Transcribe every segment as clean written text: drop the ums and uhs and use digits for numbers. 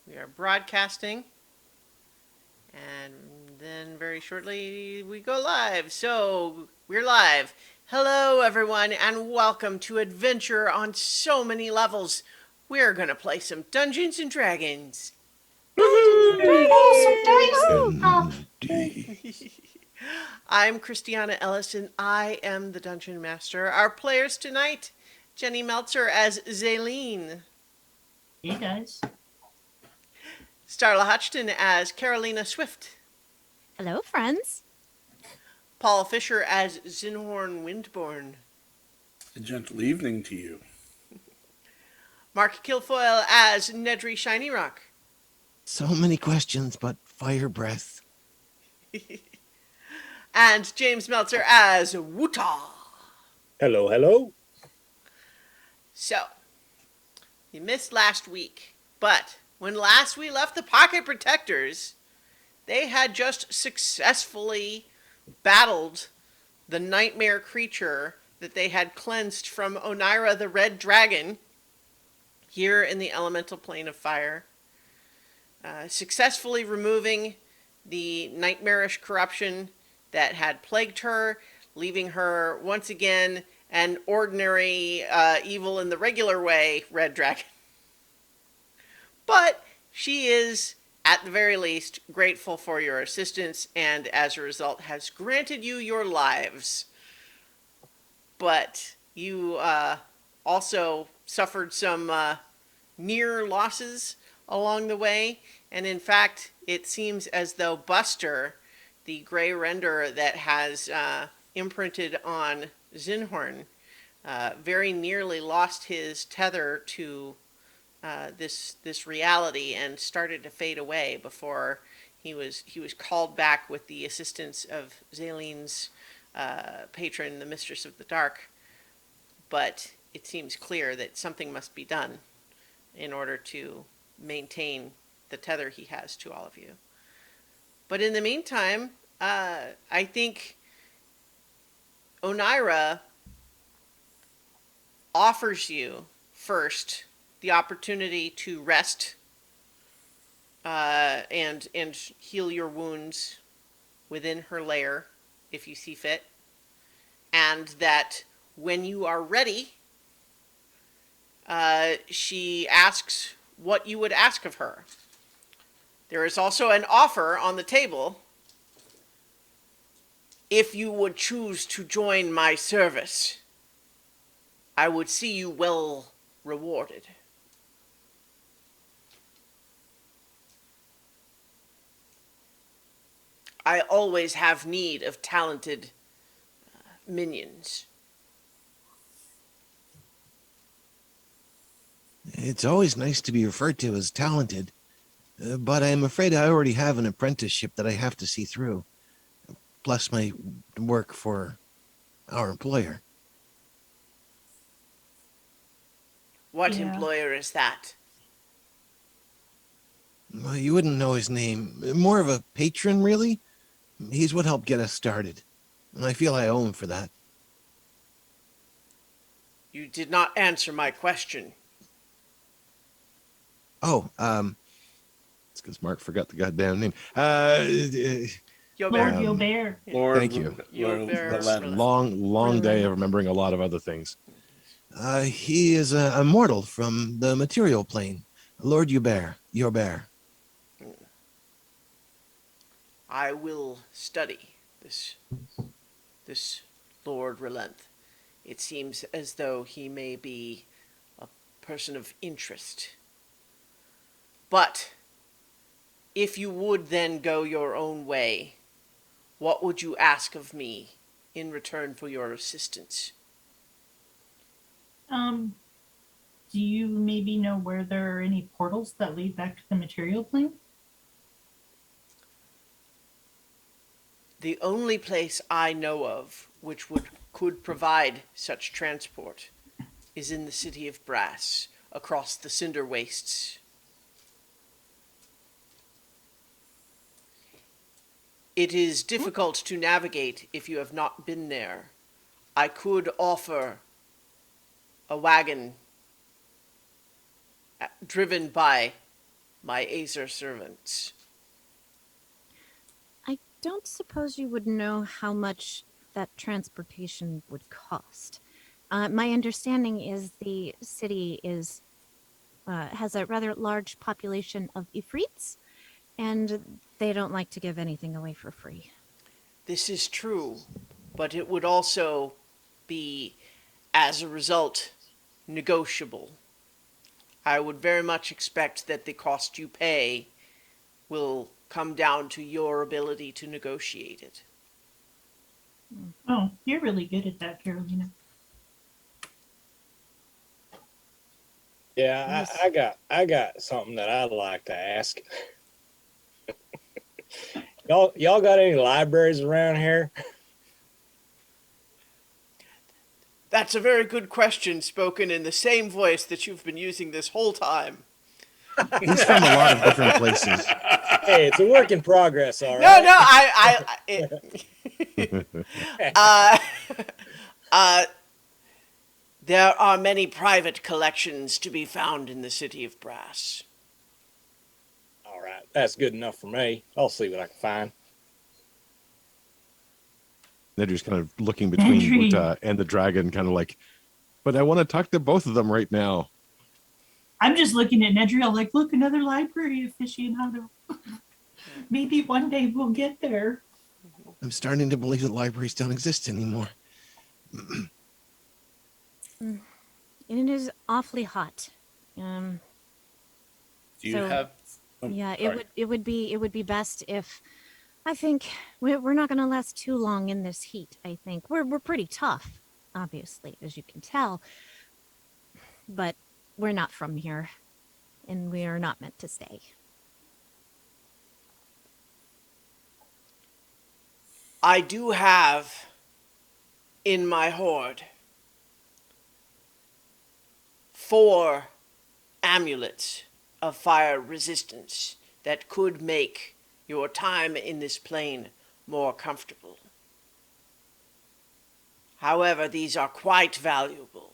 We are broadcasting, and then very shortly we go live. So we're live. Hello, everyone, and welcome to Adventure on So Many Levels. We're gonna play some Dungeons and Dragons. Dungeons and I'm Christiana Ellis, and I am the Dungeon Master. Our players tonight, Jenny Meltzer as Zaylene, Hey guys. Starla Hutchton as Carolina Swift, Hello, friends. Paul Fisher as Zinhorn Windborn, A gentle evening to you. Mark Kilfoyle as Nedry Shiny Rock, So many questions, but fire breath. and James Meltzer as Woota. Hello, hello. So, you missed last week, but when last we left the Pocket Protectors, they had just successfully battled the nightmare creature that they had cleansed from Onira the Red Dragon here in the elemental plane of fire, successfully removing the nightmarish corruption that had plagued her, leaving her once again an ordinary evil in the regular way red dragon. But she is, at the very least, grateful for your assistance, and as a result has granted you your lives. But you also suffered some near losses along the way, and in fact, it seems as though Buster, the gray render that has imprinted on Zinhorn, very nearly lost his tether to this reality and started to fade away before he was called back with the assistance of Zaylene's patron, the Mistress of the Dark. But it seems clear that something must be done in order to maintain the tether he has to all of you. But in the meantime, I think Onira offers you first the opportunity to rest and heal your wounds within her lair if you see fit, and that when you are ready, she asks what you would ask of her. There is also an offer on the table if you would choose to join my service. I would see you well rewarded. I always have need of talented minions. It's always nice to be referred to as talented, but I'm afraid I already have an apprenticeship that I have to see through, plus my work for our employer. What Yeah. employer is that? Well, you wouldn't know his name. More of a patron, really. He's what helped get us started, and I feel I owe him for that. You did not answer my question. Oh, it's because Mark forgot the goddamn name. Yo, Lord Baron. Yobert. Lord, Thank you. Lord, You're Lord, Long day of remembering a lot of other things. He is a mortal from the material plane. Lord Yobert. I will study this Lord Relenth. It seems as though he may be a person of interest. But if you would then go your own way, what would you ask of me in return for your assistance? Do you maybe know where there are any portals that lead back to the material plane? The only place I know of which could provide such transport is in the city of Brass, across the Cinder wastes. It is difficult to navigate if you have not been there. I could offer a wagon driven by my Azer servants. I don't suppose you would know how much that transportation would cost. My understanding is the city is has a rather large population of Ifrits, and they don't like to give anything away for free. This is true, but it would also be, as a result, negotiable. I would very much expect that the cost you pay will come down to your ability to negotiate it. Oh, you're really good at that, Carolina. Yeah, Yes. I got something that I'd like to ask. Y'all got any libraries around here? That's a very good question, spoken in the same voice that you've been using this whole time. He's from a lot of different places. Hey, it's a work in progress, all No, right. no, uh, uh, there are many private collections to be found in the city of Brass. All right, that's good enough for me. I'll see what I can find. Nedry's kind of looking between Nedry. Buta and the dragon, kind of like, but I want to talk to both of them right now. I'm just looking at Nedriel like, look, another library aficionado. Maybe one day we'll get there. I'm starting to believe that libraries don't exist anymore. It is awfully hot. Do you So- have? oh, Yeah, sorry. it would be best if I think we're not going to last too long in this heat. I think we're pretty tough, obviously, as you can tell, but we're not from here, and we are not meant to stay. I do have in my hoard 4 amulets of fire resistance that could make your time in this plane more comfortable. However, these are quite valuable.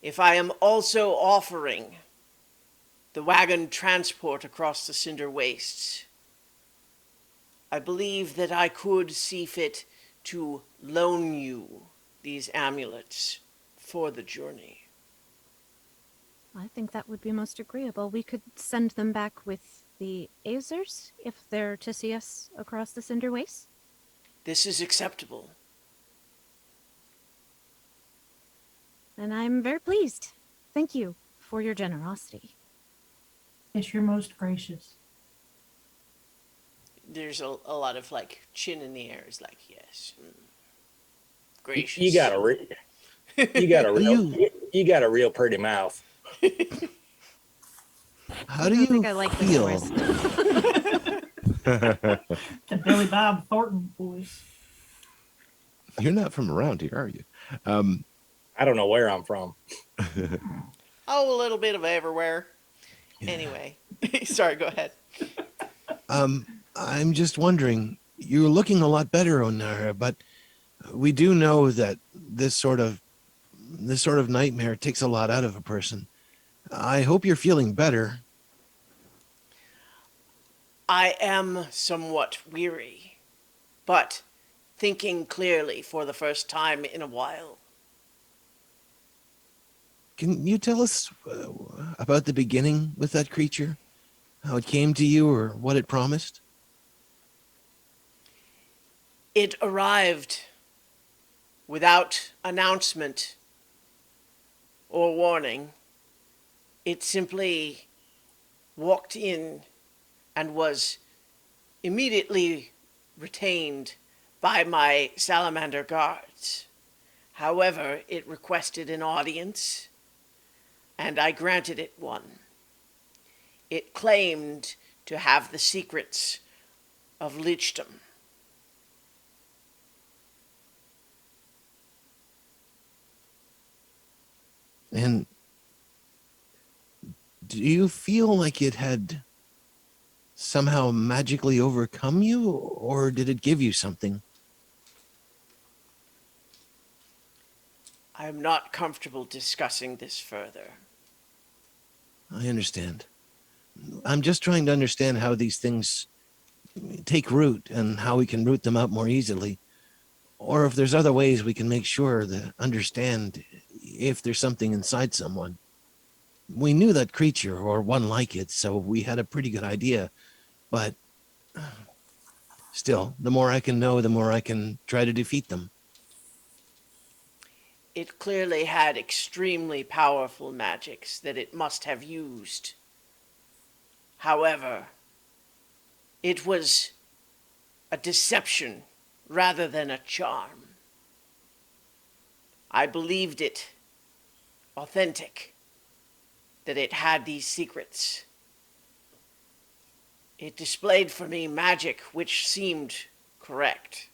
If I am also offering the wagon transport across the Cinder Wastes, I believe that I could see fit to loan you these amulets for the journey. I think that would be most agreeable. We could send them back with the Azers if they're to see us across the Cinder Wastes. This is acceptable. And I'm very pleased. Thank you for your generosity. Yes, you're most gracious. There's a lot of like chin in the air. Is like, yes, gracious. You got a you got a real pretty mouth. How I do don't you think I like this feel? voice. The Billy Bob Thornton voice. You're not from around here, are you? I don't know where I'm from. Oh, a little bit of everywhere. Yeah. Anyway, sorry. Go ahead. I'm just wondering. You're looking a lot better, Onara, but we do know that this sort of nightmare takes a lot out of a person. I hope you're feeling better. I am somewhat weary, but thinking clearly for the first time in a while. Can you tell us about the beginning with that creature? How it came to you or what it promised? It arrived without announcement or warning. It simply walked in and was immediately retained by my salamander guards. However, it requested an audience, and I granted it one. It claimed to have the secrets of lichdom. And do you feel like it had somehow magically overcome you, or did it give you something? I am not comfortable discussing this further. I understand. I'm just trying to understand how these things take root and how we can root them out more easily. Or if there's other ways we can make sure to understand if there's something inside someone. We knew that creature or one like it, so we had a pretty good idea. But still, the more I can know, the more I can try to defeat them. It clearly had extremely powerful magics that it must have used. However, it was a deception rather than a charm. I believed it authentic, that it had these secrets. It displayed for me magic which seemed correct.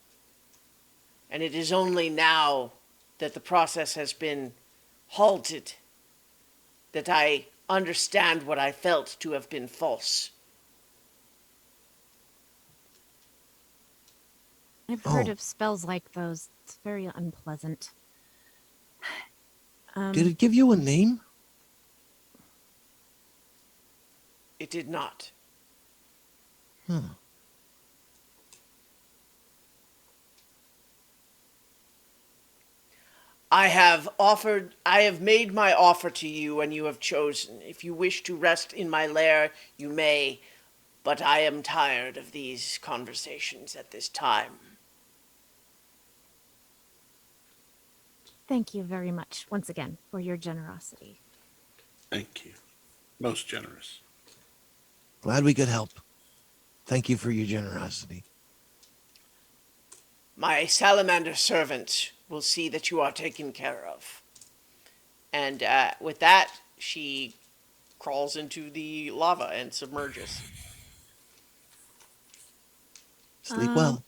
And it is only now that the process has been halted that I understand what I felt to have been false. I've heard Oh. of spells like those. It's very unpleasant. Did it give you a name? It did not. Huh. I have made my offer to you, and you have chosen. If you wish to rest in my lair, you may, but I am tired of these conversations at this time. Thank you very much once again for your generosity. Thank you. Most generous. Glad we could help. Thank you for your generosity. My salamander servant will see that you are taken care of. And with that, she crawls into the lava and submerges. Sleep Um, well.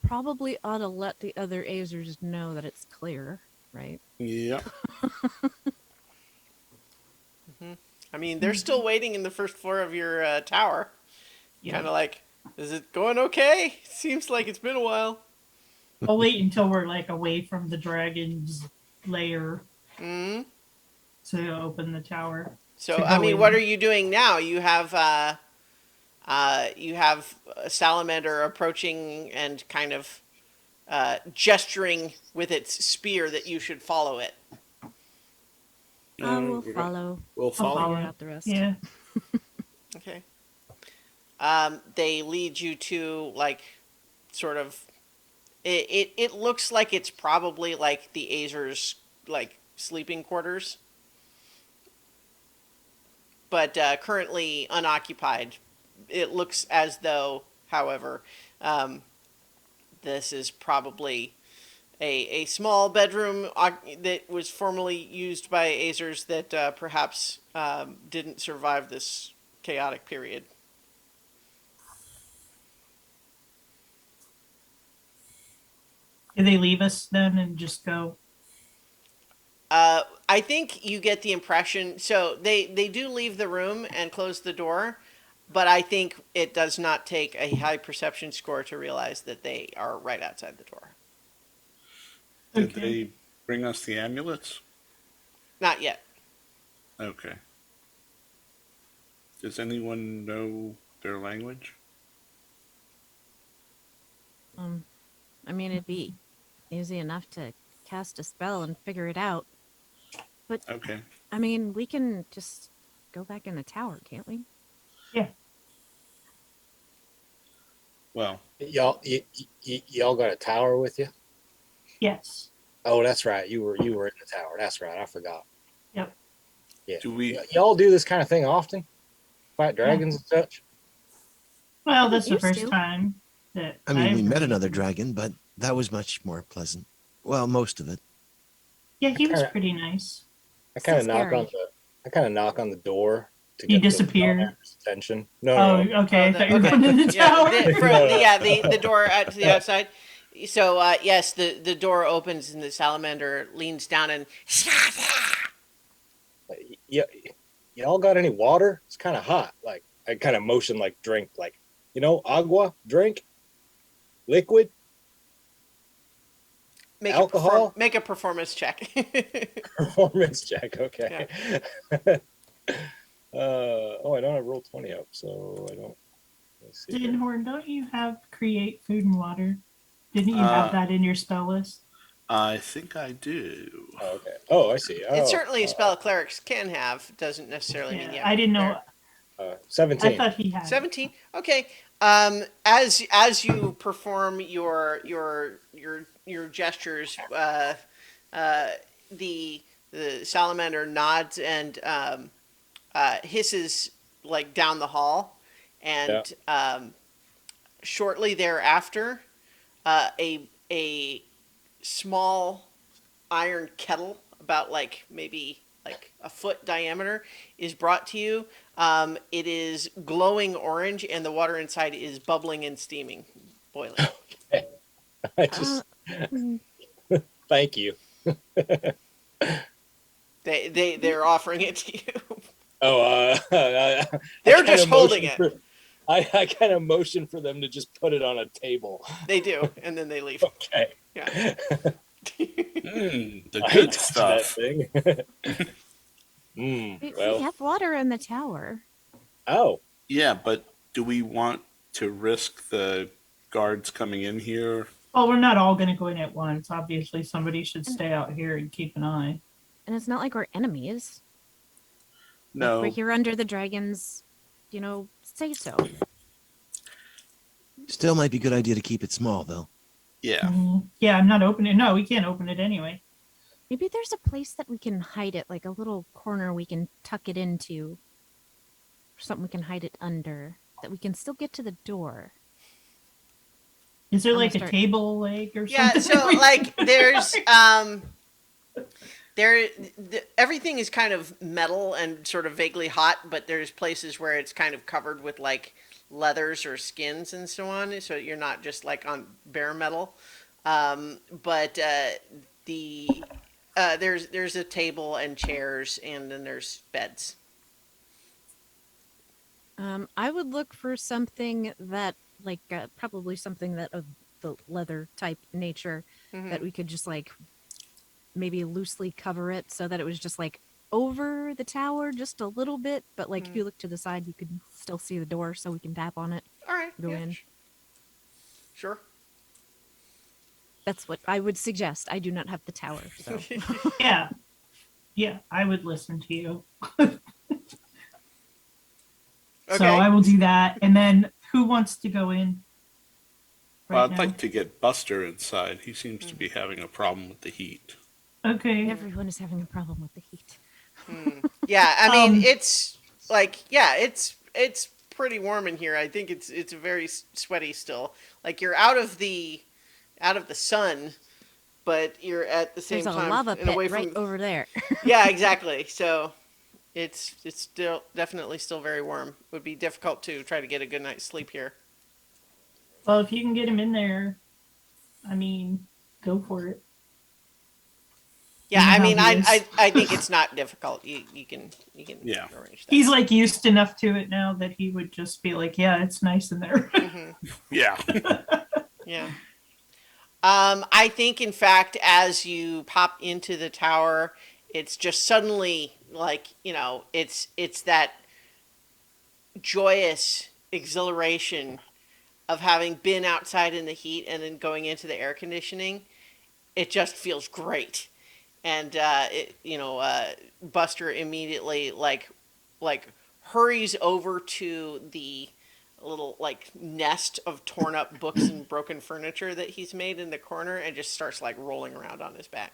Probably ought to let the other Azers know that it's clear, right? Yep. I mean, they're still waiting in the first floor of your tower. Yeah. Kind of like, is it going okay? Seems like it's been a while. I'll wait until we're like away from the dragon's lair Hmm. to open the tower. So, To I go mean, in. what are you doing now? You have a salamander approaching and kind of gesturing with its spear that you should follow it. We'll we're follow. We'll I'll follow. follow. Figure out the rest. Yeah. Okay. They lead you to like, sort of. It looks like it's probably like the Azer's like sleeping quarters, but currently unoccupied. It looks as though, however, this is probably a small bedroom that was formerly used by Azers that perhaps didn't survive this chaotic period. Do they leave us then and just go? I think you get the impression. So they do leave the room and close the door, but I think it does not take a high perception score to realize that they are right outside the door. Did Okay. they bring us the amulets? Not yet. Okay. Does anyone know their language? I mean, it'd be easy enough to cast a spell and figure it out. Okay. I mean, we can just go back in the tower, can't we? Well, Y'all got a tower with you? Yes. Oh, that's right. You were in the tower. That's right. I forgot. Yep. Yeah. do we? Y'all do this kind of thing often? Fight dragons and such? Well, that's the Used first to. time that I mean, we I've met really- another dragon, but that was much more pleasant. Well, most of it. Yeah, he was kinda- pretty nice. I kind of So knock on the door to You get disappear. attention. No, Oh, no. okay. I thought you were Okay. going in the tower. The door out to the outside. So yes, the door opens and the salamander leans down and Y'all got any water? It's kind of hot. Like I kind of motion like drink, like agua, drink, liquid. Alcohol? Make a performance check. Performance check. Okay. I don't have roll 20 up, so I don't. Let's see here. Dinhorn, don't you have create food and water? Didn't you have Uh, that in your spell list? I think I do. Oh, okay. Oh, I see. It's Oh, certainly a spell clerics can have. Doesn't necessarily mean Yeah, you have I it didn't prepared. know. I 17. thought he had. it. 17. Okay. As you perform your gestures, uh, the salamander nods and hisses like down the hall, Yeah. and shortly thereafter, a small iron kettle about like maybe like a foot diameter is brought to you. It is glowing orange, and the water inside is bubbling and steaming, boiling. I Uh, just mm, thank you. They're offering it to you. Oh, They're just holding it. I kind of motion for them to just put it on a table. They do, and then they leave. Okay. Yeah. The I good touched that stuff. thing. we Well, have water in the tower. oh, Yeah, but do we want to risk the guards coming in here? Well, we're not all going to go in at once. Obviously, somebody should And, stay out here and keep an eye. and it's not like we're enemies. Like, we're No. here under the dragons, say so. Still might be a good idea to keep it small, though. Yeah. Yeah, I'm not opening. No, we can't open it anyway. Maybe there's a place that we can hide it, like a little corner we can tuck it into. Or something we can hide it under, that we can still get to the door. Is there I'm like gonna a start- table leg or Yeah. something? So like there's everything is kind of metal and sort of vaguely hot, but there's places where it's kind of covered with like leathers or skins and so on, so you're not just like on bare metal. But the there's a table and chairs, and then there's beds. I would look for something that, like, probably something that of the leather type nature that we could just like maybe loosely cover it so that it was just like over the tower just a little bit, but like if you look to the side, you could still see the door, so we can tap on it, All right. go Yeah, in. Sure. That's what I would suggest. I do not have the tower, so Yeah. Yeah, I would listen to you. Okay. So I will do that. And then who wants to go in? Well, I'd now? like to get Buster inside. He seems to be having a problem with the heat. Okay. everyone is having a problem with the heat. Yeah, I mean, Um, it's like, yeah, it's pretty warm in here. I think it's very sweaty still. Like you're out of the sun, but you're at the same There's a time lava and pit away right from. over there. Yeah, exactly. So it's still definitely still very warm. Would be difficult to try to get a good night's sleep here. Well, if you can get him in there, I mean, go for it. Yeah, You know I mean, how he is. I think it's not difficult. You can Yeah. arrange that. He's like used enough to it now that he would just be like, yeah, it's nice in there. Yeah. Yeah. I think, in fact, as you pop into the tower, it's just suddenly like, it's that joyous exhilaration of having been outside in the heat and then going into the air conditioning. It just feels great. And, Buster immediately like hurries over to the little like nest of torn up books and broken furniture that he's made in the corner and just starts like rolling around on his back.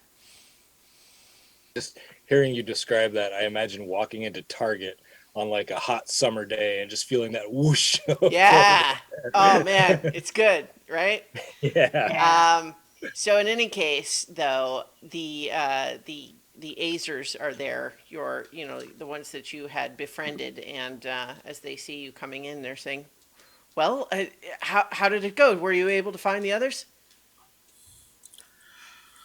just hearing you describe that, I imagine walking into Target on like a hot summer day and just feeling that whoosh. Yeah. Oh man, it's good, right? Yeah. So in any case, though, the Azers are there. The ones that you had befriended, and as they see you coming in, they're saying, "Well, how did it go? Were you able to find the others?"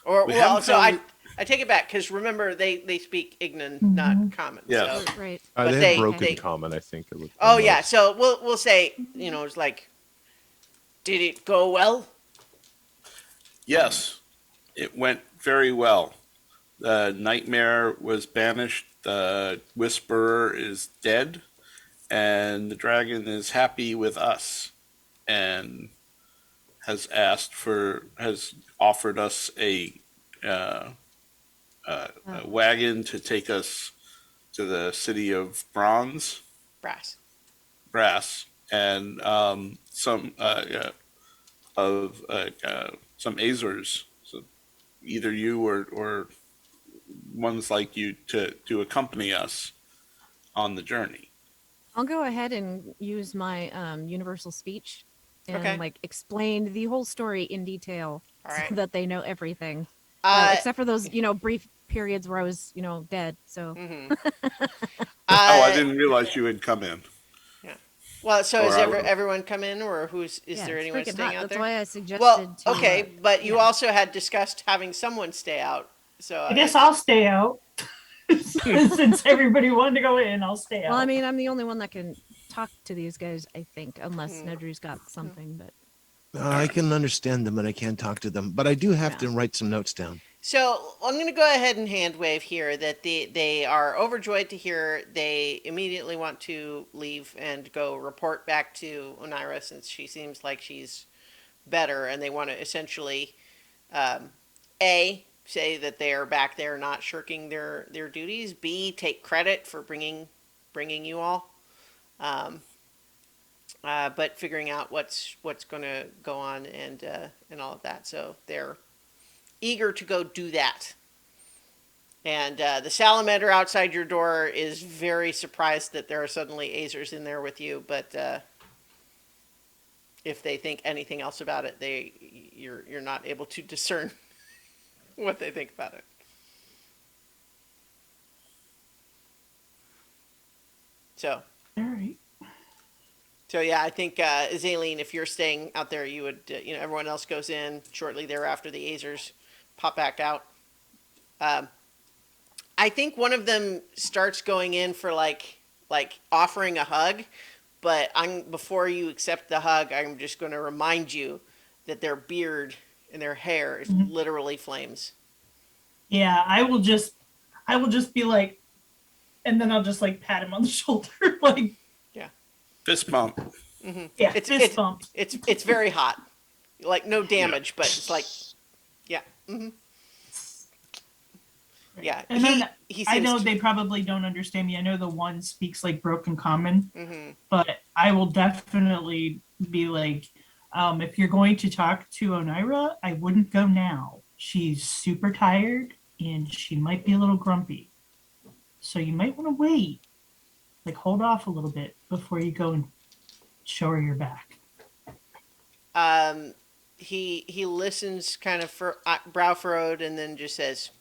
Or We well, haven't so found I take it back because remember they speak Ignan, not common. Yeah. So. Right. But They they- have broken they- common, I think. It was Oh yeah, so we'll say it's like, did it go well? Yes. It went very well. The nightmare was banished. the Whisperer is dead, and the dragon is happy with us, and has offered us uh, a wagon to take us to the city of Brass. Brass, and some Azors. So either you or ones like you to accompany us on the journey. I'll go ahead and use my universal speech and Okay. like explain the whole story in detail All so right. that they know everything. Uh, Except for those, brief periods where I was, dead. So mhm. Oh, I Uh, didn't realize you had come in. yeah. Well, so Or has I would have. everyone come in, or is yeah, there it's anyone freaking staying hot. out That's there? why I Well, suggested to. okay, but you yeah. also had discussed having someone stay out. So I guess I'll stay out. Since everybody wanted to go in, I'll stay out. Well, I mean, I'm the only one that can talk to these guys, I think, unless Hmm. Nedry's got something. But I can understand them and I can talk to them, but I do have Yeah. to write some notes down. So I'm going to go ahead and hand wave here that they are overjoyed to hear. They immediately want to leave and go report back to Onaira since she seems like she's better, and they want to essentially A, say that they are back there not shirking their duties, B, take credit for bringing you all, but figuring out what's going to go on and all of that. So they're eager to go do that. And the salamander outside your door is very surprised that there are suddenly Azers in there with you, but if they think anything else about it, you're not able to discern what they think about it. So, All right. so yeah, I think Zaleen, if you're staying out there, you would, everyone else goes in shortly thereafter. The Azers pop back out. I think one of them starts going in for like offering a hug, but before you accept the hug, I'm just going to remind you that their beard and their hair is Mhm. literally flames. Yeah, I will just be like, and then I'll just like pat him on the shoulder, like, Fist bump. yeah, It's fist bump. it's very hot, like no damage, but it's like, yeah, yeah. And then he I seems know to, they probably don't understand me. I know the one speaks like broken common, Mhm. but I will definitely be like, if you're going to talk to Onaira, I wouldn't go now. She's super tired and she might be a little grumpy. So you might want to wait. Like hold off a little bit before you go and show her your back. He listens kind of brow furrowed and then just says,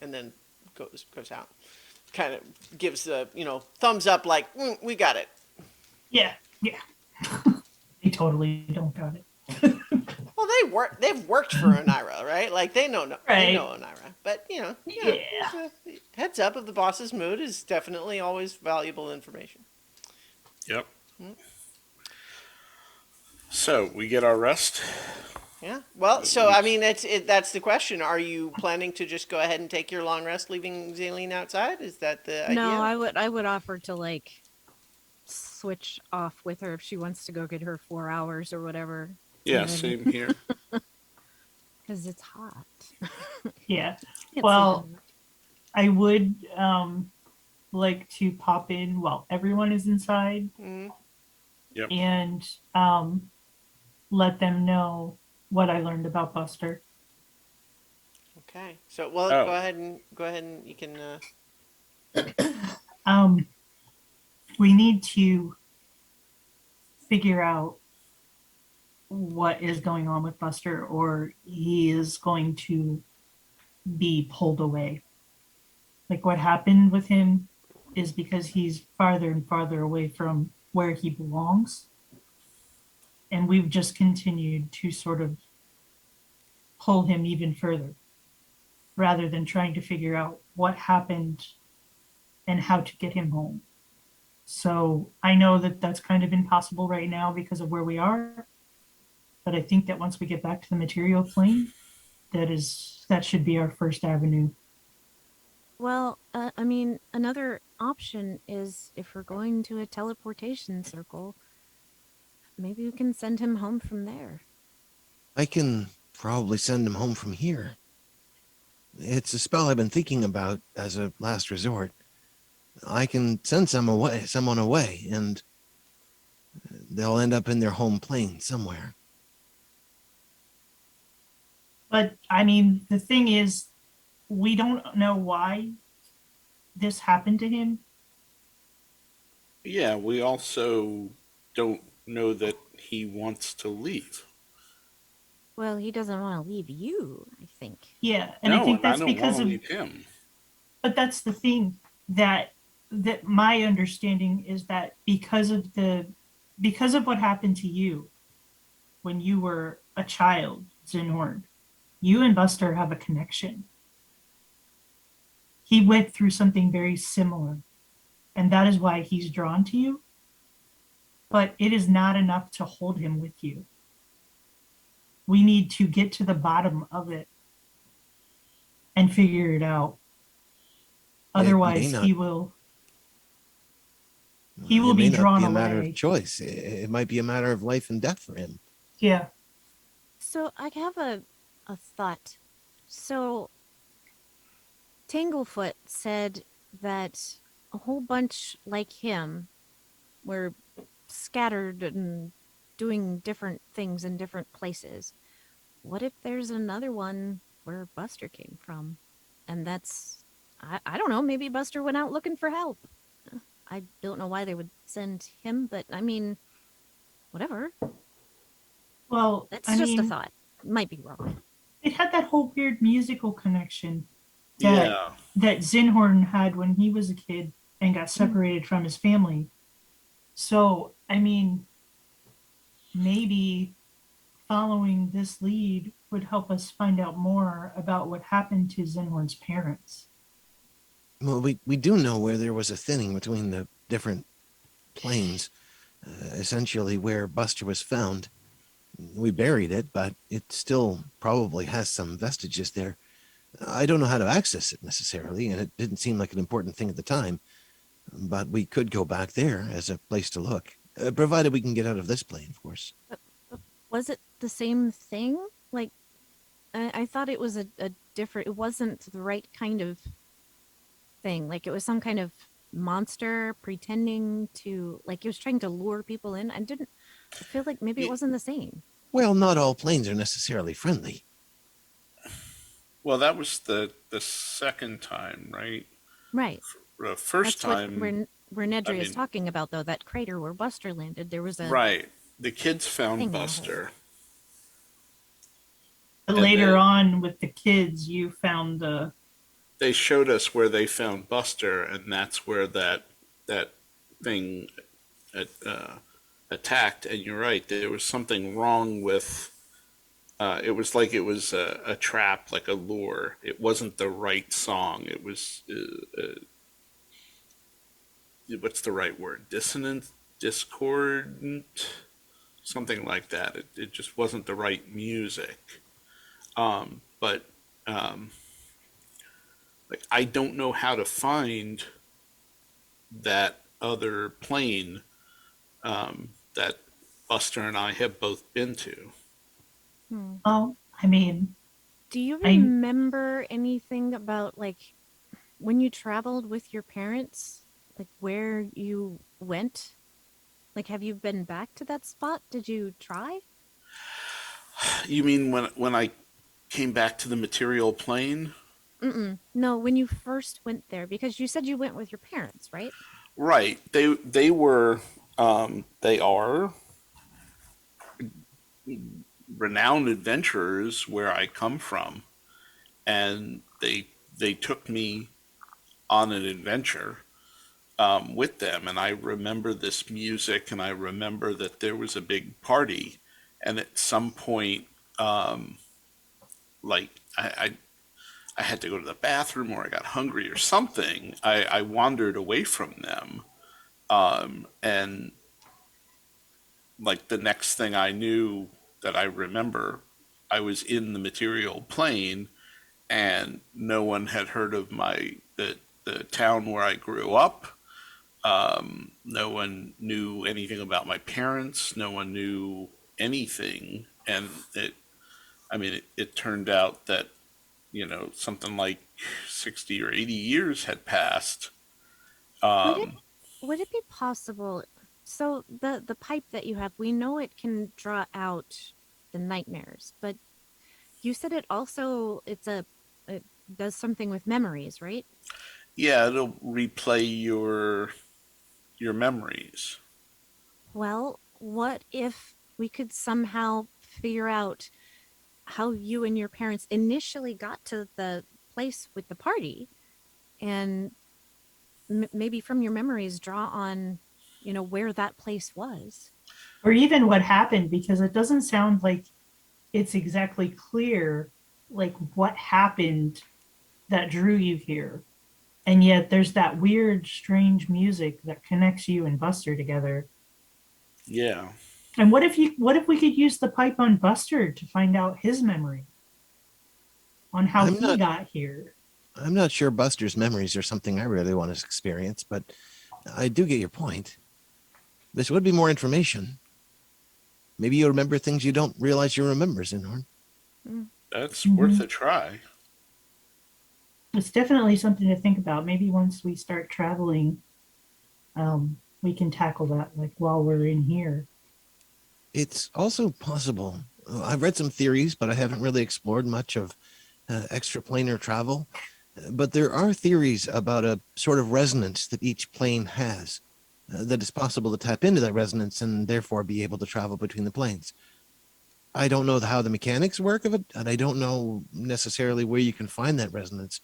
and then goes out. Kind of gives the thumbs up like we got it. Yeah, yeah. They totally don't got it. Well, they've worked for Onaira, right? Like they know Right. Onaira, but Yeah. heads up of the boss's mood is definitely always valuable information. Yep. So we get our rest. Yeah. Well, so I mean, that's the question. Are you planning to just go ahead and take your long rest, leaving Zaleen outside? Is that the idea? no, I would offer to like switch off with her if she wants to go get her 4 hours or whatever. Yeah, And- same here. Because it's hot. Yeah. Can't Well, sleep in it. I would like to pop in while everyone is inside Mhm. Yep. and let them know what I learned about Buster. Okay. So well, Oh. go ahead and you can. We need to figure out what is going on with Buster, or he is going to be pulled away. Like what happened with him is because he's farther and farther away from where he belongs. And we've just continued to sort of pull him even further rather than trying to figure out what happened and how to get him home. So I know that that's kind of impossible right now because of where we are. But I think that once we get back to the material plane, that should be our first avenue Well, I mean, another option is if we're going to a teleportation circle, maybe we can send him home from there. I can probably send him home from here. It's a spell I've been thinking about as a last resort. I can send someone away, and they'll end up in their home plane somewhere. But I mean, the thing is, we don't know why this happened to him. Yeah, we also don't know that he wants to leave. Well, he doesn't want to leave you, I think. Yeah, and I No, think and I that's don't want because to of, leave him. but that's the thing that my understanding is that because of what happened to you when you were a child, Zinhorn, you and Buster have a connection. He went through something very similar, and that is why he's drawn to you. But it is not enough to hold him with you. We need to get to the bottom of it and figure it out. It may Otherwise, not. he will It be may not drawn be a matter of away. choice. It might be a matter of life and death for him. Yeah. So I have a thought. So Tanglefoot said that a whole bunch like him were scattered and doing different things in different places. What if there's another one where Buster came from? And that's, I don't know, maybe Buster went out looking for help. I don't know why they would send him, but I mean, whatever. Well, That's I just a mean, thought. Might be wrong. it had that whole weird musical connection that Yeah. Zinhorn had when he was a kid and got Mm. separated from his family. So, I mean, maybe following this lead would help us find out more about what happened to Zinhorn's parents. Well, we do know where there was a thinning between the different planes, essentially where Buster was found. We buried it, but it still probably has some vestiges there. I don't know how to access it necessarily, and it didn't seem like an important thing at the time, but we could go back there as a place to look, provided we can get out of this plane, of course. Was it the same thing? Like, I thought it was a different, it wasn't the right kind of thing. Like, it was some kind of monster pretending to, like, it was trying to lure people in. I feel like maybe it Y- wasn't the same. Well, not all planes are necessarily friendly. Well, that was the second time, right? Right. The first That's what time, where I Nedry is mean, talking about, though, that crater where Buster landed. There was a right. The kids found thing in the hole. Buster, But and later then on with the kids, you found the they showed us where they found Buster, and that's where that thing uh, attacked. And you're right, there was something wrong with. It was like it was a trap, like a lure. It wasn't the right song. It was what's the right word? Dissonant, discordant, something like that. It just wasn't the right music. But like I don't know how to find that other plane that Buster and I have both been to. Hmm. oh, I mean, Do you I remember anything about, like, when you traveled with your parents, like where you went? Like, have you been back to that spot? Did you try? You mean when I came back to the material plane? Mm-mm. No, when you first went there, because you said you went with your parents, right? Right. They are renowned adventurers where I come from, and they took me on an adventure with them, and I remember this music, and I remember that there was a big party, and at some point, um, like I had to go to the bathroom or I got hungry or something. I wandered away from them, and like the next thing I knew that I remember, I was in the material plane and no one had heard of the town where I grew up. No one knew anything about my parents. No one knew anything, and it turned out that something like 60 or 80 years had passed. Would it Um, would it be possible? So the pipe that you have, we know it can draw out the nightmares, but you said it does something with memories, right? yeah, it'll replay your memories. Well, what if we could somehow figure out how you and your parents initially got to the place with the party and maybe from your memories draw on, where that place was? Or even what happened, because it doesn't sound like it's exactly clear like what happened that drew you here. And yet there's that weird, strange music that connects you and Buster together. Yeah, And what if we could use the pipe on Buster to find out his memory on how I'm he not got here? I'm not sure Buster's memories are something I really want to experience, but I do get your point. This would be more information. Maybe you'll remember things you don't realize you remember, Zinhorn. Mm. that's worth Mhm. a try. It's definitely something to think about. Maybe once we start traveling, we can tackle that like while we're in here. It's also possible. I've read some theories, but I haven't really explored much of extraplanar travel. But there are theories about a sort of resonance that each plane has, that it's possible to tap into that resonance and therefore be able to travel between the planes. I don't know how the mechanics work of it, and I don't know necessarily where you can find that resonance,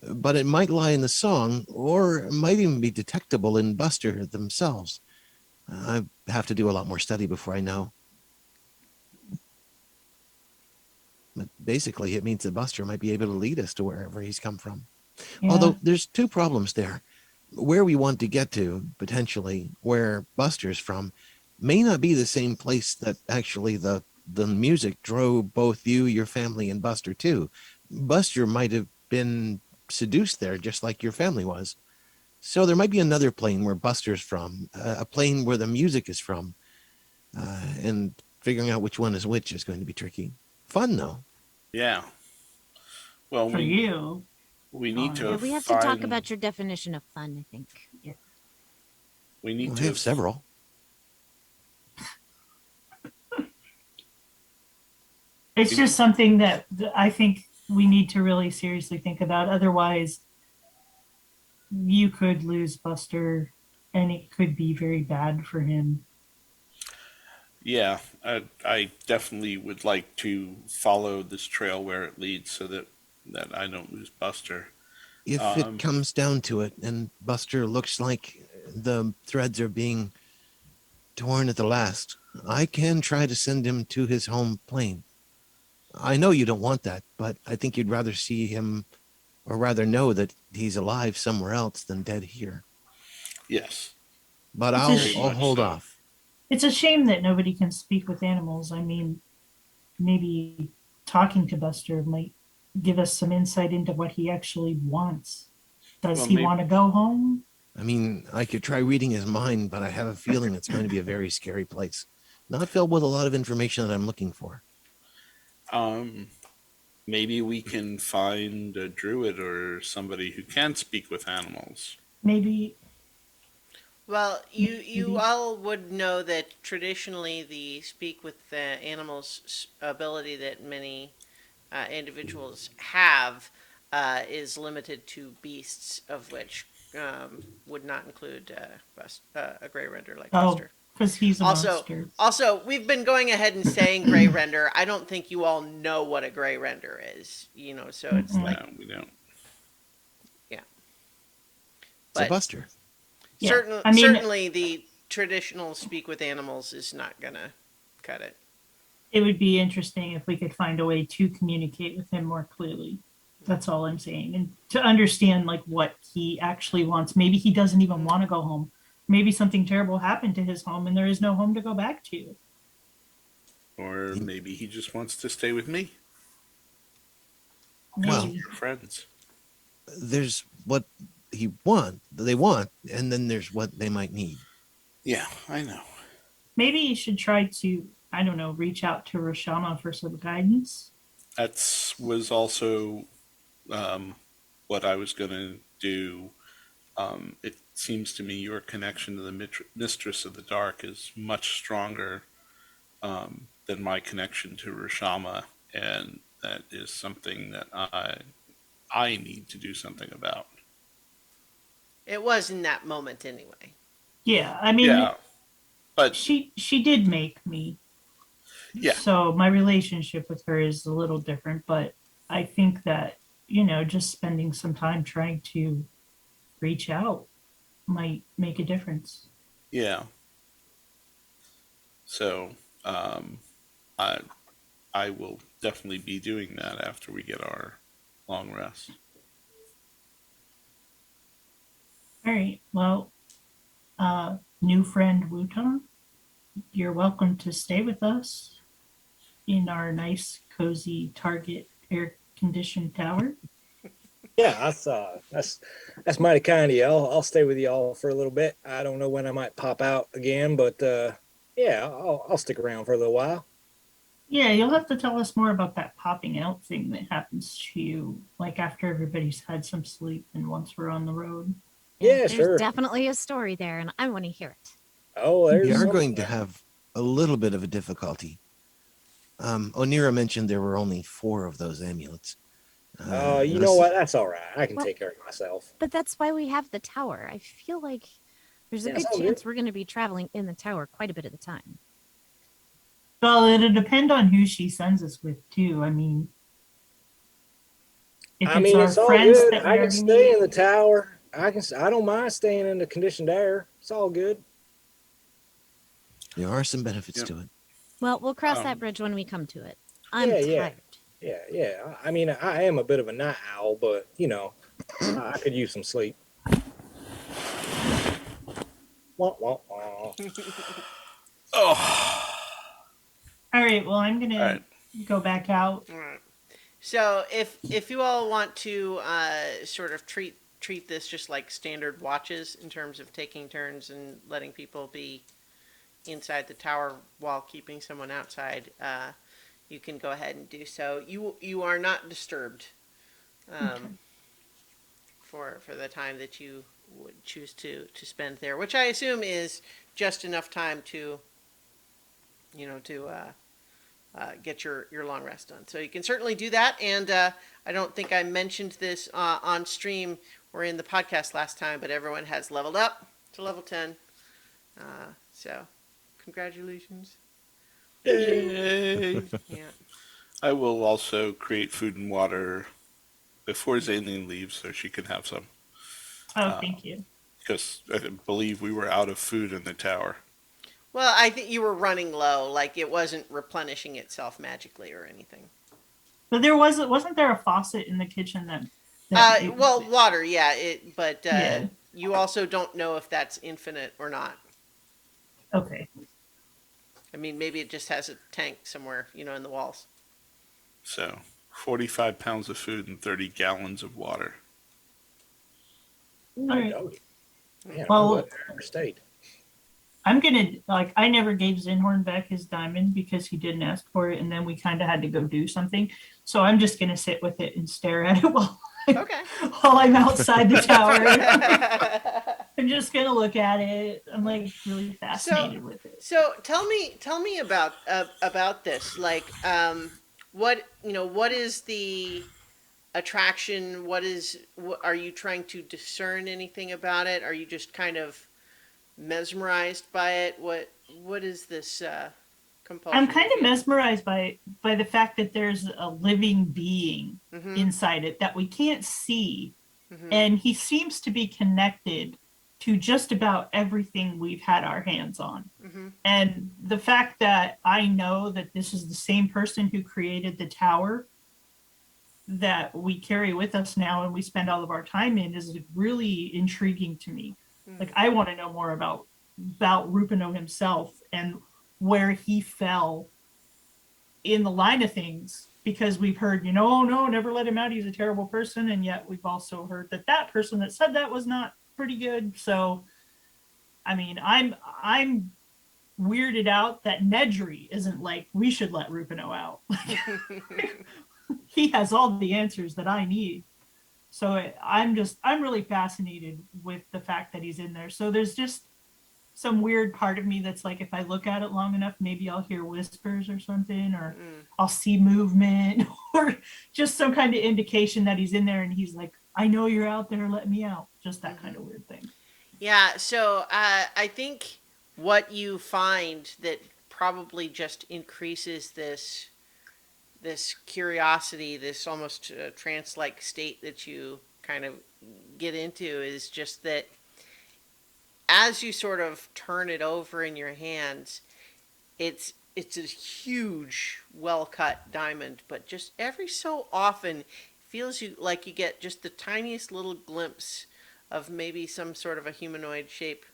but it might lie in the song, or it might even be detectable in Buster themselves. I have to do a lot more study before I know. But basically, it means that Buster might be able to lead us to wherever he's come from. Yeah. Although there's two problems there. Where we want to get to, potentially, where Buster's from, may not be the same place that actually the music drove both you, your family, and Buster to. Buster might have been seduced there just like your family was. So there might be another plane where Buster's from, a plane where the music is from, and figuring out which one is which is going to be tricky. Fun though. Yeah. Well, For you. we need Fine. Yeah, to we have to talk find about your definition of fun, I think. Yeah. we need Well, I to have several. It's just something that I think we need to really seriously think about. Otherwise, you could lose Buster and it could be very bad for him. Yeah, I definitely would like to follow this trail where it leads so that I don't lose Buster. If it Um, comes down to it and Buster looks like the threads are being torn at the last, I can try to send him to his home plane. I know you don't want that, but I think you'd rather see him, or rather know that he's alive somewhere else than dead here. yes, But It's a I'll very sh- I'll much hold so. off. it's a shame that nobody can speak with animals. I mean, maybe talking to Buster might give us some insight into what he actually wants. Does Well, he maybe want to go home? I mean, I could try reading his mind, but I have a feeling it's going to be a very scary place, not filled with a lot of information that I'm looking for. um, maybe we can find a druid or somebody who can speak with animals. Maybe, Well, you maybe. all would know that traditionally the speak with the animals ability that many individuals have is limited to beasts, of which would not include a gray render like Oh, Buster. because he's a Also, monster. we've been going ahead and saying gray render. I don't think you all know what a gray render is, so it's Mm-mm. like, No, we don't. yeah. So, But Buster, Yeah, I mean, certainly the traditional speak with animals is not gonna cut it. it would be interesting if we could find a way to communicate with him more clearly. That's all I'm saying. And to understand like what he actually wants. Maybe he doesn't even want to go home. Maybe something terrible happened to his home and there is no home to go back to. Or maybe he just wants to stay with me. Because Maybe. we're friends. There's what they want, and then there's what they might need. Yeah, I know. Maybe you should try to, I don't know, reach out to Rashama for some guidance. That's was also what I was going to do. It seems to me your connection to the Mistress of the Dark is much stronger than my connection to Rashama, and that is something that I need to do something about. It was in that moment anyway. Yeah, I mean, Yeah, but she did make me. yeah, So my relationship with her is a little different, but I think that, just spending some time trying to reach out might make a difference. yeah. So um, I I will definitely be doing that after we get our long rest. All right. Well, new friend Wutong, you're welcome to stay with us in our nice, cozy Target air conditioned tower. Yeah, that's mighty kind of y'all. I'll stay with y'all for a little bit. I don't know when I might pop out again, but yeah, I'll stick around for a little while. Yeah, you'll have to tell us more about that popping out thing that happens to you, like after everybody's had some sleep and once we're on the road. Yeah, Yeah, there's sure. definitely a story there, and I want to hear it. Oh, We there's are something going to there. have a little bit of a difficulty. Onira mentioned there were only 4 of those amulets. You And know this, what? That's all right. I can Well, take care of myself. but that's why we have the tower. I feel like there's a Yeah, it's good all good. chance we're going to be traveling in the tower quite a bit of the time. Well, it'll depend on who she sends us with, too. I mean, if I it's mean, our it's all friends good. that we I can already stay meet, in the tower. I don't mind staying in the conditioned air. It's all good. there are some benefits Yep. to it. Well, we'll cross that Um, bridge when we come to it. I'm Yeah, yeah, tired. yeah. I mean, I am a bit of a night owl, but I could use some sleep. Wah, wah, wah. oh, all right, well, I'm all gonna right. go back out. All right. So if you all want to sort of treat this just like standard watches in terms of taking turns and letting people be inside the tower while keeping someone outside, you can go ahead and do so. You are not disturbed Okay. for the time that you would choose to spend there, which I assume is just enough time to get your long rest done. So you can certainly do that. And I don't think I mentioned this on stream or in the podcast last time, but everyone has leveled up to level 10. So congratulations. Yay! Yeah. I will also create food and water before Zaylene leaves so she can have some. Oh, thank you. Because I believe we were out of food in the tower. Well, I think you were running low, like it wasn't replenishing itself magically or anything. But wasn't there a faucet in the kitchen that Well, water, yeah, but yeah. you also don't know if that's infinite or not. Okay. I mean, maybe it just has a tank somewhere, in the walls. So 45 pounds of food and 30 gallons of water. All I right. doubt it. Man, I'm Well, glad I never stayed. I'm gonna I never gave Zinhorn back his diamond because he didn't ask for it, and then we kind of had to go do something. So I'm just gonna sit with it and stare at it while Okay. while I'm outside the tower. I'm just gonna look at it. I'm like really fascinated with it. So tell me about this. Like, what is the attraction? Are you trying to discern anything about it? Are you just kind of mesmerized by it? What is this compulsion? I'm kind of mesmerized by the fact that there's a living being Mm-hmm. inside it that we can't see, Mm-hmm. and he seems to be connected to just about everything we've had our hands on. Mm-hmm. And the fact that I know that this is the same person who created the tower that we carry with us now and we spend all of our time in is really intriguing to me. Mm-hmm. Like I want to know more about Rupino himself and where he fell in the line of things, because we've heard, oh no, never let him out. He's a terrible person. And yet we've also heard that that person that said that was not pretty good. So, I mean, I'm weirded out that Nedry isn't like, we should let Rupino out. He has all the answers that I need. So I'm really fascinated with the fact that he's in there. So there's just some weird part of me that's like, if I look at it long enough, maybe I'll hear whispers or something, or I'll see movement, or just some kind of indication that he's in there and he's like, I know you're out there, let me out. Just that kind of weird thing. Yeah, so I think what you find that probably just increases this curiosity, this almost trance-like state that you kind of get into, is just that as you sort of turn it over in your hands, it's a huge, well-cut diamond, but just every so often feels you like you get just the tiniest little glimpse of maybe some sort of a humanoid shape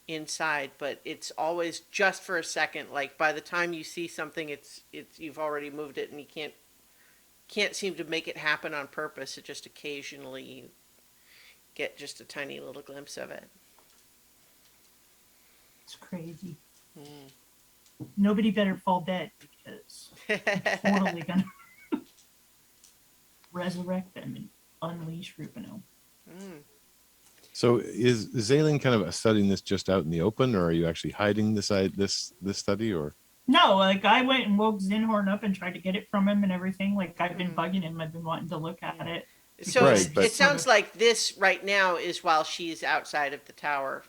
inside, but it's always just for a second. Like by the time you see something, it's you've already moved it, and you can't seem to make it happen on purpose. It just occasionally you get just a tiny little glimpse of it. It's crazy. Nobody better fall dead, because I'm totally gonna resurrect them and unleash Rupino. So is Zalen kind of studying this just out in the open, or are you actually hiding this study, or? No, like I went and woke Zinhorn up and tried to get it from him and everything. Like I've been bugging him. I've been wanting to look at it. So Right, but- it sounds like this right now is while she's outside of the tower.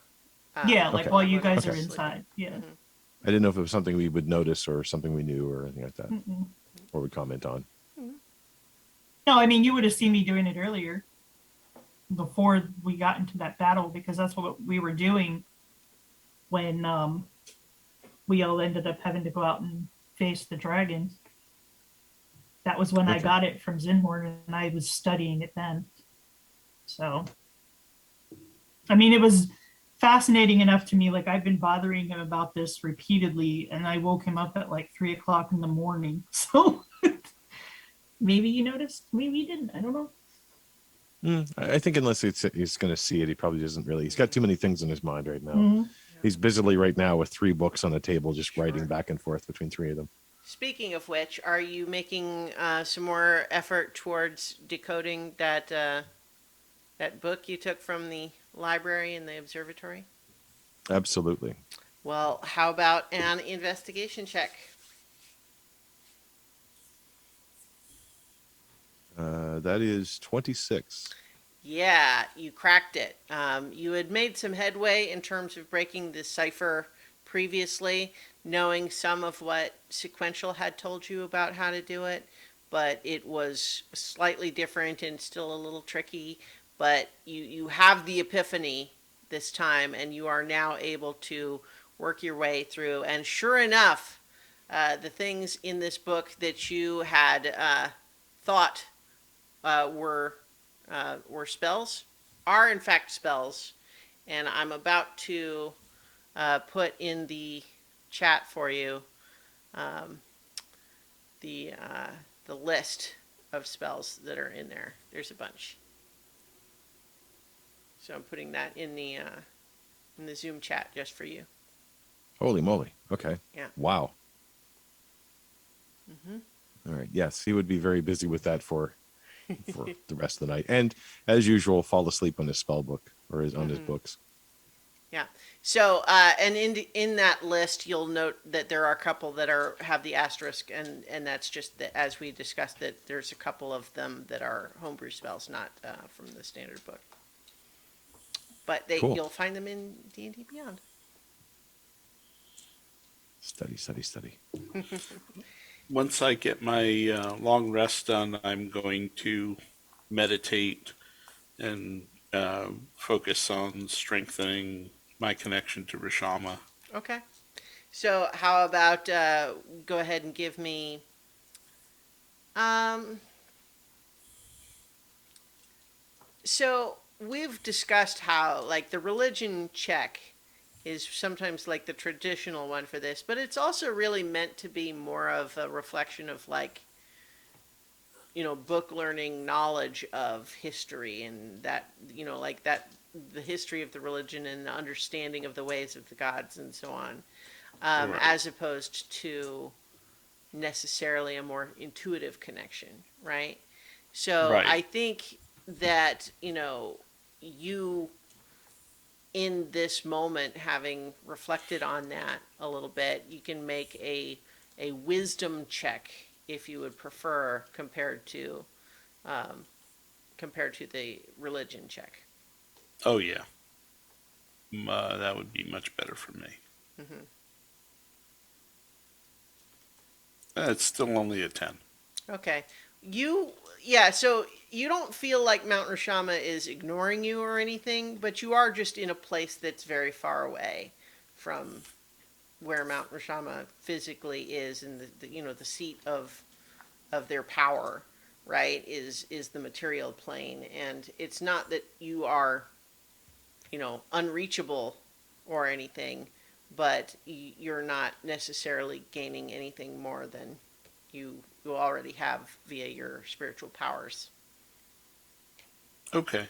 Yeah, like Okay. while you guys Okay. are inside. Yeah. I didn't know if it was something we would notice or something we knew or anything like that, Mm-mm. or would comment on. No, I mean, you would have seen me doing it earlier before we got into that battle, because that's what we were doing when we all ended up having to go out and face the dragon. That was when I Okay. got it from Zinhorn, and I was studying it then. So, I mean, it was fascinating enough to me. Like I've been bothering him about this repeatedly, and I woke him up at like 3:00 in the morning. So maybe you noticed, maybe you didn't. I don't know. I think unless he's going to see it, he probably doesn't really. He's got too many things in his mind right now. Mhm. He's busily right now with 3 books on the table, just writing back and forth between 3 of them. Speaking of which, are you making some more effort towards decoding that that book you took from the library in the observatory? Absolutely. Well, how about an investigation check? That is 26. Yeah, you cracked it. You had made some headway in terms of breaking the cipher previously, knowing some of what Sequential had told you about how to do it, but it was slightly different and still a little tricky. But you have the epiphany this time, and you are now able to work your way through. And sure enough, the things in this book that you had thought were spells are in fact spells, and I'm about to put in the chat for you the list of spells that are in there. There's a bunch, so I'm putting that in the Zoom chat just for you. Holy moly. Okay. Yeah. Wow. All right. Yes, he would be very busy with that for the rest of the night, and as usual, fall asleep on his spell book or on his books. Yeah. So, and in that list, you'll note that there are a couple that have the asterisk, and that's just that, as we discussed, that there's a couple of them that are homebrew spells, not from the standard book. But Cool. You'll find them in D&D Beyond. Study, study, study. Once I get my long rest done, I'm going to meditate and focus on strengthening my connection to Rishama. Okay. So how about go ahead and give me so we've discussed how like the religion check is sometimes like the traditional one for this, but it's also really meant to be more of a reflection of like book learning knowledge of history, and that, like that, the history of the religion and the understanding of the ways of the gods and so on, Right. as opposed to necessarily a more intuitive connection, right? So I Right. think that, you in this moment, having reflected on that a little bit, you can make a wisdom check, if you would prefer, um, compared to the religion check. Oh yeah. That would be much better for me. Hmm. It's still only a 10. Okay. You, yeah, so you don't feel like Mount Rashama is ignoring you or anything, but you are just in a place that's very far away from where Mount Rashama physically is, and the seat of their power, right, is the material plane. And it's not that you are, unreachable or anything, but you're not necessarily gaining anything more than you already have via your spiritual powers. Okay.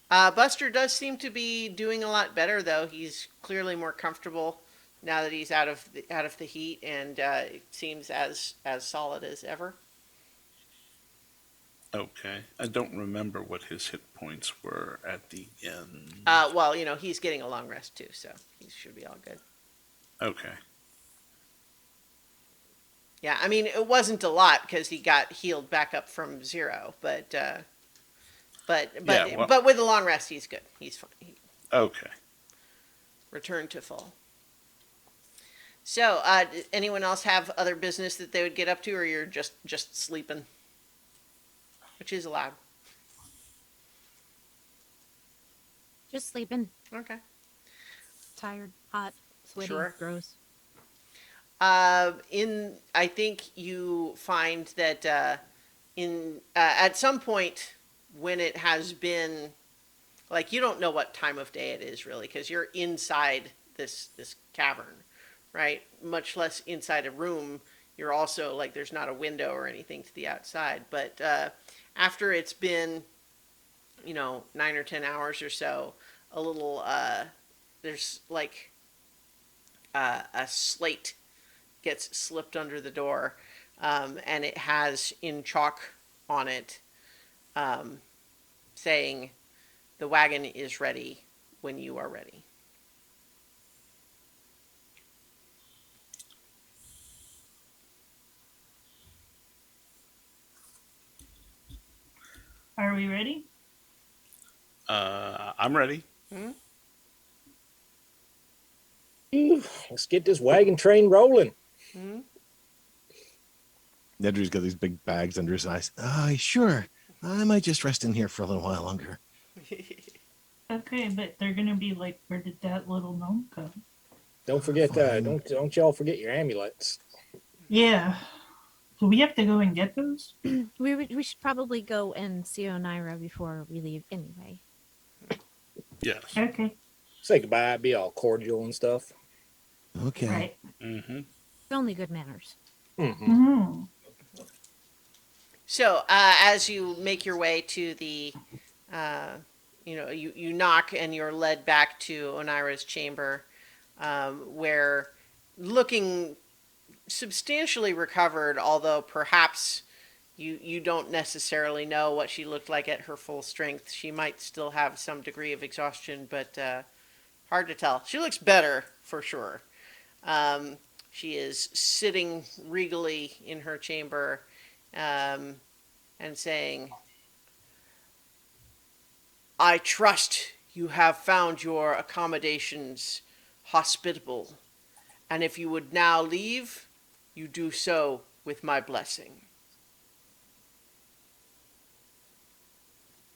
Buster does seem to be doing a lot better, though. He's clearly more comfortable now that he's out of the heat, and it seems as solid as ever. Okay. I don't remember what his hit points were at the end. Well, he's getting a long rest too, so he should be all good. Okay. Yeah, I mean, it wasn't a lot because he got healed back up from 0, but Yeah, well, but with a long rest, he's good. He's fine. He okay. returned to full. So, did anyone else have other business that they would get up to, or you're just sleeping, which is allowed? Just sleeping. Okay, Tired, hot, sweaty, Sure. gross. I think you find that in at some point when it has been, like, you don't know what time of day it is really, because you're inside this cavern, right? Much less inside a room. You're also, like, there's not a window or anything to the outside. But after it's been, 9 or 10 hours or so, a little there's like a slate gets slipped under the door, and it has in chalk on it, saying, "The wagon is ready when you are ready." Are we ready? I'm ready. Hmm? Let's get this wagon train rolling. Hmm? Nedry's got these big bags under his eyes. Sure. I might just rest in here for a little while longer. Okay, but they're gonna be like, where did that little gnome come? Don't forget Fine. don't y'all forget your amulets. Yeah. Do we have to go and get those? We should probably go and see Onira before we leave anyway. Yes. Okay. Say goodbye, be all cordial and stuff. Okay. Right. Mm-hmm. It's only good manners. Mm-hmm. Hmm. So, as you make your way to the, you knock and you're led back to Onira's chamber, where, looking substantially recovered, although perhaps you don't necessarily know what she looked like at her full strength. She might still have some degree of exhaustion, but hard to tell. She looks better for sure. She is sitting regally in her chamber, and saying, "I trust you have found your accommodations hospitable, and if you would now leave, you do so with my blessing."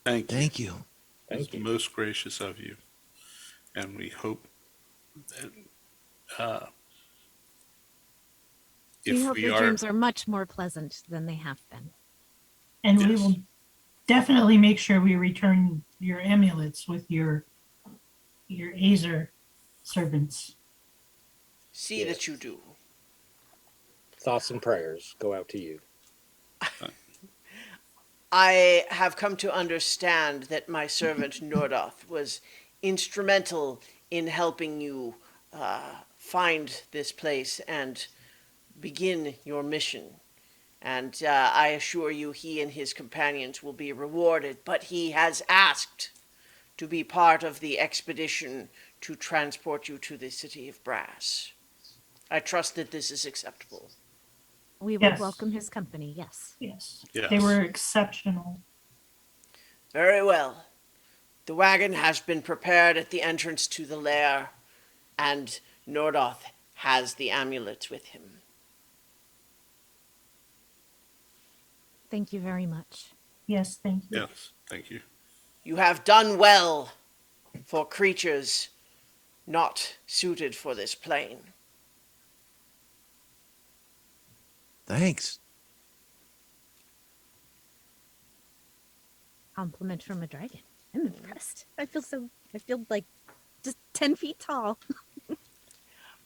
Thank you. Thank you. It's Thank you. most gracious of you. And we hope that We if hope we your are, dreams are much more pleasant than they have been. And we Yes. will definitely make sure we return your amulets with your Azer servants. See that you do. thoughts and prayers go out to you. I have come to understand that my servant Nordoth was instrumental in helping you find this place and begin your mission. And I assure you, he and his companions will be rewarded, but he has asked to be part of the expedition to transport you to the city of Brass. I trust that this is acceptable. We would Yes. welcome his company, yes. Yes. Yes. They were exceptional. Very well. The wagon has been prepared at the entrance to the lair, and Nordoth has the amulets with him. Thank you very much. Yes, thank you. Yes, thank you. You have done well for creatures not suited for this plane. Thanks. Compliment from a dragon. I'm impressed. I feel like just 10 feet tall.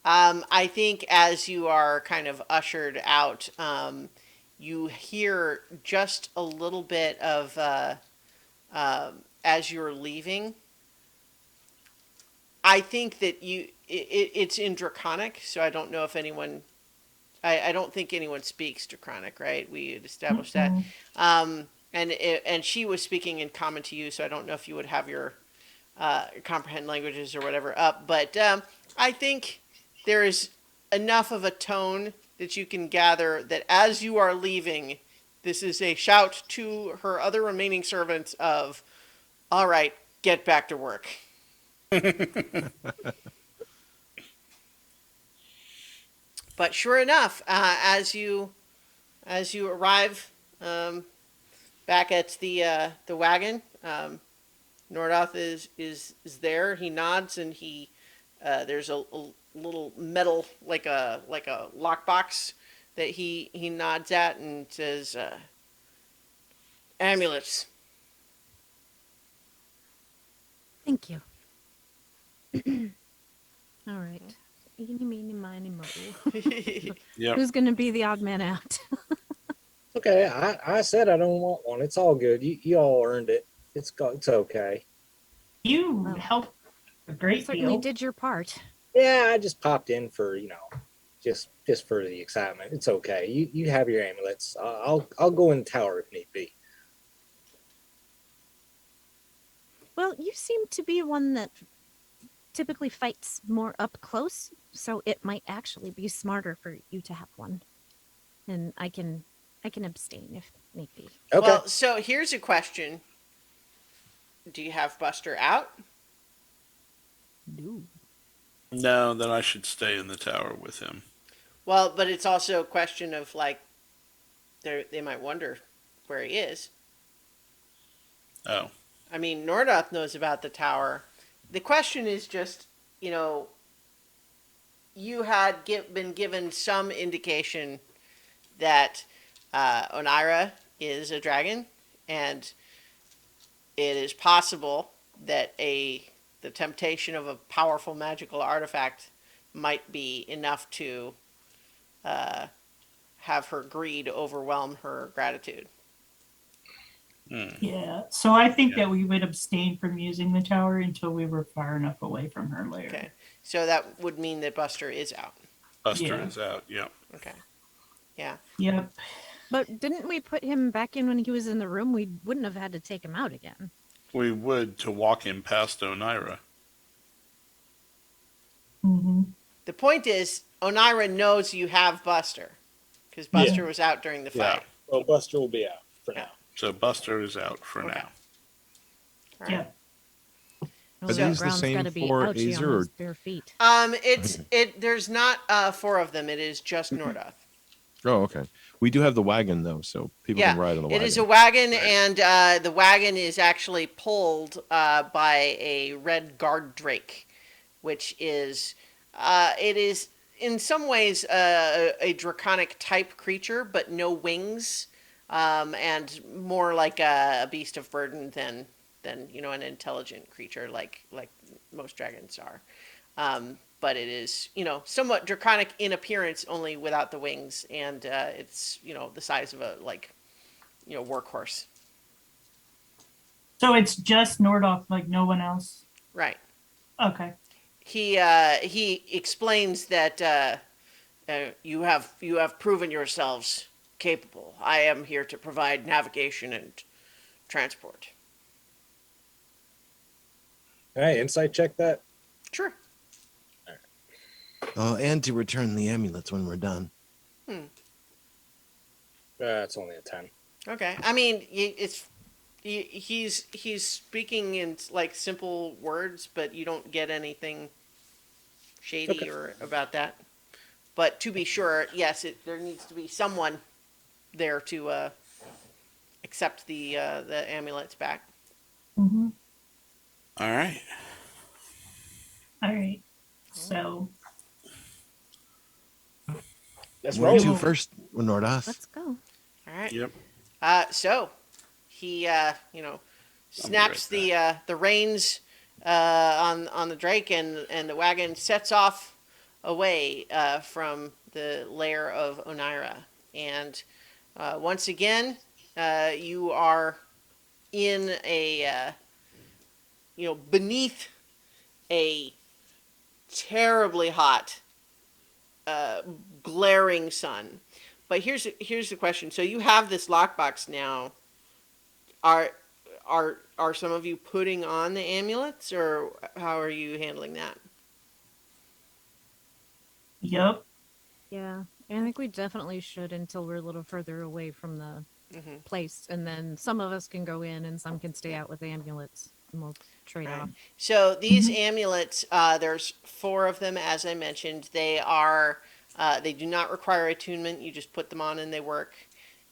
I think as you are kind of ushered out, you hear just a little bit of, as you're leaving. I think that it's in Draconic, so I don't know if anyone, I don't think anyone speaks Draconic, right? We had established that. And she was speaking in common to you, so I don't know if you would have your comprehend languages or whatever up. But I think there is enough of a tone that you can gather that as you are leaving, this is a shout to her other remaining servants of, all right, get back to work. But sure enough, as you arrive back at the wagon, Nordoth is there. He nods and he there's a little metal like a lockbox that he nods at and says, amulets. Thank you. All right. Eeny, meeny, miny, mo. Yep. Who's going to be the odd man out? Okay, I said I don't want one. It's all good. You all earned it. It's okay. You Well, helped a great Certainly deal. did your part. Yeah, I just popped in for just for the excitement. It's okay. You have your amulets. I'll go in the tower if need be. Well, you seem to be one that typically fights more up close, so it might actually be smarter for you to have one. And I can abstain if need be. Okay. Well, so here's a question. Do you have Buster out? No. No, then I should stay in the tower with him. Well, but it's also a question of like, they might wonder where he is. Oh, I mean, Nordoth knows about the tower. The question is just, you had been given some indication that Onira is a dragon, and it is possible that the temptation of a powerful magical artifact might be enough to have her greed overwhelm her gratitude. Yeah. So I think Yeah. that we would abstain from using the tower until we were far enough away from her lair. Okay, so that would mean that Buster is out. Buster Yeah. is out. Yep. Okay, yeah. Yep. But didn't we put him back in when he was in the room? We wouldn't have had to take him out again. We would to walk him past Onira. Hmm. The point is, Onira knows you have Buster, because Buster was out during the Yeah. fight. Well, Buster will be out for Yeah. now. So Buster is out for Okay. now. All right. Yep. Well, Are that these the ground's same gotta be for ouchy Azer on or- those bare feet. There's not four of them. It is just Nordoth. Oh, okay. We do have the wagon though, so people Yeah, can ride on the it wagon. is a wagon, Right. and the wagon is actually pulled by a red guard drake, which is it is in some ways a draconic type creature, but no wings, and more like a beast of burden than an intelligent creature like most dragons are. But it is, somewhat draconic in appearance, only without the wings, and it's, the size of a workhorse. So it's just Nordoff, like no one else. Right. Okay. He explains that you have proven yourselves capable. I am here to provide navigation and transport. All right, insight check that. Sure. Oh, and to return the amulets when we're done. It's only a 10. Okay. I mean, he's speaking in like simple words, but you don't get anything shady Okay. or about that. But to be sure, yes, there needs to be someone there to accept the amulets back. Mm-hmm. All right. All right. So Let's Where roll. to first, Nordoth? Let's go. All right. Yep. So he snaps right the reins on the drake, and the wagon sets off away from the lair of Oneira. And once again, you are in a beneath a terribly hot, glaring sun. But here's the question. So you have this lockbox now. Are are some of you putting on the amulets, or how are you handling that? yep. Yeah, I think we definitely should until we're a little further away from the Mm-hmm. place, and then some of us can go in and some can stay out with amulets, and we'll trade Right. off. So these amulets, there's 4 of them, as I mentioned. They do not require attunement. You just put them on and they work.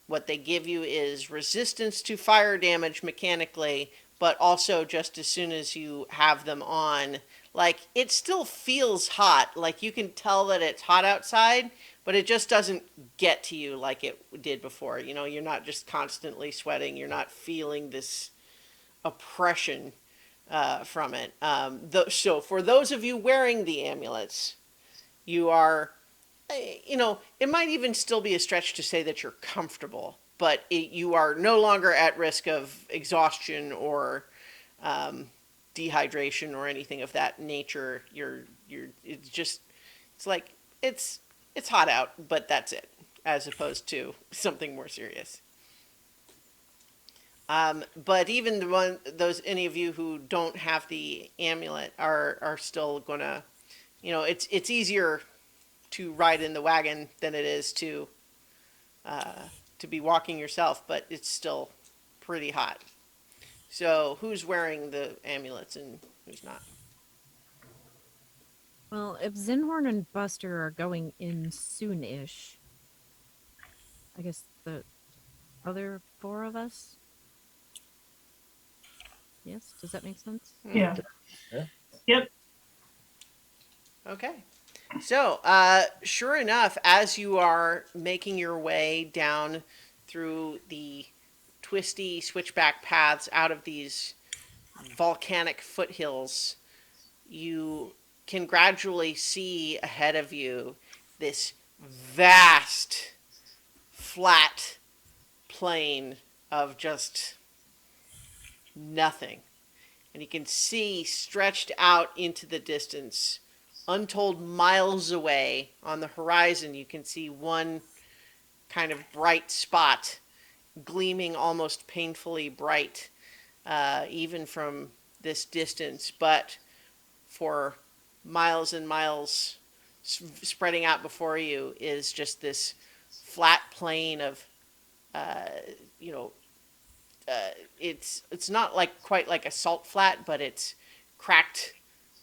What they give you is resistance to fire damage mechanically, but also just as soon as you have them on, like it still feels hot. Like you can tell that it's hot outside, but it just doesn't get to you like it did before. You're not just constantly sweating. You're not feeling this oppression from it. So for those of you wearing the amulets, you are, it might even still be a stretch to say that you're comfortable, but you are no longer at risk of exhaustion or um, dehydration or anything of that nature. It's like it's hot out, but that's it, as opposed to something more serious. But even those any of you who don't have the amulet are still gonna, it's easier to ride in the wagon than it is to be walking yourself, but it's still pretty hot. So who's wearing the amulets and who's not? Well, if Zinhorn and Buster are going in soon-ish, I guess the other 4 of us. Yes, does that make sense? Yeah. Yeah. Yep. Okay. So, sure enough, as you are making your way down through the twisty switchback paths out of these volcanic foothills, you can gradually see ahead of you this vast, flat plain of just nothing. And you can see stretched out into the distance, untold miles away on the horizon, you can see one kind of bright spot gleaming almost painfully bright, even from this distance. But for miles and miles spreading out before you is just this flat plain of, uh, you know, it's not like quite like a salt flat, but it's cracked,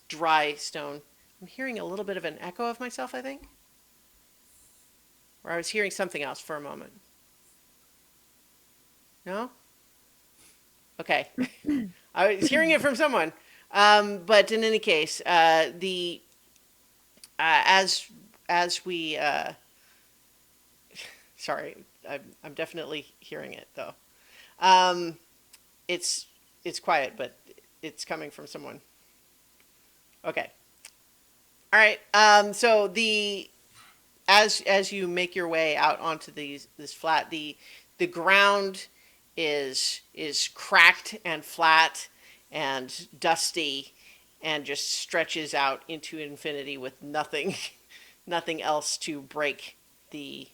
dry stone. I'm hearing a little bit of an echo of myself, I think. Or I was hearing something else for a moment. No? Okay. I was hearing it from someone. But in any case, the as we sorry, I'm definitely hearing it though. Um, it's quiet, but it's coming from someone. Okay. All right. So the as you make your way out onto this flat, the ground is cracked and flat and dusty, and just stretches out into infinity with nothing nothing else to break the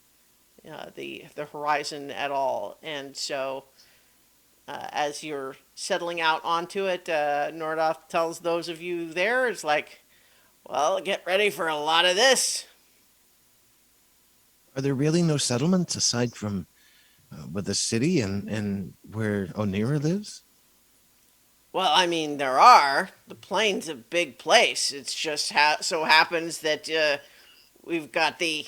the horizon at all. And so as you're settling out onto it, Nordoth tells those of you there, it's like, well, get ready for a lot of this. Are there really no settlements aside from with the city and where Onira lives? Well, I mean, there are. The plane's a big place. It's just so happens that we've got the.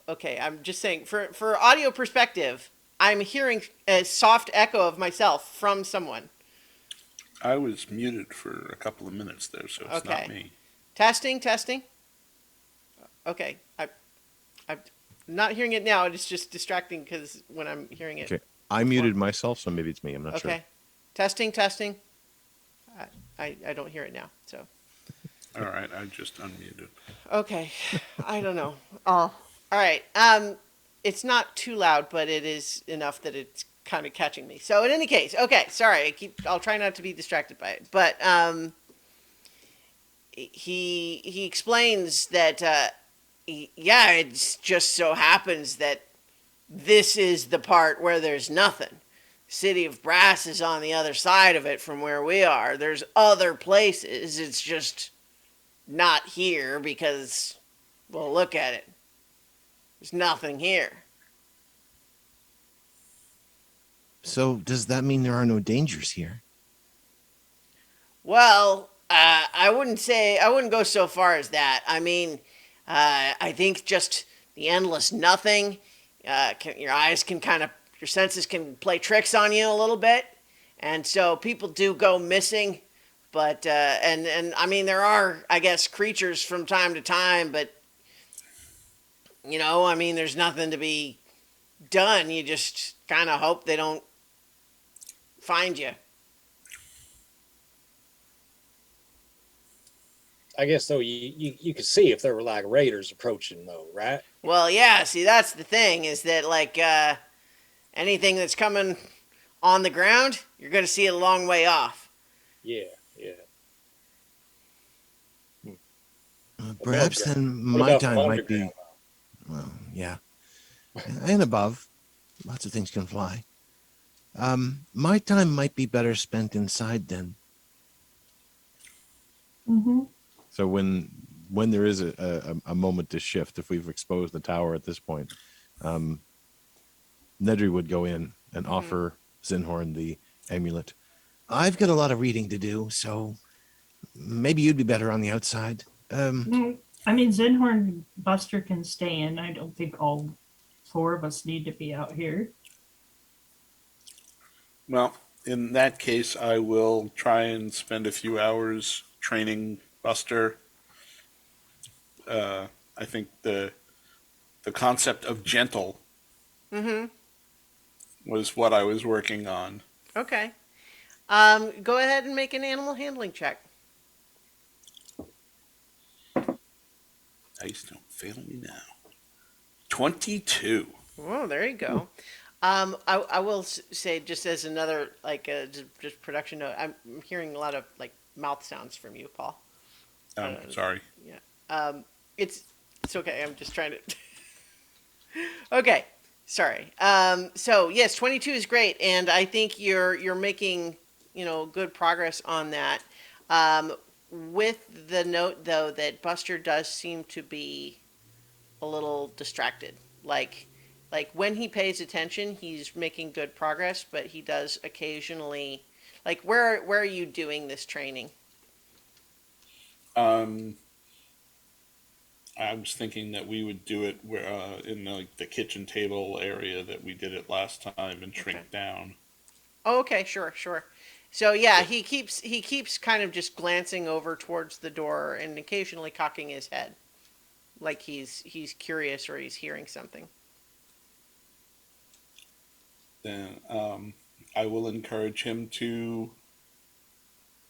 Okay, I'm just saying, for audio perspective, I'm hearing a soft echo of myself from someone. I was muted for a couple of minutes there, so it's not Okay. me. Testing, testing. Okay, I'm not hearing it now. It's just distracting because when I'm hearing it. Okay. I muted myself, so maybe it's me. I'm not sure. Okay, testing, testing. I don't hear it now. So All right, I just unmuted. okay, I don't know. All right. It's not too loud, but it is enough that it's kind of catching me. So in any case, okay. Sorry, I'll try not to be distracted by it. But he explains that yeah, it just so happens that this is the part where there's nothing. City of Brass is on the other side of it from where we are. There's other places. It's just not here because, well, look at it. There's nothing here. So does that mean there are no dangers here? Well, I wouldn't go so far as that. I mean, I think just the endless nothing. Your eyes can your senses can play tricks on you a little bit, and so people do go missing. But and I mean, there are, I guess, creatures from time to time, but I mean, there's nothing to be done. You just kind of hope they don't find you. I guess though you could see if there were like raiders approaching though, right? Well, yeah. See, that's the thing is that like anything that's coming on the ground, you're going to see it a long way off. Yeah, yeah. Perhaps ground. then What my about time from might be, underground? well, yeah, and above. Lots of things can fly. My time might be better spent inside then. Mm-hmm. So when there is a moment to shift, if we've exposed the tower at this point, Nedry would go in and offer Zinhorn the amulet. I've got a lot of reading to do, so maybe you'd be better on the outside. No, I mean, Zinhorn Buster can stay in. I don't think all four of us need to be out here. Well, in that case, I will try and spend a few hours training Buster. I think the concept of gentle Mm-hmm. was what I was working on. Okay. Go ahead and make an animal handling check. Dice don't fail me now. 22. Oh, there you go. I will say, just as another like just production note, I'm hearing a lot of like mouth sounds from you, Paul. Sorry. Yeah. It's okay. I'm just trying to. Okay. Sorry. So yes, 22 is great, and I think you're making good progress on that. With the note though that Buster does seem to be a little distracted. Like when he pays attention, he's making good progress, but he does occasionally. Like where are you doing this training? Um, I was thinking that we would do it where in like the kitchen table area that we did it last time and shrink Okay. down. Oh, okay, sure, sure. So yeah, he keeps kind of just glancing over towards the door and occasionally cocking his head, like he's curious or he's hearing something. Then I will encourage him to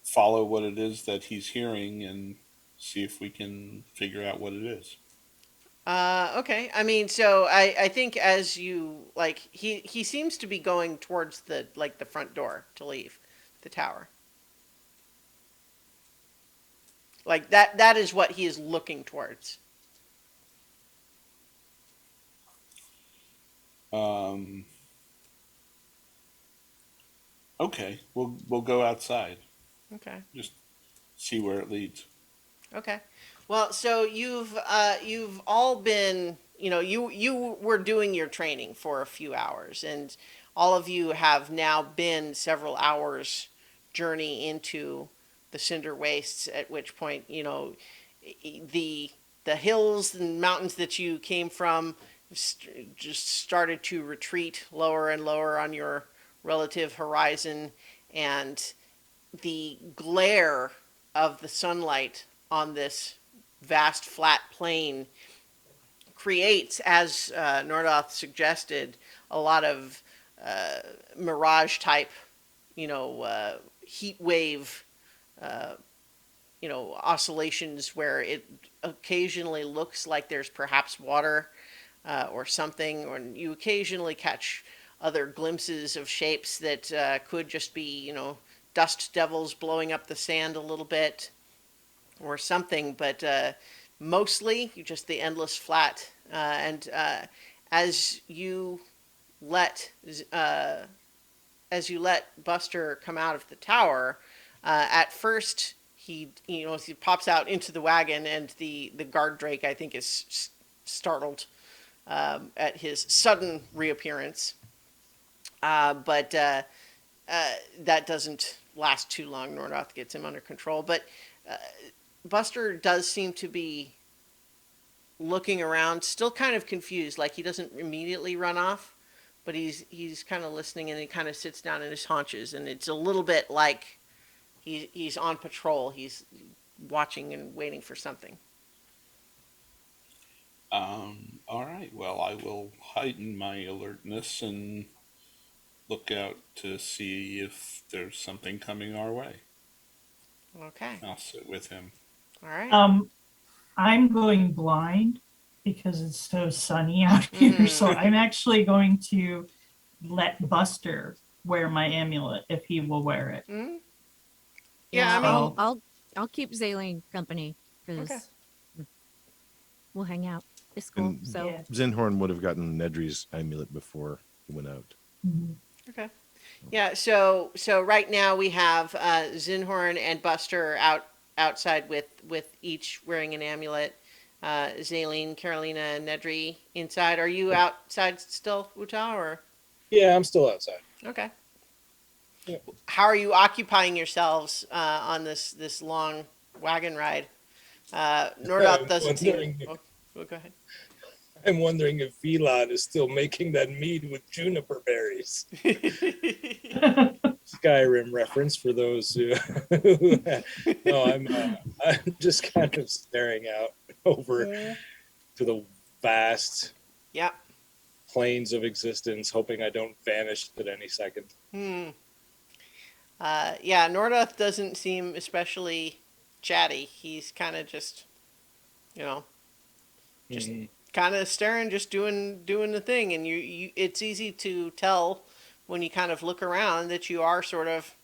follow what it is that he's hearing and see if we can figure out what it is. Okay. I mean, so I think as you like, he seems to be going towards the like the front door to leave the tower. Like that is what he is looking towards. Um, okay, we'll go outside. Okay. Just see where it leads. Okay. Well, so you've all been, you were doing your training for a few hours, and all of you have now been several hours journey into the Cinder Wastes, at which point, the the hills and mountains that you came from just started to retreat lower and lower on your relative horizon, and the glare of the sunlight on this vast flat plain creates, as Nordoth suggested, a lot of mirage type, heat wave, uh, oscillations where it occasionally looks like there's perhaps water or something, or you occasionally catch other glimpses of shapes that could just be, dust devils blowing up the sand a little bit or something, but mostly just the endless flat. And as you let uh, as you let Buster come out of the tower, at first he pops out into the wagon, and the guard drake I think is startled at his sudden reappearance. But that doesn't last too long. Nordoth gets him under control, but uh, Buster does seem to be looking around, still kind of confused. Like he doesn't immediately run off, but he's kind of listening, and he kind of sits down in his haunches, and it's a little bit like he's on patrol. He's watching and waiting for something. All right. Well, I will heighten my alertness and look out to see if there's something coming our way. Okay. I'll sit with him. All right. I'm going blind because it's so sunny out here. So I'm actually going to let Buster wear my amulet if he will wear it. Mm-hmm. Yeah, Yeah, I mean, I'll keep Zaline company because Okay. we'll hang out. It's cool. And So Yeah. Zinhorn would have gotten Nedry's amulet before he went out. Mhm. Okay. Yeah. So right now we have Zinhorn and Buster outside with each wearing an amulet. Zaleen, Carolina, and Nedry inside. Are you outside still, Wuta, or Yeah, I'm still outside. okay? Yeah. How are you occupying yourselves on this long wagon ride? Nordoth I'm doesn't seem. wondering, Oh, go ahead. I'm wondering if Velon is still making that mead with juniper berries. Skyrim reference for those who. No, I'm just kind of staring out over to the vast Yeah. planes of existence, hoping I don't vanish at any second. Yeah, Nordoth doesn't seem especially chatty. He's kind of just, just Mhm. kind of staring, just doing the thing. And it's easy to tell when you kind of look around that you are sort of,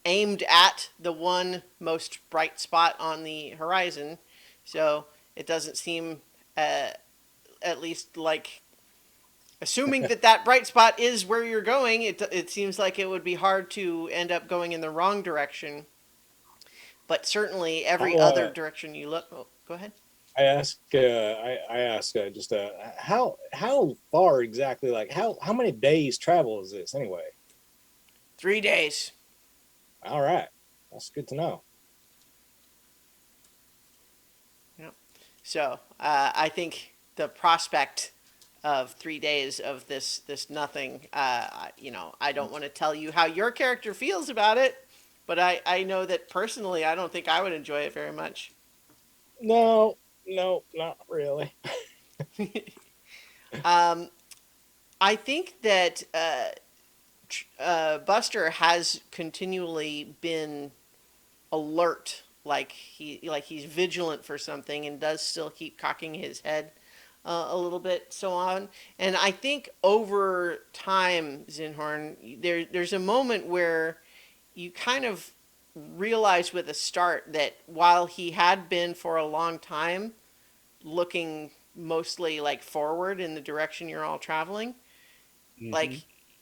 aimed at the one most bright spot on the horizon. So it doesn't seem, at least like, assuming that bright spot is where you're going, it seems like it would be hard to end up going in the wrong direction. But certainly every I'll, other direction you look. Oh, go ahead. I ask just how far exactly, like how many days travel is this anyway? 3 days. All right, that's good to know. Yep. So I think the prospect of 3 days of this nothing, I don't want to tell you how your character feels about it, but I know that personally I don't think I would enjoy it very much. No, not really. I think that Buster has continually been alert like he's vigilant for something, and does still keep cocking his head a little bit, so on. And I think over time, Zinhorn, there's a moment where you kind of realize with a start that while he had been for a long time looking mostly like forward in the direction you're all traveling, like, Hmm.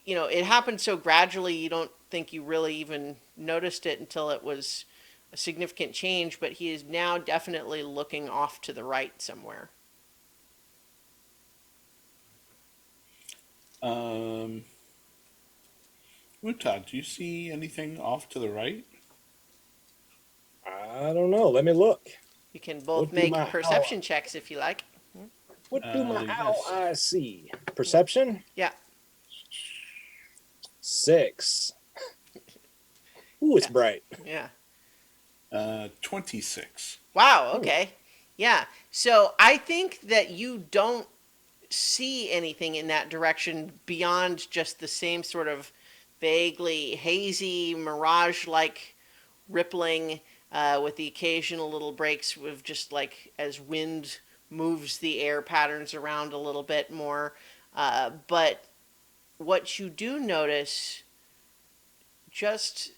it happened so gradually you don't think you really even noticed it until it was a significant change, but he is now definitely looking off to the right somewhere. Um, Mutad, do you see anything off to the right? I don't know. Let me look. You can both What do make my owl? perception checks if you like. What do my owl Yes. eyes see? Perception Yeah. 6. Ooh, it's Yeah. bright. Yeah. 26. Wow, Ooh. okay. Yeah. So I think that you don't see anything in that direction beyond just the same sort of vaguely hazy, mirage like rippling, with the occasional little breaks with just like as wind moves the air patterns around a little bit more. But what you do notice, just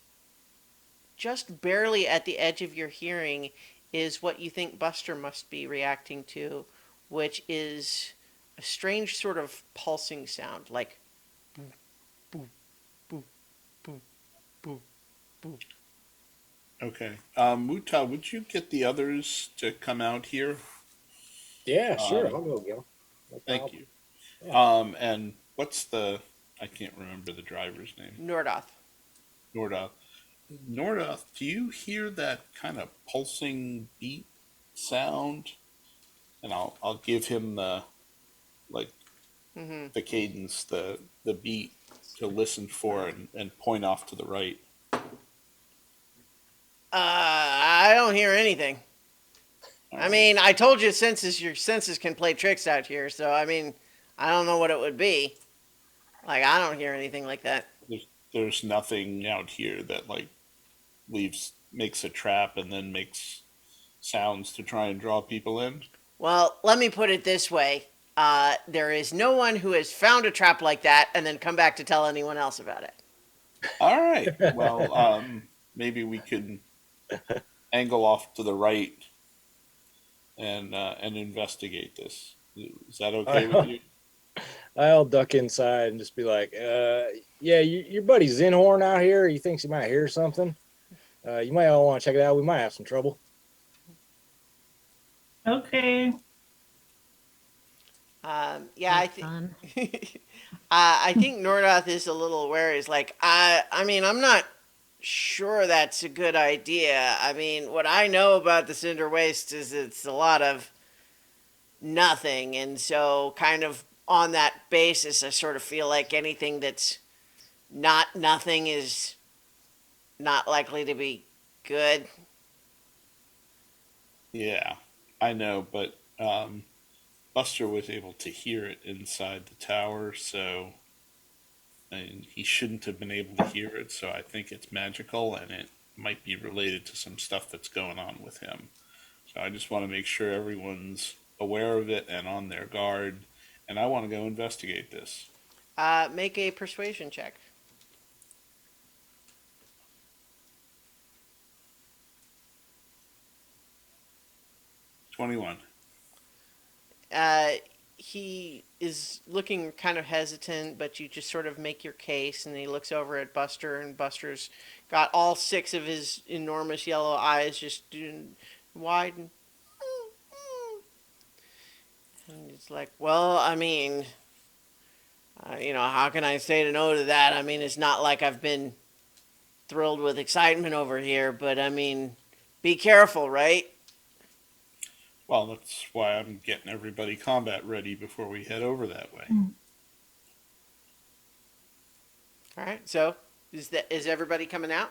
just barely at the edge of your hearing, is what you think Buster must be reacting to, which is a strange sort of pulsing sound, like boo, boo, boo, boo, boo. Okay. Mutad, would you get the others to come out here? Yeah, sure. Um, I'll go, Gil. No thank problem. you. Yeah. And what's the, I can't remember the driver's name. Nordoth. Nordoth. Nordoth, do you hear that kind of pulsing beat sound? And I'll give him the, like, Mm-hmm. the cadence, the beat to listen for, and point off to the right. I don't hear anything. All I right. mean, I told you your senses can play tricks out here, so I mean, I don't know what it would be. Like, I don't hear anything like that. There's nothing out here that like makes a trap and then makes sounds to try and draw people in. Well, let me put it this way. There is no one who has found a trap like that and then come back to tell anyone else about it. All right. Well, maybe we could angle off to the right and investigate this. Is that okay with I'll, you? I'll duck inside and just be like, yeah, your buddy Zinhorn out here. He thinks he might hear something. You might all want to check it out. We might have some trouble. Okay. Yeah, I Sounds think. fun. I think Nordoth is a little wary. He's like, I mean, I'm not sure that's a good idea. I mean, what I know about the Cinder Waste is it's a lot of nothing, and so kind of on that basis, I sort of feel like anything that's not nothing is not likely to be good. Yeah, I know, but Buster was able to hear it inside the tower, so and he shouldn't have been able to hear it. So I think it's magical, and it might be related to some stuff that's going on with him. So I just want to make sure everyone's aware of it and on their guard, and I want to go investigate this. Make a persuasion check. 21. uh, he is looking kind of hesitant, but you just sort of make your case, and he looks over at Buster, and Buster's got all six of his enormous yellow eyes just doing wide, and he's like, "Well, I mean, how can I say to no to that? I mean, it's not like I've been thrilled with excitement over here, but I mean, be careful, right?" Well, that's why I'm getting everybody combat ready before we head over that way. All right. So, is everybody coming out?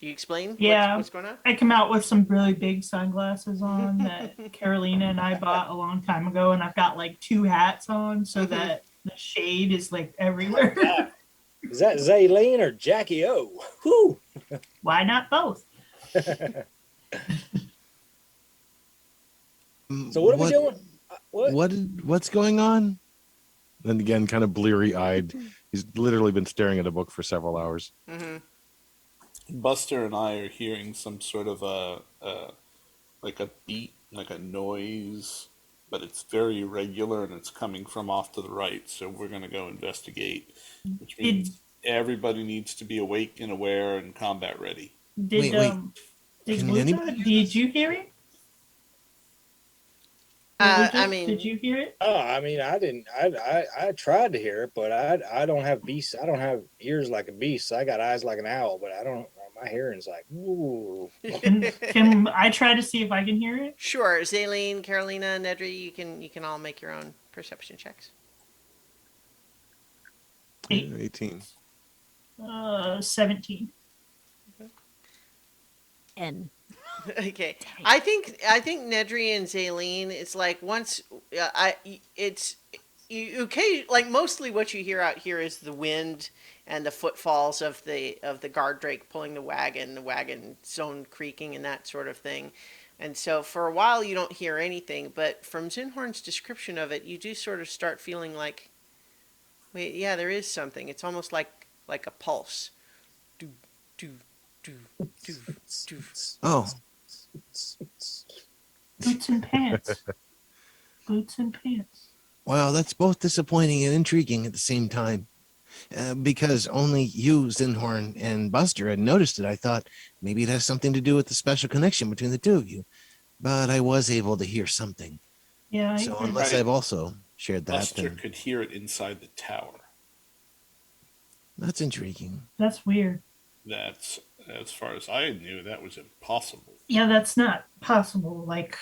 Do you explain Yeah. what's going on? I come out with some really big sunglasses on that Carolina and I bought a long time ago, and I've got like two hats on so that the shade is like everywhere. Is that Zaylene or Jackie O? Whew. Why not both? So what are we doing? What? What's going on? And again, kind of bleary eyed. He's literally been staring at a book for several hours. Mm-hmm. Buster and I are hearing some sort of like a beat, like a noise, but it's very irregular and it's coming from off to the right. So we're going to go investigate, which Did means everybody needs to be awake and aware and combat ready. did Wait. did Can Luca? anybody hear Did this? you hear it? Luca, I did mean, you hear it? Oh, I mean, I didn't. I tried to hear it, but I don't have beasts. I don't have ears like a beast. I got eyes like an owl, but I don't. My hearing's like ooh. Can I try to see if I can hear it? sure. Zaleen, Carolina, Nedry, you can all make your own perception checks. 18. 17. N. Okay, I think Nedry and Zaleen. It's like once it's you okay. Like mostly what you hear out here is the wind and the footfalls of the guard drake pulling the wagon zone creaking and that sort of thing. And so for a while you don't hear anything, but from Zinhorn's description of it, you do sort of start feeling like, wait, yeah, there is something. It's almost like a pulse. Do do do do do. Oh, Boots and pants. Boots and pants. well, that's both disappointing and intriguing at the same time. Because only you, Zinhorn, and Buster had noticed it, I thought maybe it has something to do with the special connection between the two of you. But I was able to hear something. Yeah, So I, unless Right. I've also shared that, Buster then could hear it inside the tower. that's intriguing. that's weird. That's, as far as I knew, that was impossible. Yeah, that's not possible. Like,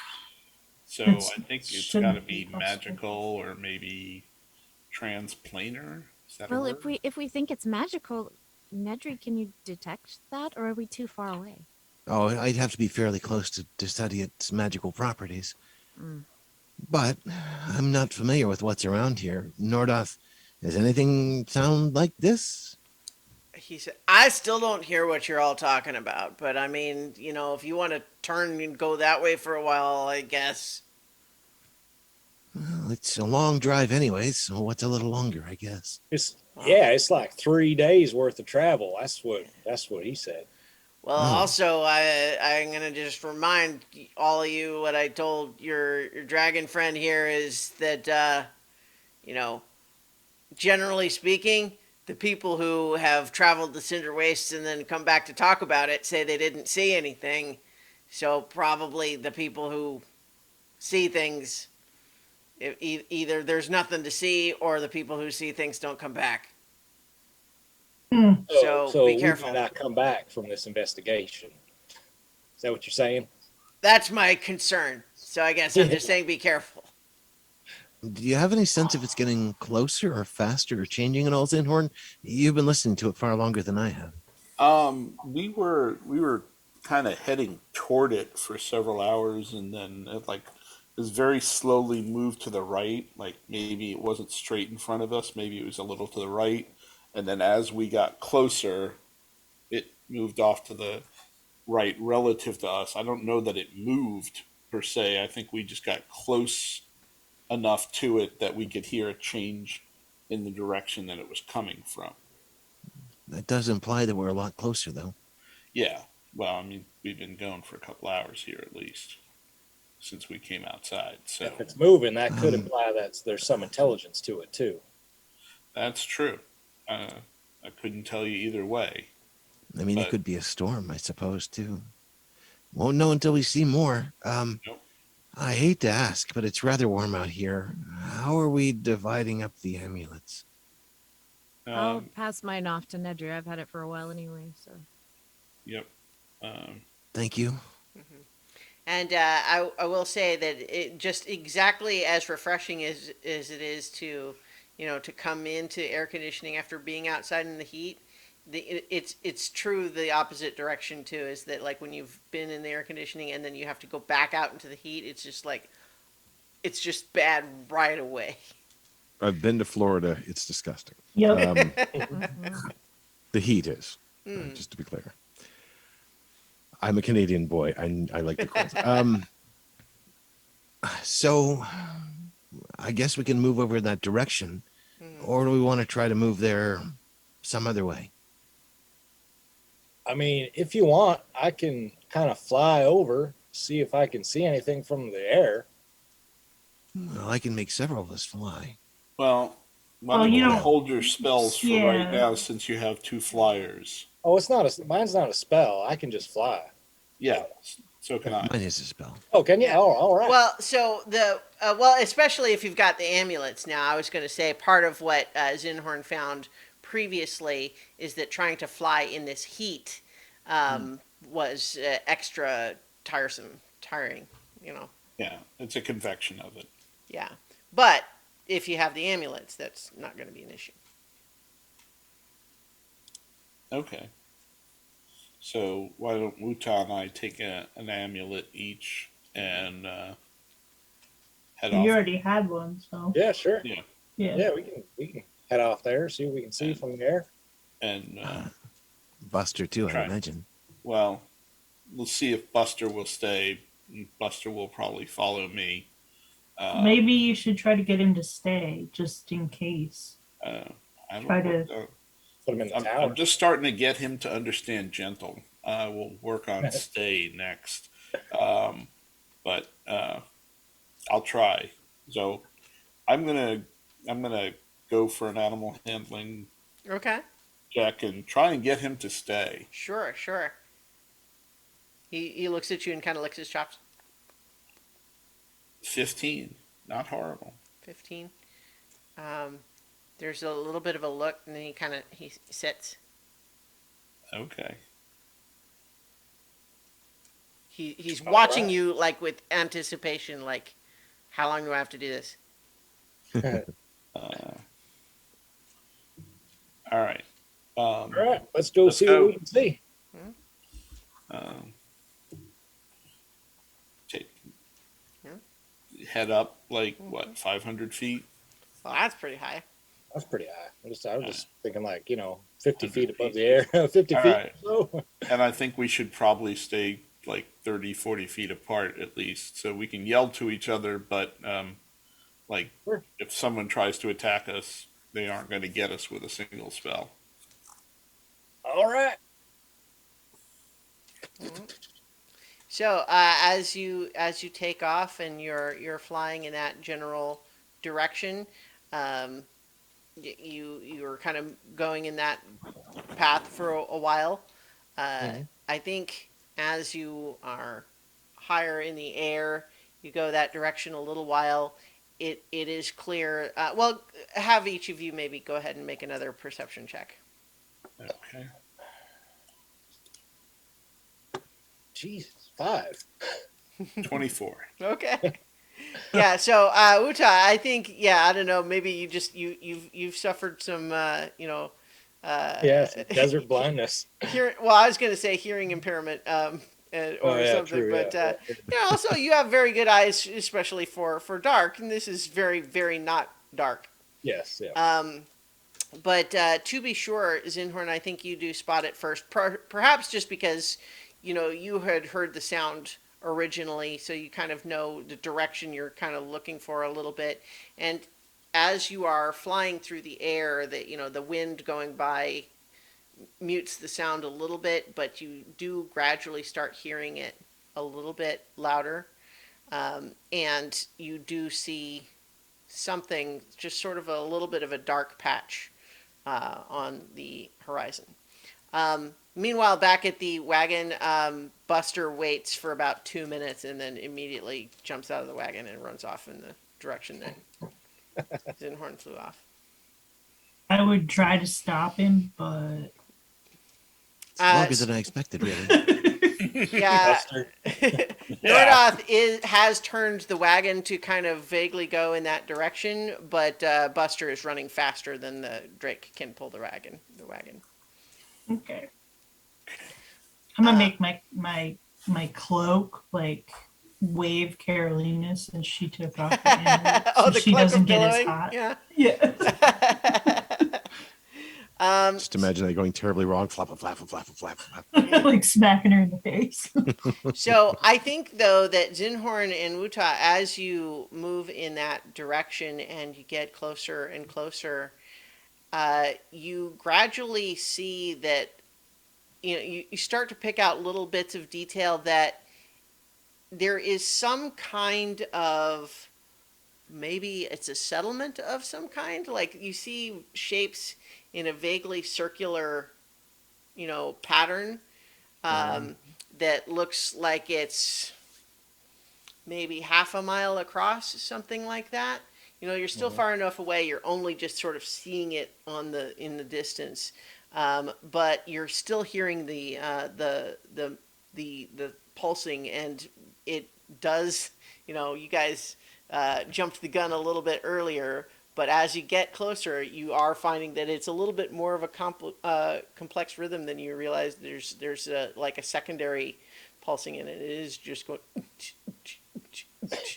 So It's- I think it's shouldn't got to be be possible. magical or maybe transplanar. Is that a Well, word? if we think it's magical, Nedry, can you detect that, or are we too far away? Oh, I'd have to be fairly close to study its magical properties. Mm. But I'm not familiar with what's around here. Nordoth, does anything sound like this? He said, I still don't hear what you're all talking about, but I mean, if you want to turn and go that way for a while, I guess. Well, it's a long drive anyways, so what's a little longer, I guess. It's like 3 days worth of travel. That's what he said. Well, Oh. also, I'm going to just remind all of you what I told your dragon friend here is that, generally speaking, the people who have traveled the Cinder Wastes and then come back to talk about it say they didn't see anything. So probably the people who see things, either there's nothing to see or the people who see things don't come back. So be careful. We might not come back from this investigation. Is that what you're saying? That's my concern. So I guess I'm just saying be careful. Do you have any sense if it's getting closer or faster or changing at all, Zinhorn? You've been listening to it far longer than I have. We were kind of heading toward it for several hours, and then it was very slowly moved to the right. Like maybe it wasn't straight in front of us, maybe it was a little to the right, and then as we got closer, it moved off to the right relative to us. I don't know that it moved per se. I think we just got close enough to it that we could hear a change in the direction that it was coming from. That does imply that we're a lot closer, though. Yeah. Well, I mean, we've been going for a couple hours here at least since we came outside. So If it's moving, that could Um, imply that there's some intelligence to it too. that's true. I couldn't tell you either way. I mean, it But- could be a storm, I suppose, too. Won't know until we see more. Nope. I hate to ask, but it's rather warm out here. How are we dividing up the amulets? I'll Um, pass mine off to Nedry. I've had it for a while anyway, so. yep. Thank you. And I will say that it just exactly as refreshing as it is to, to come into air conditioning after being outside in the heat. It's true the opposite direction too. Is that like when you've been in the air conditioning and then you have to go back out into the heat? It's just bad right away. I've been to Florida. It's disgusting. Yep. Mhm. The heat is, Mm. just to be clear. I'm a Canadian boy. I like the cold. So I guess we can move over in that direction, or do we want to try to move there some other way? I mean, if you want, I can kind of fly over, see if I can see anything from the air. Well, I can make several of us fly. Well, why Well, don't you you don't. hold your spells for right Yeah. now since you have 2 flyers? Oh, it's not a mine's not a spell. I can just fly. Yeah, so can I. Mine is a spell. Oh, can you? Yeah. Oh, all right. Well, so especially if you've got the amulets now. I was going to say part of what Zinhorn found previously is that trying to fly in this heat was extra tiring. You know, Yeah, it's a convection of it. yeah. But if you have the amulets, that's not going to be an issue. Okay. So why don't Wuta and I take an amulet each and head off? You already had one, so Yeah, sure. Yeah, yeah. Yeah, we can head off there, see what we can see from the air. and Buster too, I Try. imagine. well, we'll see if Buster will stay. Buster will probably follow me. Maybe you should try to get him to stay, just in case. I don't Try know. to- Put them in the I'm tower. just starting to get him to understand gentle. We'll work on stay next. But I'll try. So I'm gonna go for an animal handling Okay. check and try and get him to stay. Sure. He looks at you and kind of licks his chops. 15, not horrible. 15. There's a little bit of a look, and then he sits. Okay. He's All watching right. you like with anticipation, like, how long do I have to do this? All right. All right, let's go Let's see go. what we can see. Take Yeah. head up like what 500 feet. Well, that's pretty high. That's pretty high. I was just thinking like 50 100 feet above feet. the air, 50 All feet. right. So. And I think we should probably stay like 30, 40 feet apart at least, so we can yell to each other, but like Sure. if someone tries to attack us, they aren't going to get us with a single spell. All right. So as you take off and you're flying in that general direction, you're kind of going in that path for a while. I think as you are higher in the air, you go that direction a little while. It is clear. Well, have each of you maybe go ahead and make another perception check. Okay. Jesus, 5. 24. Okay. Yeah. So Uta, I think I don't know. Maybe you've suffered some Yes, desert blindness. Well, I was going to say hearing impairment or yeah, something, true, but yeah. also you have very good eyes, especially for dark, and this is very very not dark. Yes, yeah. But to be sure, Zinhorn, I think you do spot it first. Perhaps just because you had heard the sound originally, so you kind of know the direction you're kind of looking for a little bit. And as you are flying through the air, the wind going by mutes the sound a little bit, but you do gradually start hearing it a little bit louder. And you do see something, just sort of a little bit of a dark patch on the horizon. Meanwhile, back at the wagon, Buster waits for about 2 minutes and then immediately jumps out of the wagon and runs off in the direction that Zinhorn flew off. I would try to stop him, but It's longer than I expected, really. Yeah, Buster. Nordoth has turned the wagon to kind of vaguely go in that direction, but Buster is running faster than the Drake can pull the wagon. okay. I'm gonna make my cloak like wave Carolina since she took off the amulet, so The she cloak doesn't of get as billowing? hot. Yeah. Yeah. Just imagine that going terribly wrong. Flap, flap, flap, flap, flap. Like smacking her in the face. So I think though that Zinhorn and Wuta, as you move in that direction and you get closer and closer, you gradually see that you start to pick out little bits of detail that there is some kind of, maybe it's a settlement of some kind. Like you see shapes in a vaguely circular, pattern that looks like it's maybe half a mile across, something like that. You're still far enough away. You're only just sort of seeing it in the distance, but you're still hearing the pulsing, and it does. You guys jumped the gun a little bit earlier, but as you get closer, you are finding that it's a little bit more of a complex rhythm than you realize. There's like a secondary pulsing in it. It is just going.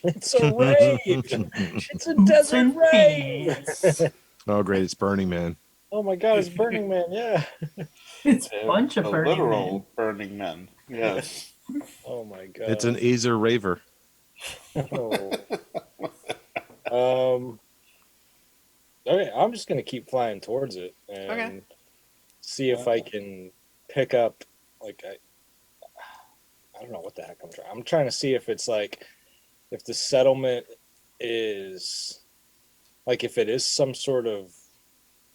It's a rave. It's a desert rave. Oh, great. It's Burning Man. Oh my God, it's Burning Man. Yeah. It's a bunch of A Burning literal Men. Burning Man. Yes. Oh my God. It's an Azer Raver. Oh. Okay, I'm just gonna keep flying towards it and Okay. see if I can pick up like I don't know what the heck I'm trying. I'm trying to see if it's like if the settlement is like if it is some sort of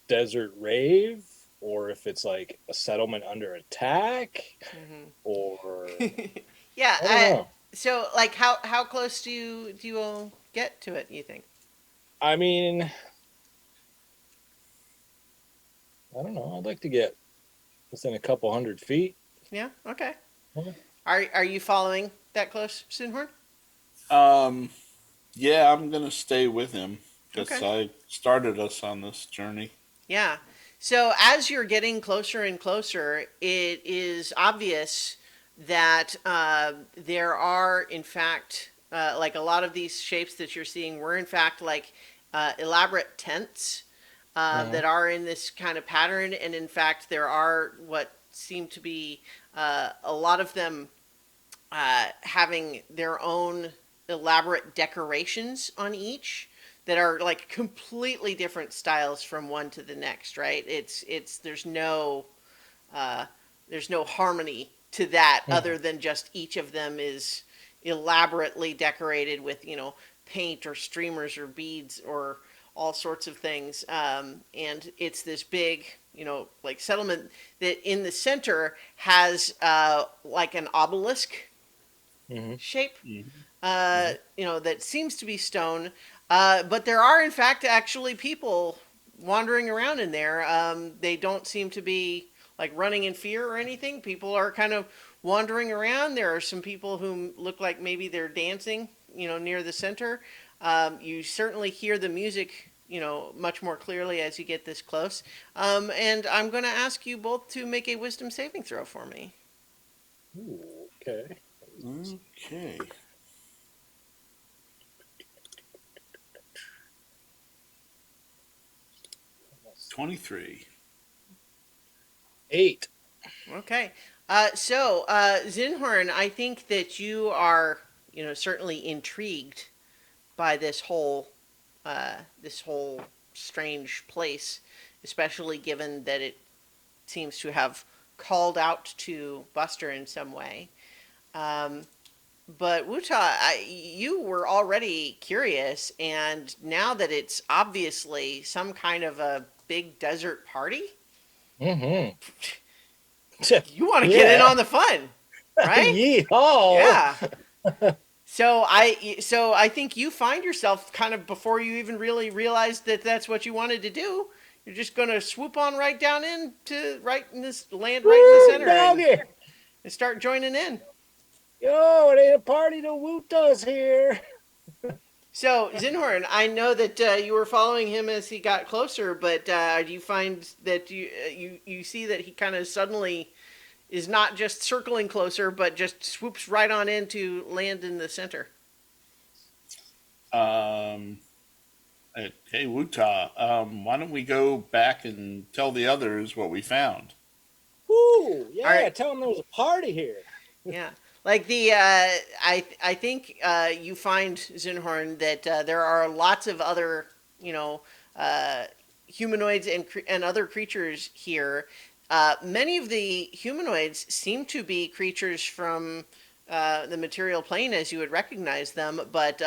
desert rave or if it's like a settlement under attack or Yeah. I don't know. So, like, how close do you all get to it? You think? I mean, I don't know. I'd like to get within a couple 100 feet. Yeah. Okay. Okay. Are you following that close, Sinhorn? Yeah, I'm gonna stay with him because Okay. I started us on this journey. Yeah. So as you're getting closer and closer, it is obvious that there are, in fact, like a lot of these shapes that you're seeing were, in fact, like elaborate tents that are in this kind of pattern. And in fact, there are what seem to be a lot of them having their own elaborate decorations on each that are like completely different styles from one to the next, right? It's there's no harmony to that other than just each of them is elaborately decorated with paint or streamers or beads or all sorts of things, and it's this big like settlement that in the center has like an obelisk shape, that seems to be stone. But there are, in fact, actually people wandering around in there. They don't seem to be like running in fear or anything. People are kind of wandering around. There are some people who look like maybe they're dancing, near the center. You certainly hear the music, much more clearly as you get this close. And I'm going to ask you both to make a wisdom saving throw for me. Ooh, okay. Okay. 23. 8. Okay. So, Zinhorn, I think that you are, certainly intrigued by this whole strange place, especially given that it seems to have called out to Buster in some way. But Wuta, you were already curious, and now that it's obviously some kind of a big desert party, Mm-hmm. you want to get in on the fun, right? Yeehaw! Yeah. So I think you find yourself kind of before you even really realized that that's what you wanted to do. You're just going to swoop on right down right in this land right in the center Doggy! and start joining in. Yo, it ain't a party till Wuta's here. So, Zinhorn, I know that you were following him as he got closer, but do you find that you see that he kind of suddenly is not just circling closer, but just swoops right on in to land in the center? I Hey, Wuta, why don't we go back and tell the others what we found? Woo! All Yeah, right. tell them there was a party here. Yeah. Like I think you find Zinhorn that there are lots of other, you know, uh, humanoids and other creatures here. Many of the humanoids seem to be creatures from the material plane as you would recognize them, but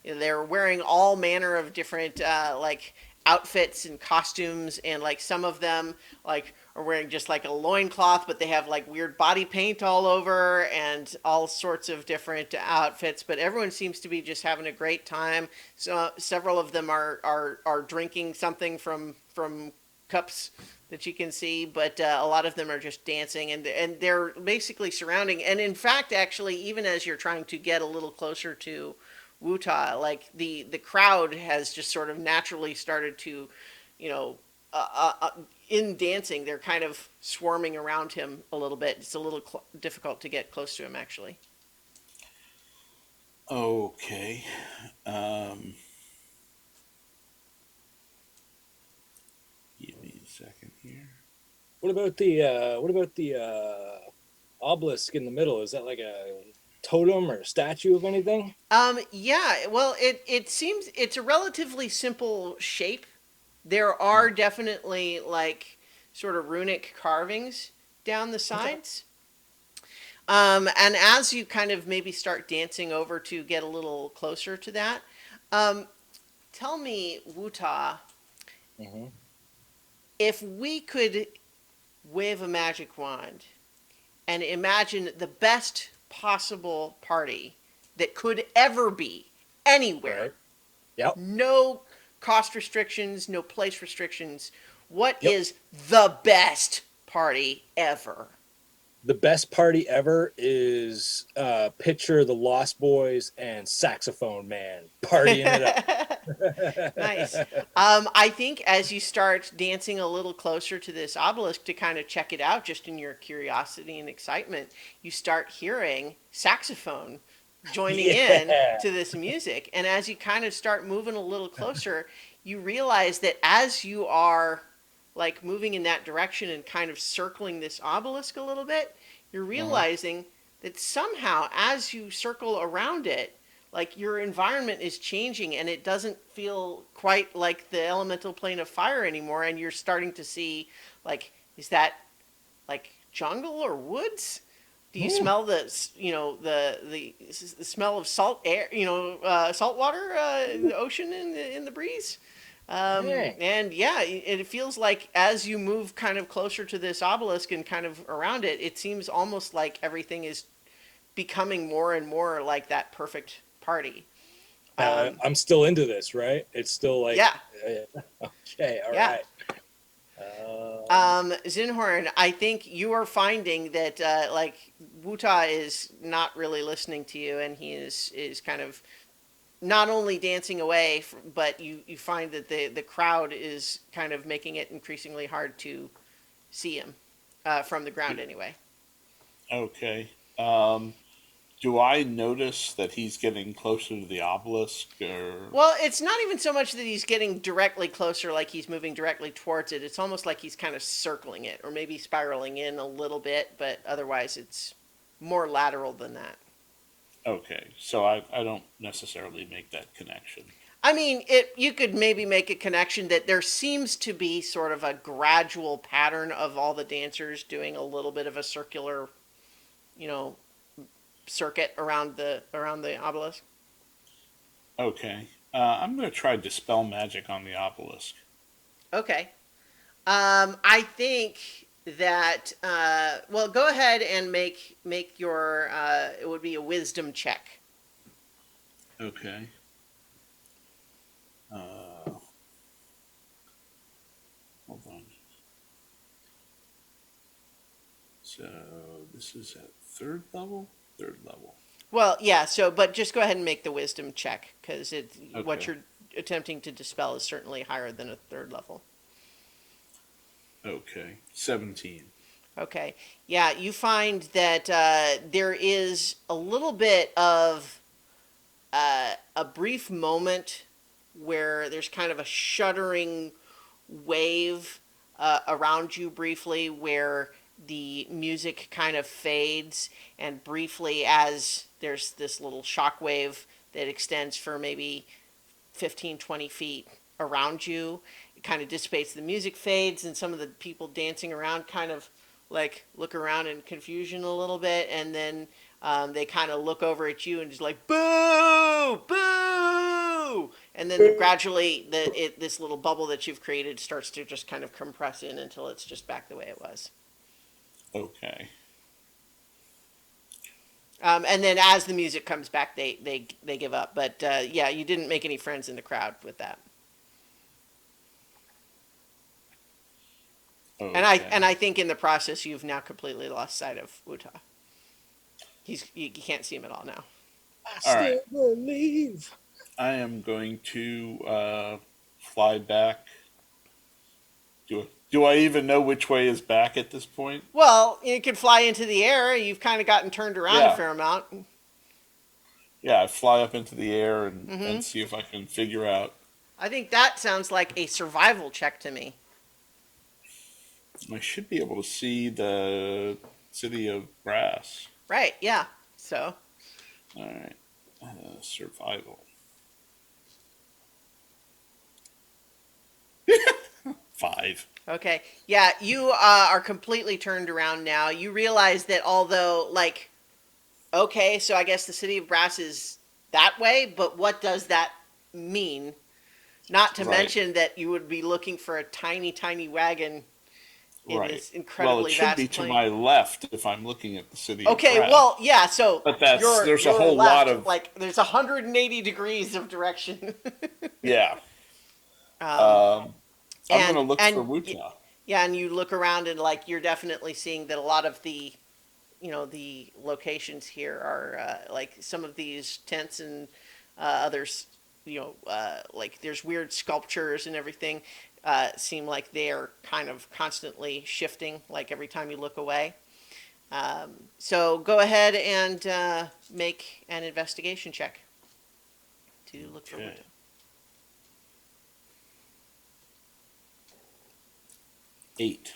they're wearing all manner of different like outfits and costumes, and like some of them like are wearing just like a loincloth, but they have like weird body paint all over and all sorts of different outfits. But everyone seems to be just having a great time. So several of them are drinking something from cups that you can see, but a lot of them are just dancing, and they're basically surrounding. And in fact, actually, even as you're trying to get a little closer to Wuta, like the crowd has just sort of naturally started to, you know, in dancing, they're kind of swarming around him a little bit. It's a little difficult to get close to him, actually. Okay. Um, Give me a second here. What about the obelisk in the middle? Is that like a totem or a statue of anything? Yeah, well, it seems it's a relatively simple shape. There are definitely like sort of runic carvings down the Okay. sides. And as you kind of maybe start dancing over to get a little closer to that, um, tell me, Wuta, Hmm. if we could wave a magic wand and imagine the best possible party that could ever be anywhere, Right. Yep. no cost restrictions, no place restrictions, what Yep. is the best party ever? The best party ever is picture the Lost Boys and Saxophone Man partying it Nice. up. I think as you start dancing a little closer to this obelisk to kind of check it out, just in your curiosity and excitement, you start hearing saxophone joining in Yeah. to this music. And as you kind of start moving a little closer, you realize that as you are like moving in that direction and kind of circling this obelisk a little bit, you're Uh-huh. realizing that somehow as you circle around it, like your environment is changing and it doesn't feel quite like the elemental plane of fire anymore, and you're starting to see like, is that like jungle or woods? Do you Hmm. smell the the smell of salt air, salt water in the ocean in the breeze? Dang. And yeah, it feels like as you move kind of closer to this obelisk and kind of around it, it seems almost like everything is becoming more and more like that perfect party. Um, I'm still into this, right? It's still like, yeah, okay, all yeah. right. Um, Zinhorn, I think you are finding that like Wuta is not really listening to you, and he is kind of not only dancing away, but you find that the crowd is kind of making it increasingly hard to see him from the ground anyway. Okay. Um, do I notice that he's getting closer to the obelisk, or Well, it's not even so much that he's getting directly closer, like he's moving directly towards it. It's almost like he's kind of circling it, or maybe spiraling in a little bit, but otherwise it's more lateral than that. okay? So I don't necessarily make that connection. I mean, it. You could maybe make a connection that there seems to be sort of a gradual pattern of all the dancers doing a little bit of a circular, you know, circuit around the obelisk. Okay. I'm going to try dispel magic on the obelisk. Okay. I think that well, go ahead and make your it would be a wisdom check. Okay. Uh, Hold on. So this is at third level. Third level. Well, yeah. So, but just go ahead and make the wisdom check because what Okay. you're attempting to dispel is certainly higher than a third level. Okay. 17. Okay. Yeah, you find that there is a little bit of a brief moment where there's kind of a shuddering wave around you briefly, where the music kind of fades, and briefly, as there's this little shock wave that extends for maybe 15, 20 feet around you, it kind of dissipates, the music fades, and some of the people dancing around kind of like look around in confusion a little bit, and then they kind of look over at you and just like boo, boo, and then gradually this little bubble that you've created starts to just kind of compress in until it's just back the way it was. Okay. And then as the music comes back, they give up. But yeah, you didn't make any friends in the crowd with that. Okay. And I think in the process you've now completely lost sight of Wuta. You can't see him at all now. All right. believe. I am going to fly back. Do I even know which way is back at this point? Well, you could fly into the air. You've kind of gotten turned around Yeah. a fair amount. Yeah, I fly up into the air and see if I can figure out. I think that sounds like a survival check to me. I should be able to see the city of brass. Right? Yeah. So. All right, survival. 5. Okay. Yeah, you are completely turned around now. You realize that although, like, okay, so I guess the city of brass is that way, but what does that mean? Not to Right. mention that you would be looking for a tiny, tiny wagon in Right. this incredibly Well, it should vast be plain. to my left if I'm looking at the city. Okay, of brass. well, yeah, so But there's a your whole left, lot of like there's 180 degrees of direction. yeah. Um, I'm and- gonna look and for Wuta. Yeah, and you look around and like you're definitely seeing that a lot of the, the locations here are like some of these tents and others, like there's weird sculptures and everything. Seem like they are kind of constantly shifting, like every time you look away. So go ahead and make an investigation check to look for Okay. Wuta. 8.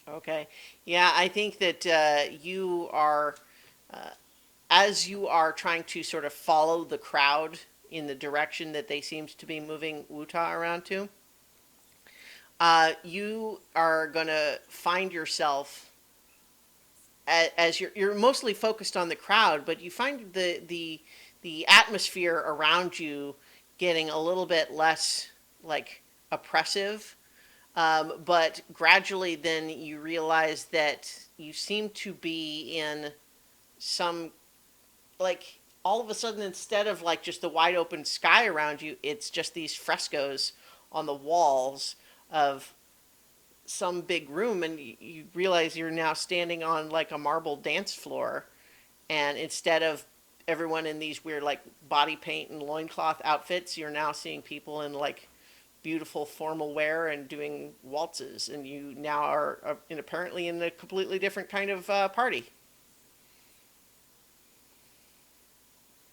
Okay. Yeah, I think that you are, as you are trying to sort of follow the crowd in the direction that they seemed to be moving Wuta around to, you are going to find yourself, as you're mostly focused on the crowd, but you find the atmosphere around you getting a little bit less like oppressive. But gradually, then you realize that you seem to be in some, like, all of a sudden, instead of like just the wide open sky around you, it's just these frescoes on the walls of some big room, and you realize you're now standing on like a marble dance floor, and instead of everyone in these weird like body paint and loincloth outfits, you're now seeing people in like beautiful formal wear and doing waltzes, and you now are apparently in a completely different kind of party.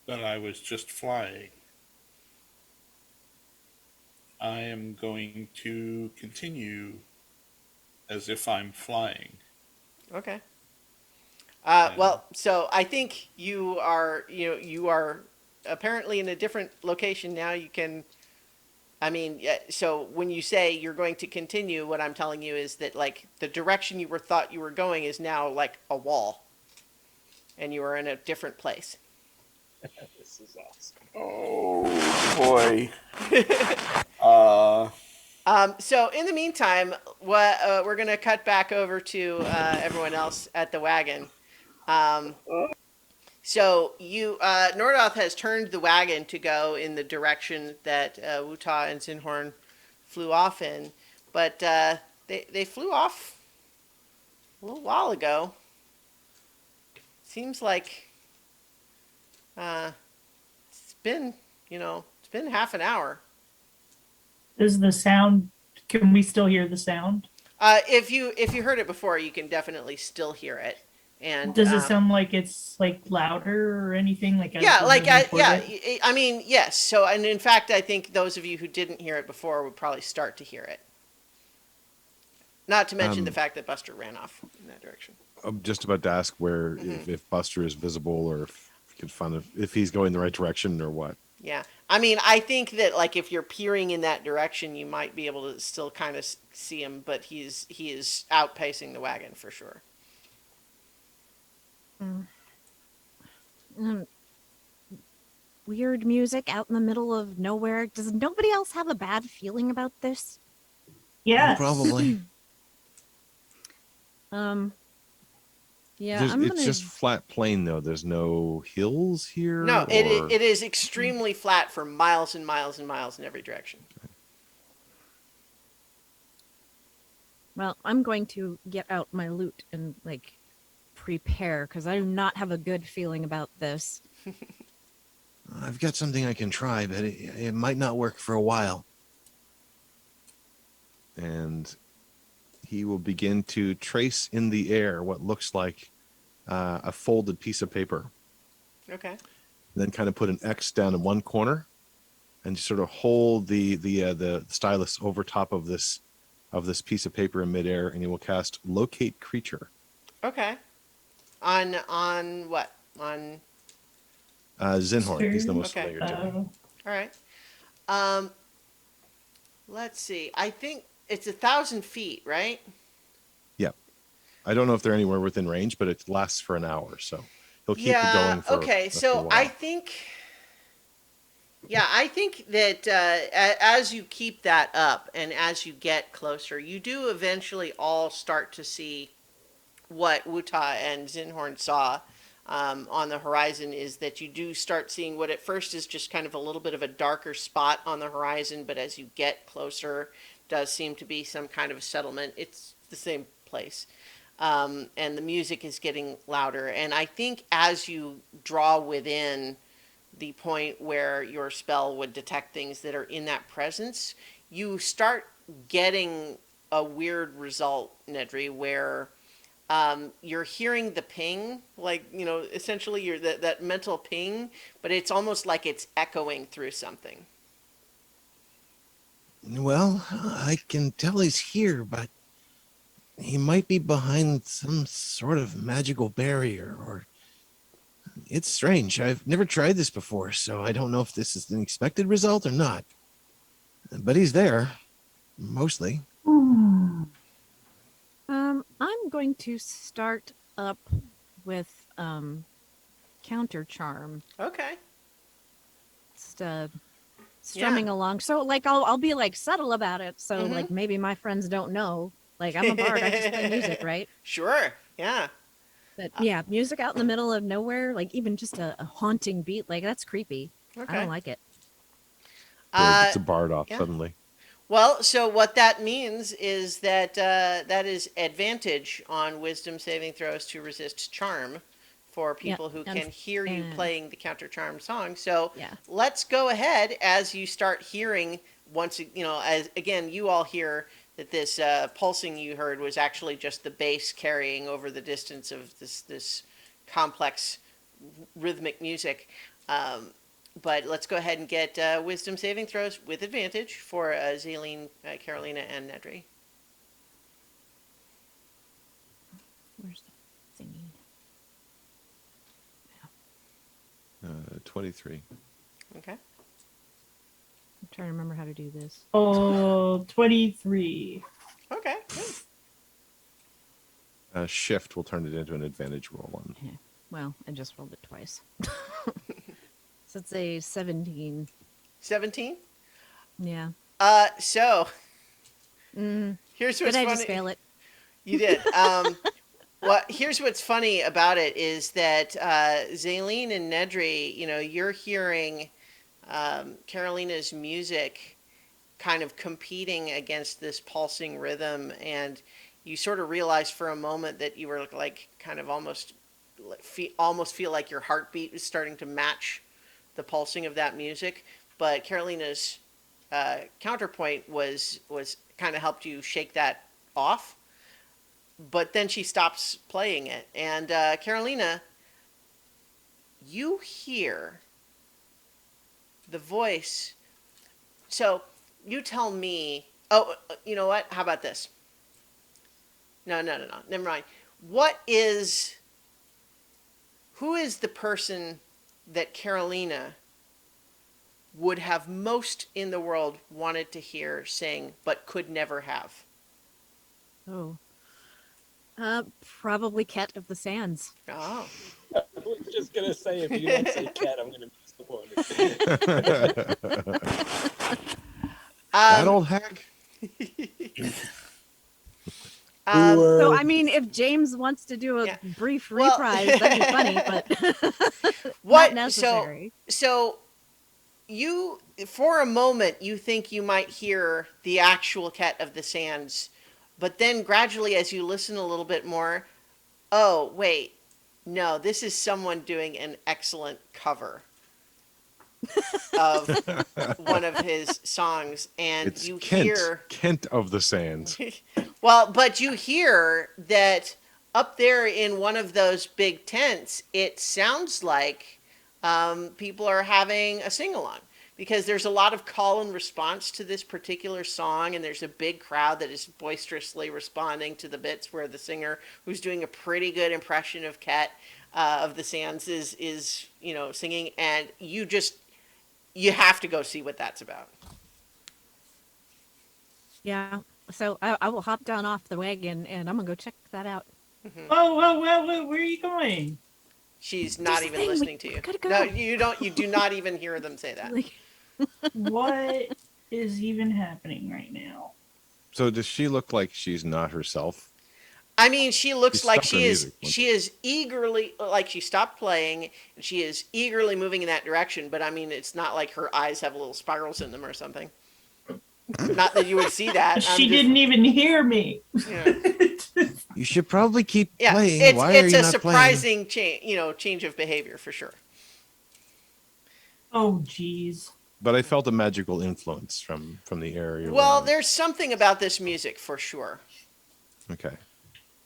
But I was just flying. I am going to continue as if I'm flying. Okay. Well, so I think you are apparently in a different location now. You can, I mean, so when you say you're going to continue, what I'm telling you is that like the direction you thought you were going is now like a wall, and you are in a different place. This is awesome. Oh boy. So in the meantime, we're going to cut back over to everyone else at the wagon. So you, Nordoth has turned the wagon to go in the direction that Wuta and Zinhorn flew off in, but they flew off a little while ago. Seems like it's been half an hour. Is the sound? Can we still hear the sound? If you heard it before, you can definitely still hear it. And Does it sound like it's like louder or anything? Like as yeah, the like rhythm toward yeah, it? I mean, yes. So, and in fact, I think those of you who didn't hear it before would probably start to hear it. Not to mention the Um, fact that Buster ran off in that direction. I'm just about to ask where Hmm. if Buster is visible or if you can find if he's going the right direction or what. Yeah. I mean, I think that like if you're peering in that direction, you might be able to still kind of see him, but he is outpacing the wagon for sure. Um, weird music out in the middle of nowhere. Does nobody else have a bad feeling about this? Yes. Probably. Um, yeah, I'm It's gonna. just flat plain though. There's no hills here No, or it is extremely flat for miles and miles and miles in every direction. Well, I'm going to get out my loot and like prepare because I do not have a good feeling about this. I've got something I can try, but it might not work for a while. and he will begin to trace in the air what looks like a folded piece of paper. Okay. Then kind of put an X down in one corner, and sort of hold the stylus over top of this piece of paper in midair, and he will cast Locate Creature. Okay. On what? On Zinhorn, he's the Sure. most Okay. familiar to me. All right. Um, let's see. I think it's 1,000 feet, right? Yeah, I don't know if they're anywhere within range, but it lasts for an hour, so he'll keep it Yeah. going for Okay. a few So I while. think. Yeah, I think that as you keep that up and as you get closer, you do eventually all start to see what Wuta and Zinhorn saw on the horizon. Is that you do start seeing what at first is just kind of a little bit of a darker spot on the horizon, but as you get closer, does seem to be some kind of a settlement. It's the same place. And the music is getting louder. And I think as you draw within the point where your spell would detect things that are in that presence, you start getting a weird result, Nedry, where you're hearing the ping, like, essentially you're that mental ping, but it's almost like it's echoing through something. Well, I can tell he's here, but he might be behind some sort of magical barrier, or it's strange. I've never tried this before, so I don't know if this is an expected result or not. But he's there, mostly. I'm going to start up with counter charm. Okay. Just strumming along. So like I'll be like subtle about it. So Mhm. like maybe my friends don't know. Like I'm a bard, I just play music, right? Sure. Yeah. But yeah, music out in the middle of nowhere, like even just a haunting beat, like that's creepy. I Okay. don't like it. Good. It's a bard off yeah. suddenly. Well, so what that means is that that is advantage on wisdom saving throws to resist charm for people who can hear you playing the counter charm song. So Yeah. let's go ahead as you start hearing once, as again, you all hear that this pulsing you heard was actually just the bass carrying over the distance of this complex rhythmic music. But let's go ahead and get wisdom saving throws with advantage for Zaleen, Carolina, and Nedry. Where's the thingy? 23. Okay. I'm trying to remember how to do this. Oh, 23. Okay. Shift will turn it into an advantage roll on. Well, I just rolled it twice. So it's a 17. 17. Yeah. So Mm. here's what's Did I funny. just fail it? You did. Well, here's what's funny about it is that Zaleen and Nedry, you're hearing Carolina's music kind of competing against this pulsing rhythm, and you sort of realize for a moment that you were like kind of almost feel like your heartbeat is starting to match the pulsing of that music. But Carolina's counterpoint was kind of helped you shake that off. but then she stops playing it. And Carolina, you hear the voice. So you tell me. Oh, you know what? How about this? No, no, no, no. Never mind. What is? Who is the person that Carolina would have most in the world wanted to hear sing, but could never have? Oh. Probably Cat of the Sands. Oh. I was just gonna say, if you don't say cat, I'm gonna be disappointed. That old hack. So, I mean, if James wants to do a Yeah. brief Well- reprise, that'd be funny, but What? not necessary. So you, for a moment, you think you might hear the actual Cat of the Sands, but then gradually, as you listen a little bit more, oh wait, no, this is someone doing an excellent cover of one of his songs, and It's you Kent. hear. Kent of the Sands. Well, but you hear that up there in one of those big tents, it sounds like people are having a sing along because there's a lot of call and response to this particular song, and there's a big crowd that is boisterously responding to the bits where the singer, who's doing a pretty good impression of Cat of the Sands, is singing, and you have to go see what that's about. Yeah. So I will hop down off the wagon and I'm gonna go check that out. Whoa, where are you going? She's not There's a even thing, listening we to you. gotta go. No, you don't. You do not even hear them say that. Like, What is even happening right now? So does she look like she's not herself? I mean, she looks She like stopped her she is. music, wasn't She is eagerly, like she stopped playing, and she is eagerly moving in that direction. But I mean, it's not like her eyes have little spirals in them or something. Not that you would see that. She didn't even hear me. You should probably keep Yeah, playing. Why are it's you a not surprising change of behavior for sure. Oh, jeez. But I felt a magical influence from the area. Well, around. there's something about this music for sure. Okay.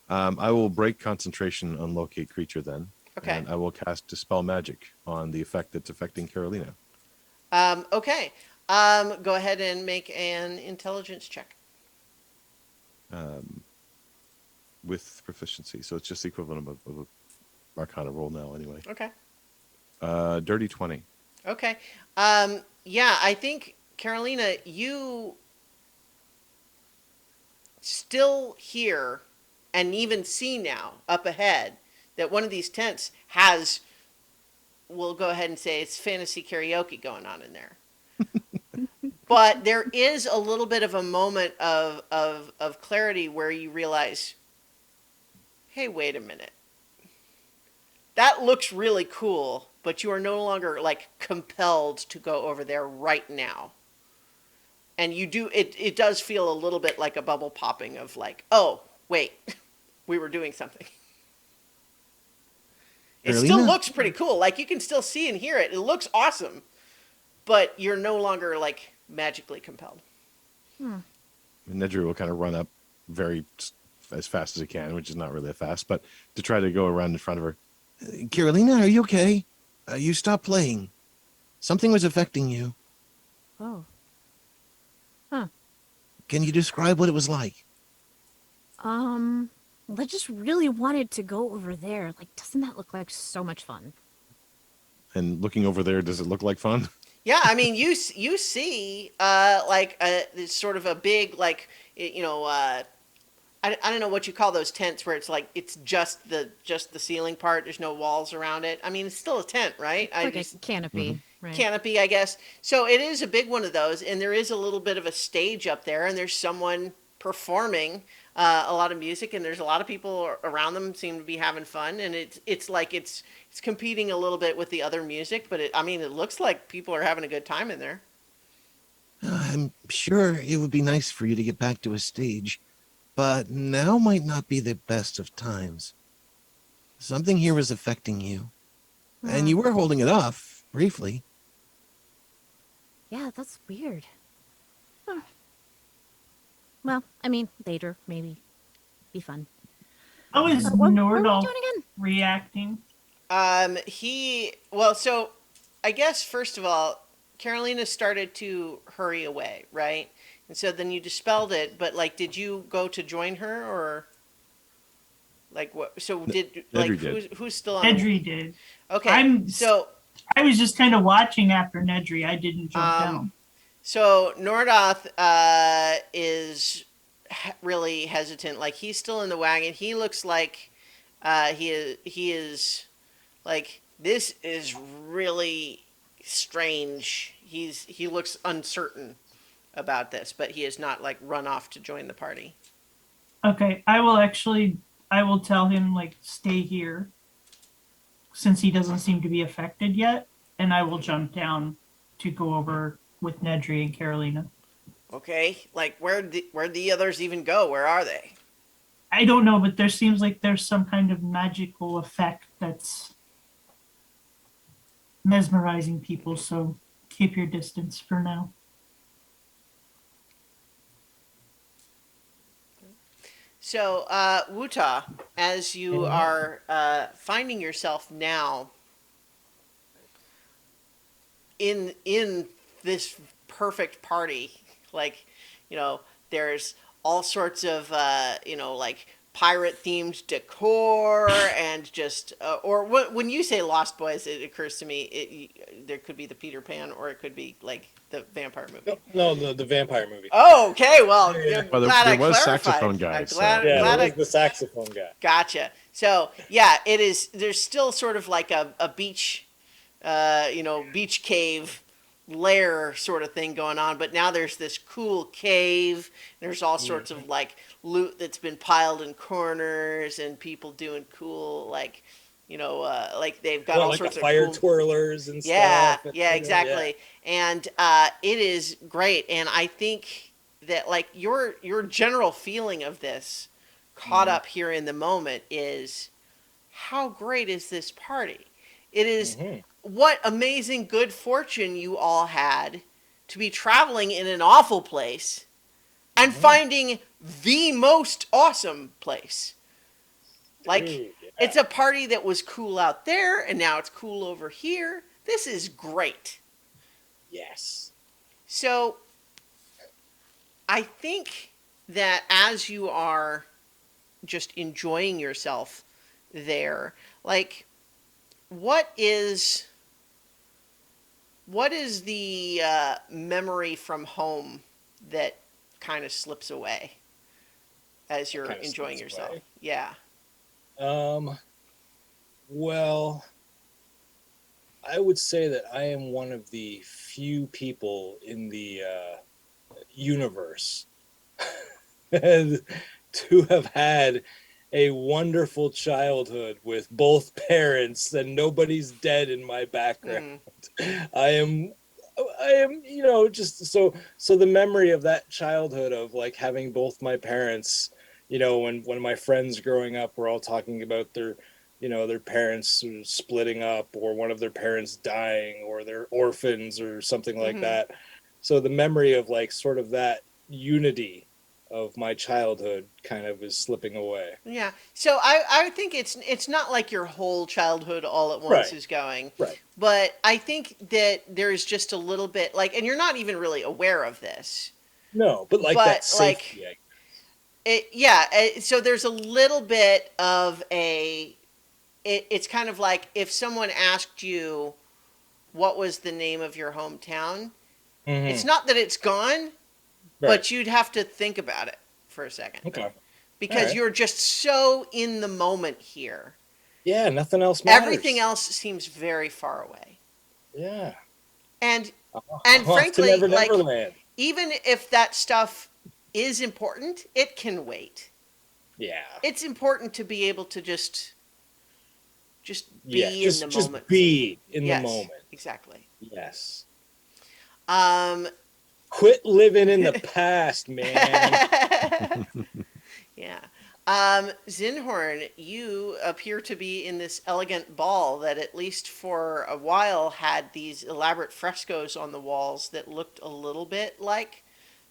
I will break concentration on locate creature then. Okay. And I will cast dispel magic on the effect that's affecting Carolina. Okay. Go ahead and make an intelligence check. With proficiency. So it's just the equivalent of a Arcana roll now anyway. Okay. Dirty 20. Okay. Yeah, I think, Carolina, you still hear and even see now up ahead that one of these tents has, we'll go ahead and say it's fantasy karaoke going on in there. But there is a little bit of a moment of clarity where you realize, hey, wait a minute. That looks really cool, but you are no longer like compelled to go over there right now. And you do, it does feel a little bit like a bubble popping of like, oh, wait, we were doing something. It still Carolina? looks pretty cool. Like you can still see and hear it. It looks awesome, but you're no longer like magically compelled. And Nedry will kind of run up as fast as he can, which is not really fast, but to try to go around in front of her. Carolina, are you okay? You stopped playing. Something was affecting you. oh. Can you describe what it was like? I just really wanted to go over there. Like, doesn't that look like so much fun? And looking over there, does it look like fun? Yeah, I mean, you see, it's sort of a big, like, I don't know what you call those tents where it's like it's just the ceiling part. There's no walls around it. I mean, it's still a tent, right? Like a canopy, right? Canopy, I guess. So it is a big one of those, and there is a little bit of a stage up there, and there's someone performing a lot of music, and there's a lot of people around them seem to be having fun, and it's like it's competing a little bit with the other music, but it looks like people are having a good time in there. I'm sure it would be nice for you to get back to a stage, but now might not be the best of times. Something here is affecting you. And you were holding it off, briefly. Yeah, that's weird. Huh. Well, I mean, later, maybe. Be fun. How is What were we Nordal doing again? reacting? So I guess first of all, Carolina started to hurry away, right? And so then you dispelled it, but like, did you go to join her or like what? So did like Nedry did. who's still on the? Nedry did. Okay, I'm. so I was just kind of watching after Nedry. I didn't jump um, down. so Nordoth is really hesitant. Like he's still in the wagon. He looks like he is like this is really strange. He looks uncertain about this, but he has not like run off to join the party. Okay, I will actually. I will tell him like stay here, since he doesn't seem to be affected yet, and I will jump down to go over with Nedry and Carolina. Okay, like where the others even go? Where are they? I don't know, but there seems like there's some kind of magical effect that's mesmerizing people, so keep your distance for now. So, Wuta, as you are finding yourself now in this perfect party, like there's all sorts of like pirate themed decor and just or when you say Lost Boys, it occurs to me there could be the Peter Pan or it could be like the vampire movie. No, the vampire movie. Oh, okay. Well, Yeah. I'm Well, glad there I was clarified. saxophone guy, I'm so- glad, Yeah, glad that I was the saxophone guy. gotcha. So yeah, it is. There's still sort of like a beach, beach cave lair sort of thing going on, but now there's this cool cave. There's all sorts of like loot that's been piled in corners and people doing cool like, like they've got Well, all like the sorts of fire cool. twirlers and Yeah, stuff. yeah, exactly. And it is great. And I think that like your general feeling of this, caught up here in the moment, is how great is this party? It is what amazing good fortune you all had to be traveling in an awful place and finding the most awesome place. Like Dude, yeah. it's a party that was cool out there and now it's cool over here. This is great. Yes. So I think that as you are just enjoying yourself there, like what is the memory from home that kind of slips away as you're Kinda enjoying slips yourself? away? Yeah. Well, I would say that I am one of the few people in the universe to have had a wonderful childhood with both parents, and nobody's dead in my background. I am, just so the memory of that childhood of like having both my parents, when my friends growing up were all talking about their parents splitting up or one of their parents dying or they're orphans or something like that. So the memory of like sort of that unity of my childhood kind of is slipping away. Yeah. So I think it's not like your whole childhood all at once Right. is going. Right. But I think that there's just a little bit like, and you're not even really aware of this. No, but like But, that safety. So there's a little bit of it's kind of like if someone asked you what was the name of your hometown, it's not that it's gone, but you'd have to think about it for a second. Okay. Because Alright. you're just so in the moment here. Yeah, nothing else matters. Everything else seems very far away. Yeah. And I'm and off to frankly, Never like Neverland. even if that stuff is important, it can wait. Yeah. It's important to be able to just be Yeah, in the just moment. be in Yes, the moment. Exactly. Yes. Um, Quit living in the past, man. yeah. Zinhorn, you appear to be in this elegant ball that at least for a while had these elaborate frescoes on the walls that looked a little bit like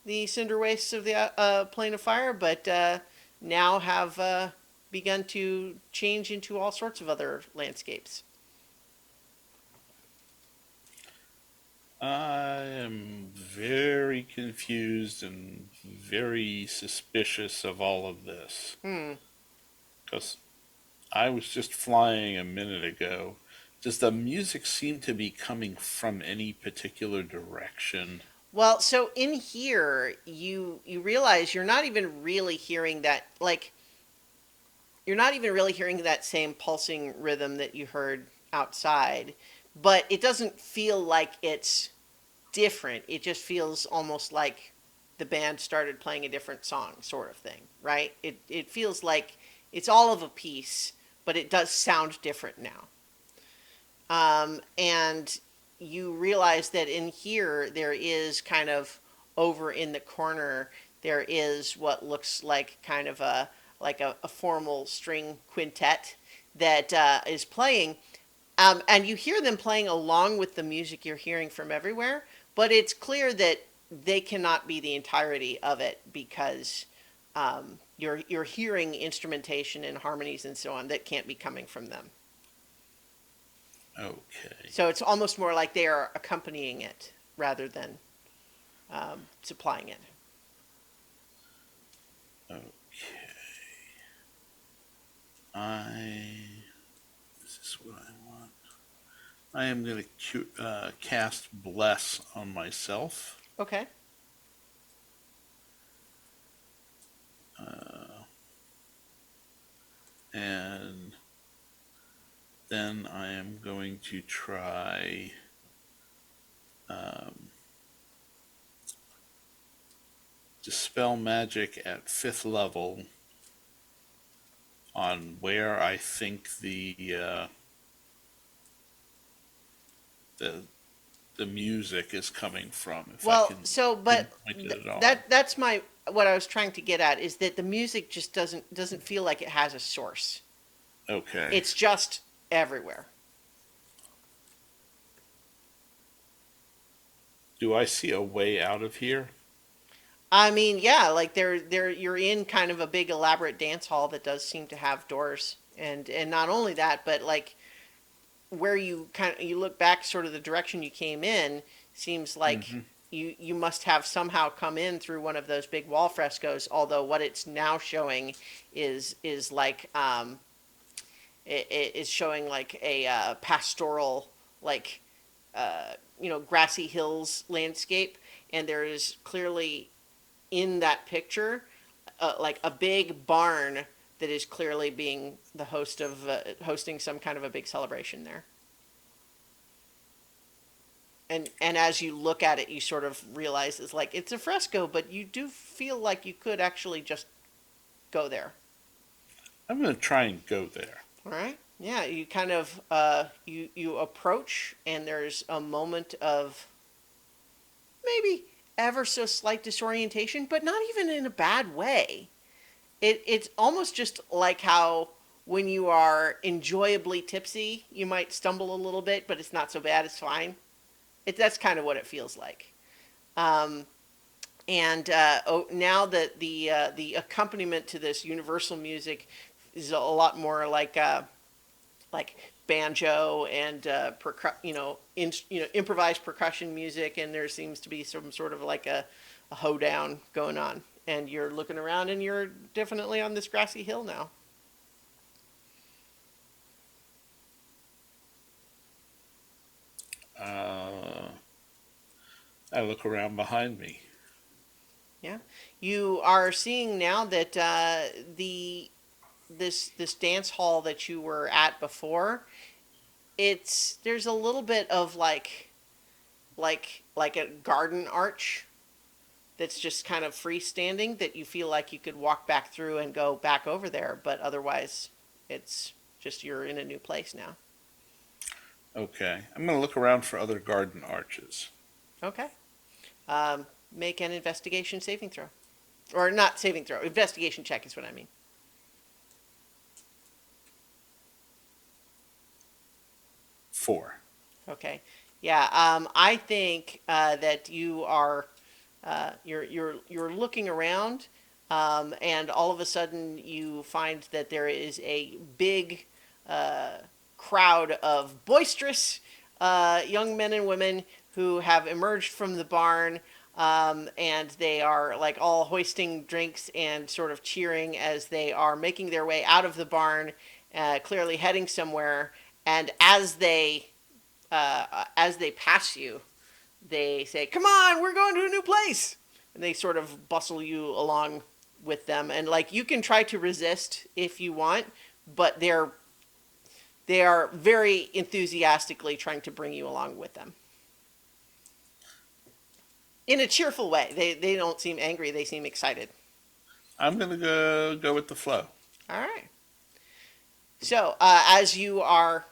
the cinder wastes of the Plane of Fire, but now have begun to change into all sorts of other landscapes. I am very confused and very suspicious of all of this Hmm. because I was just flying a minute ago. Does the music seem to be coming from any particular direction? Well, so in here, you realize you're not even really hearing that, like, you're not even really hearing that same pulsing rhythm that you heard outside, but it doesn't feel like it's different. It just feels almost like the band started playing a different song, sort of thing, right? It feels like it's all of a piece, but it does sound different now. And you realize that in here there is kind of over in the corner there is what looks like kind of a formal string quintet that is playing, and you hear them playing along with the music you're hearing from everywhere, but it's clear that they cannot be the entirety of it because you're hearing instrumentation and harmonies and so on that can't be coming from them. Okay. So it's almost more like they are accompanying it rather than supplying it. Okay. I. This is what I want. I am going to cast Bless on myself. Okay. And then I am going to try Dispel Magic at 5th level on where I think the the music is coming from. If I Well, can so but pinpoint it at all. that's my what I was trying to get at is that the music just doesn't feel like it has a source. Okay. It's just everywhere. Do I see a way out of here? I mean, yeah, like there you're in kind of a big elaborate dance hall that does seem to have doors, and not only that, but like where you look back sort of the direction you came in seems like Mm-hmm. you must have somehow come in through one of those big wall frescoes, although what it's now showing is like it is showing like a pastoral, like grassy hills landscape, and there is clearly in that picture like a big barn that is clearly being the host of hosting some kind of a big celebration there. And as you look at it, you sort of realize it's like it's a fresco, but you do feel like you could actually just go there. I'm going to try and go there. All right. Yeah, you kind of you approach, and there's a moment of maybe ever so slight disorientation, but not even in a bad way. It's almost just like how when you are enjoyably tipsy, you might stumble a little bit, but it's not so bad. It's fine. That's kind of what it feels like. Um, and now that the accompaniment to this universal music is a lot more like banjo and improvised percussion music, and there seems to be some sort of like a hoedown going on. And you're looking around, and you're definitely on this grassy hill now. Uh, I look around behind me. Yeah, you are seeing now that the this dance hall that you were at before, there's a little bit of like a garden arch that's just kind of freestanding that you feel like you could walk back through and go back over there, but otherwise it's just you're in a new place now. Okay. I'm going to look around for other garden arches. Okay. Make an investigation saving throw. Or not saving throw, investigation check is what I mean. 4. Okay. Yeah, I think that you are you're looking around, And all of a sudden you find that there is a big crowd of boisterous young men and women who have emerged from the barn, and they are like all hoisting drinks and sort of cheering as they are making their way out of the barn, clearly heading somewhere. And as they pass you, they say, "Come on, we're going to a new place," and they sort of bustle you along with them. And like you can try to resist if you want, but they are very enthusiastically trying to bring you along with them in a cheerful way. They don't seem angry; they seem excited. I'm gonna go with the flow. All right. So as you are,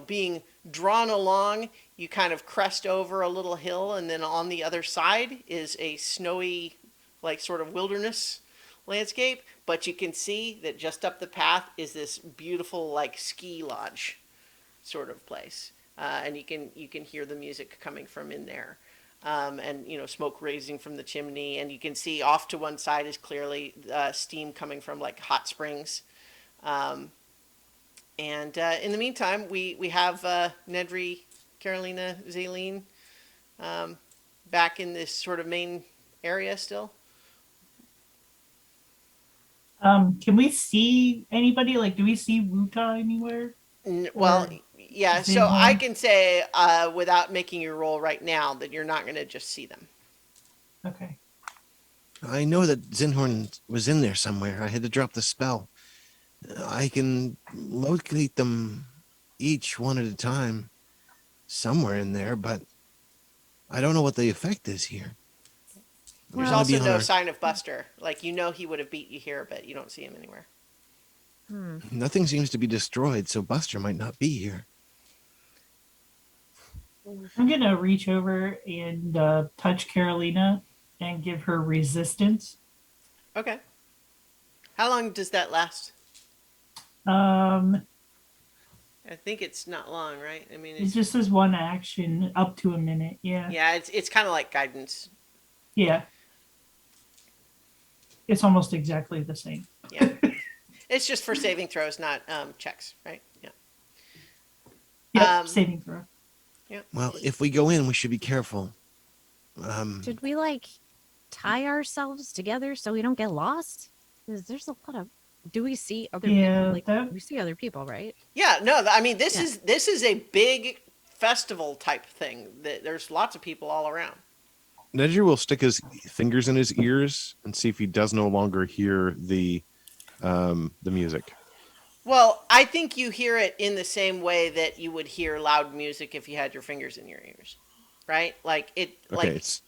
being drawn along, you kind of crest over a little hill, and then on the other side is a snowy, like sort of wilderness landscape. But you can see that just up the path is this beautiful, like ski lodge sort of place, and you can hear the music coming from in there. And smoke raising from the chimney, and you can see off to one side is clearly steam coming from like hot springs. And in the meantime, we have Nedry, Carolina, Zaleen back in this sort of main area still. Can we see anybody? Like, do we see Wuta anywhere? Well, Or yeah, so I Zinghorn? can say without making you roll right now that you're not going to just see them. Okay. I know that Zinhorn was in there somewhere. I had to drop the spell. I can locate them each one at a time somewhere in there, but I don't know what the effect is here. There's Well- also no sign of Buster. Like, he would have beat you here, but you don't see him anywhere. Nothing seems to be destroyed, so Buster might not be here. I'm gonna reach over and touch Carolina and give her resistance. Okay. How long does that last? Um, I think it's not long, right? I mean, it just says one action up to a minute. Yeah. yeah, it's kind of like guidance. Yeah. It's almost exactly the same. Yeah. It's just for saving throws, not checks, right? Yeah. Yep. Saving throw. Well, if we go in, we should be careful. Should we like tie ourselves together so we don't get lost? Because there's a lot of. Do we see other Yeah, people? Like that- we see other people, right? Yeah, no, I mean this Yeah. is a big festival type thing. There's lots of people all around. Nedger will stick his fingers in his ears and see if he does no longer hear the music. Well, I think you hear it in the same way that you would hear loud music if you had your fingers in your ears, right? Like it. Okay, Like it's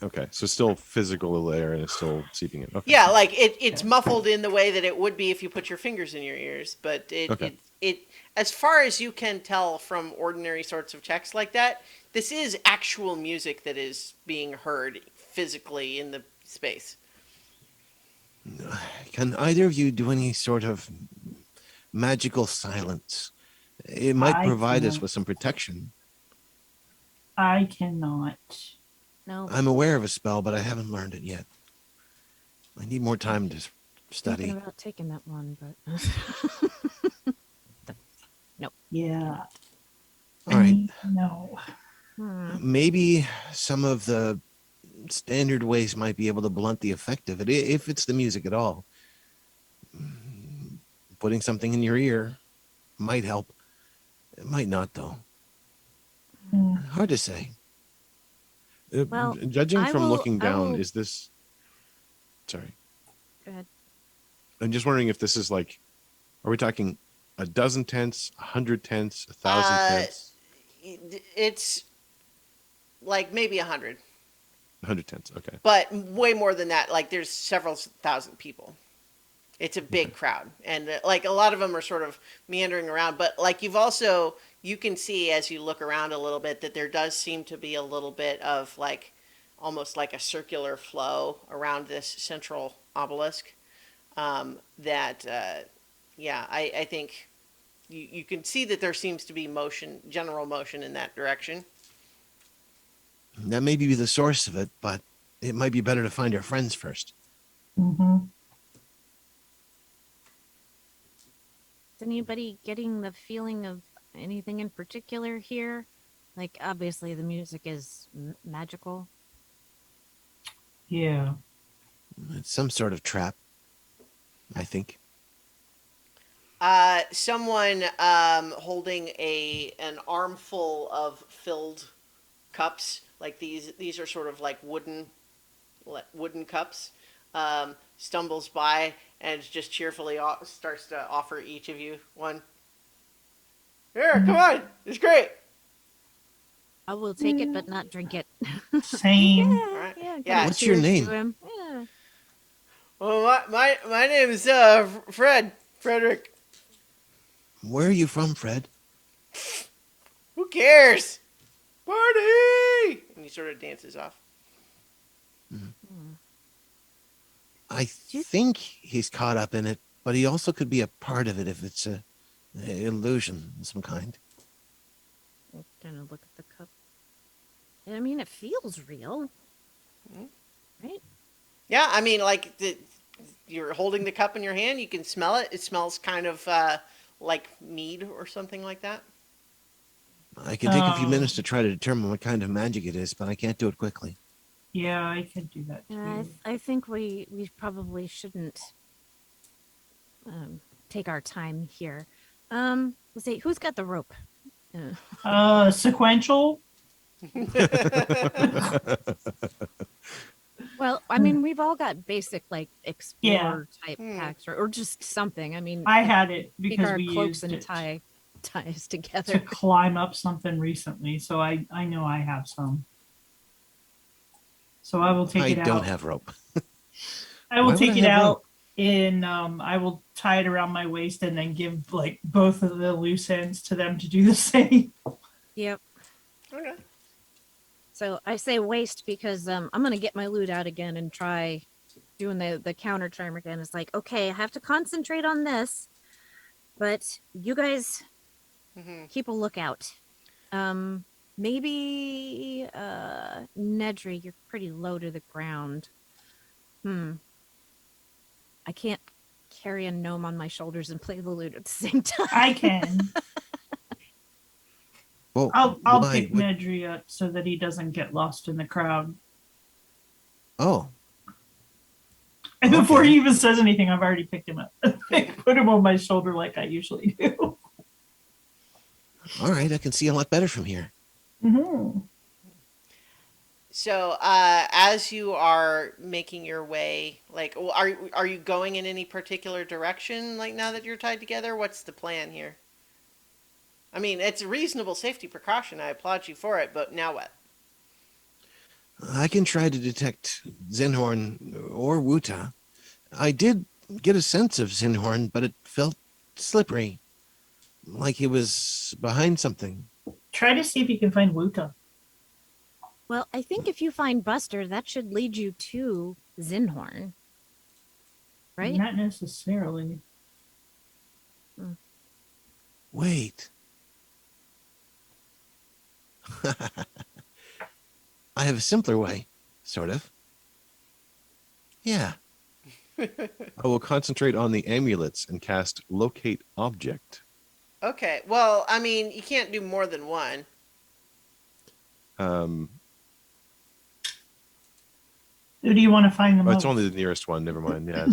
okay. So still physical there, and it's still seeping in. Okay. yeah, like it's muffled in the way that it would be if you put your fingers in your ears, but Okay. it as far as you can tell from ordinary sorts of checks like that, this is actual music that is being heard physically in the space. Can either of you do any sort of magical silence? It might I provide us cannot. with some protection. I cannot. No. I'm aware of a spell, but I haven't learned it yet. I need more time to study. Thinking about taking that one, but Yeah. All right. No. Maybe some of the standard ways might be able to blunt the effect of it, if it's the music at all. Putting something in your ear might help. It might not, though. Mm. Hard to say. Well, Judging I from will- looking I down, will- is this? Sorry, Go ahead. I'm just wondering if this is like, are we talking a dozen tents, 100 tents, 1,000 tents, It's like maybe 100, 100 tents? Okay. but way more than that. Like there's several thousand people. It's a big crowd, and like a lot of them are sort of meandering around. But like you can see as you look around a little bit that there does seem to be a little bit of like almost like a circular flow around this central obelisk. I think you can see that there seems to be general motion in that direction. That may be the source of it, but it might be better to find our friends first. Mm-hmm. Is anybody getting the feeling of anything in particular here? Like, obviously, the music is magical. Yeah. It's some sort of trap, I think. Someone holding an armful of filled cups, like these are sort of like wooden cups, stumbles by and just cheerfully starts to offer each of you one. Here, come on, it's great. I will take it, but not drink it. Same. All right, Yeah, kind yeah. of What's your cheers name? to him. Yeah. Well, my name is Frederick. Where are you from, Fred? Who cares? Party! And he sort of dances off. Hmm. I Do you- think he's caught up in it, but he also could be a part of it if it's a illusion of some kind. I'm gonna look at the cup. I mean, it feels real, Mhm. right? Yeah, I mean, like you're holding the cup in your hand. You can smell it. It smells kind of like mead or something like that. I can take a few Oh. minutes to try to determine what kind of magic it is, but I can't do it quickly. Yeah, I could do that too. I think we probably shouldn't take our time here. Let's see, who's got the rope? Sequential. Well, I mean, we've all got basic like explorer type Hmm. packs, or just something. I mean, I had it take because our we cloaks used and it ties to together. climb up something recently, so I know I have some. So I will take I it out. don't have rope. I will Why would take I it have out rope? in I will tie it around my waist and then give like both of the loose ends to them to do the same. Yep. Okay. So I say waste because I'm gonna get my loot out again and try doing the counter charm again. It's like, okay, I have to concentrate on this, but you guys Hmm. keep a lookout. Maybe Nedry, you're pretty low to the ground. I can't carry a gnome on my shoulders and play the lute at the same time. I can. Well, I'll why? pick Nedry up so that he doesn't get lost in the crowd. Oh, And before Okay. he even says anything, I've already picked him up. I put him on my shoulder like I usually do. all right. I can see a lot better from here. Mm-hmm. So, as you are making your way, like, are you going in any particular direction? Like now that you're tied together, what's the plan here? I mean, it's a reasonable safety precaution. I applaud you for it, but now what? I can try to detect Zinhorn or Wuta. I did get a sense of Zinhorn, but it felt slippery, like he was behind something. Try to see if you can find Wuta. Well, I think if you find Buster, that should lead you to Zinhorn. Right? Not necessarily. Wait. I have a simpler way, sort of. Yeah. I will concentrate on the amulets and cast locate object. Okay. Well, I mean, you can't do more than one. Um, Who do you want to find the oh, most? it's only the nearest one. Never mind. Yeah,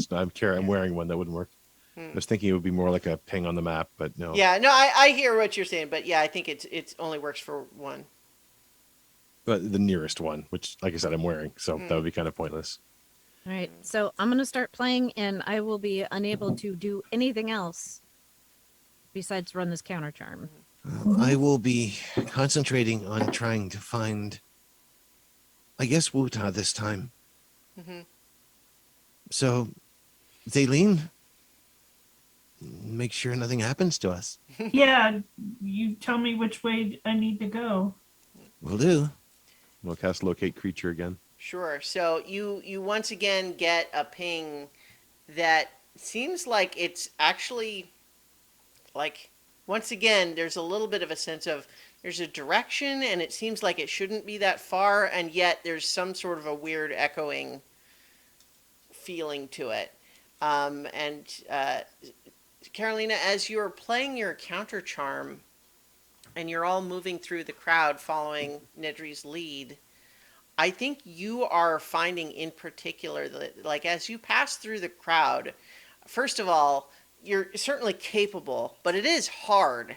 I'm wearing one that wouldn't work. Hmm. I was thinking it would be more like a ping on the map, but no. Yeah. No, I hear what you're saying, but yeah, I think it's only works for one. But the nearest one, which, like I said, I'm wearing, so Hmm. that would be kind of pointless. All right. So I'm going to start playing, and I will be unable to do anything else besides run this counter charm. I will be concentrating on trying to find, I guess, Wuta this time. Hmm. So, Zaylene, make sure nothing happens to us. Yeah, you tell me which way I need to go. Will do. We'll cast locate creature again. Sure. So you once again get a ping that seems like it's actually like once again there's a little bit of a sense of there's a direction, and it seems like it shouldn't be that far, and yet there's some sort of a weird echoing feeling to it. And Carolina, as you're playing your counter charm, and you're all moving through the crowd following Nedry's lead, I think you are finding in particular that, like, as you pass through the crowd, first of all, you're certainly capable, but it is hard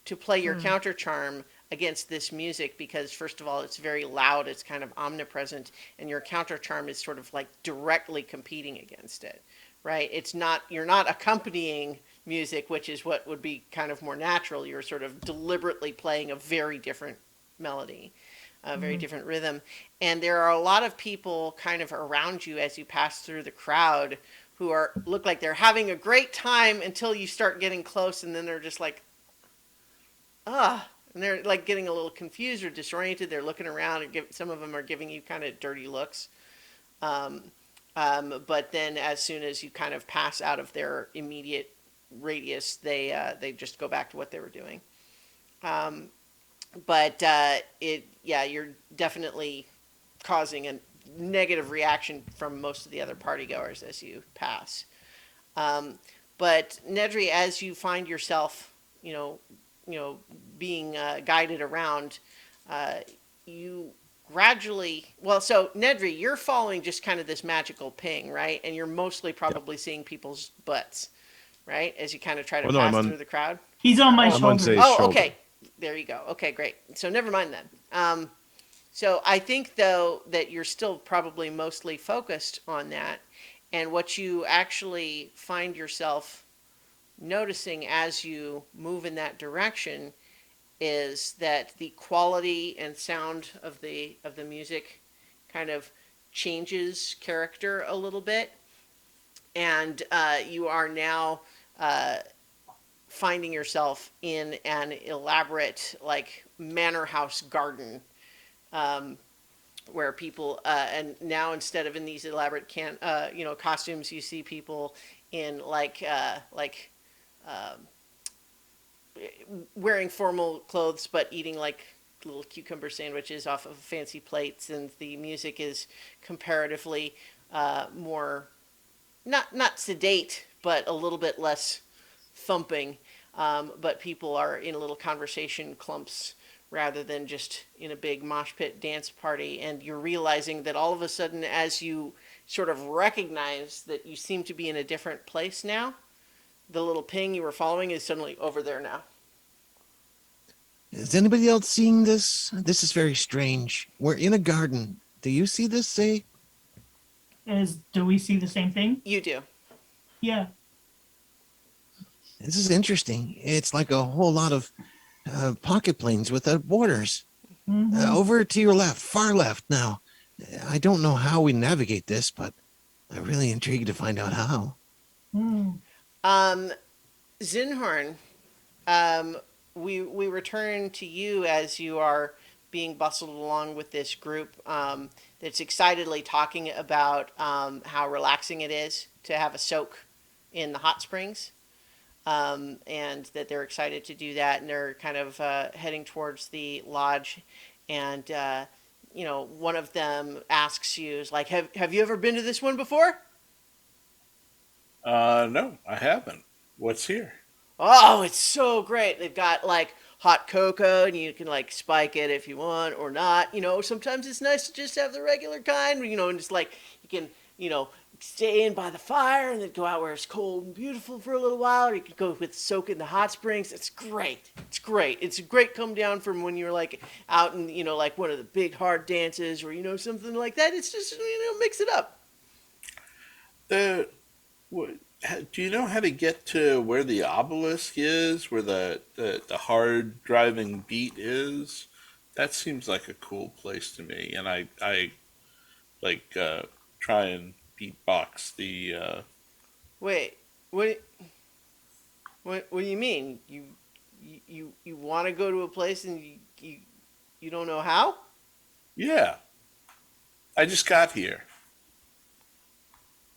to play your counter charm against this music because, first of all, it's very loud, it's kind of omnipresent, and your counter charm is sort of like directly competing against it, right? It's not, you're not accompanying music, which is what would be kind of more natural. You're sort of deliberately playing a very different melody, a very different rhythm. And there are a lot of people kind of around you as you pass through the crowd who are look like they're having a great time until you start getting close, and then they're just like, and they're like getting a little confused or disoriented. They're looking around, and some of them are giving you kind of dirty looks. But then as soon as you kind of pass out of their immediate radius, they just go back to what they were doing. But you're definitely causing a negative reaction from most of the other partygoers as you pass. But Nedry, as you find yourself, being guided around, you gradually, so Nedry, you're following just kind of this magical ping, right? And you're mostly probably seeing people's butts, right? As you kind of try to pass through the crowd. He's on my I'm on shoulder. Zay's Oh, shoulder. okay. There you go. Okay, great. So never mind then. So I think, though, that you're still probably mostly focused on that. And what you actually find yourself noticing as you move in that direction is that the quality and sound of the music kind of changes character a little bit. And you are now finding yourself in an elaborate, like, manor house garden, where people and now instead of in these elaborate costumes, you see people in wearing formal clothes but eating like little cucumber sandwiches off of fancy plates, and the music is comparatively more not sedate, but a little bit less thumping. But people are in little conversation clumps rather than just in a big mosh pit dance party. And you're realizing that all of a sudden, as you sort of recognize that you seem to be in a different place now, the little ping you were following is suddenly over there now. Is anybody else seeing this? This is very strange. We're in a garden. Do you see this, Zay? Do we see the same thing? You do. Yeah. This is interesting. It's like a whole lot of pocket planes without borders. Over to your left, far left now. I don't know how we navigate this, but I'm really intrigued to find out how. Zinhorn, we return to you as you are being bustled along with this group that's excitedly talking about how relaxing it is to have a soak in the hot springs, and that they're excited to do that, and they're kind of heading towards the lodge, and one of them asks you, is like, have you ever been to this one before? No, I haven't. What's here? Oh, it's so great. They've got like hot cocoa, and you can like spike it if you want or not. Sometimes it's nice to just have the regular kind, and just like you can, stay in by the fire and then go out where it's cold and beautiful for a little while, or you could go with soak in the hot springs. It's great. It's great. It's a great come down from when you're like out in, like one of the big hard dances or, something like that. It's just, mix it up. Do you know how to get to where the obelisk is, where the hard driving beat is? That seems like a cool place to me, and I like try and beatbox the. Wait, what do you mean? You want to go to a place and you don't know how? Yeah, I just got here.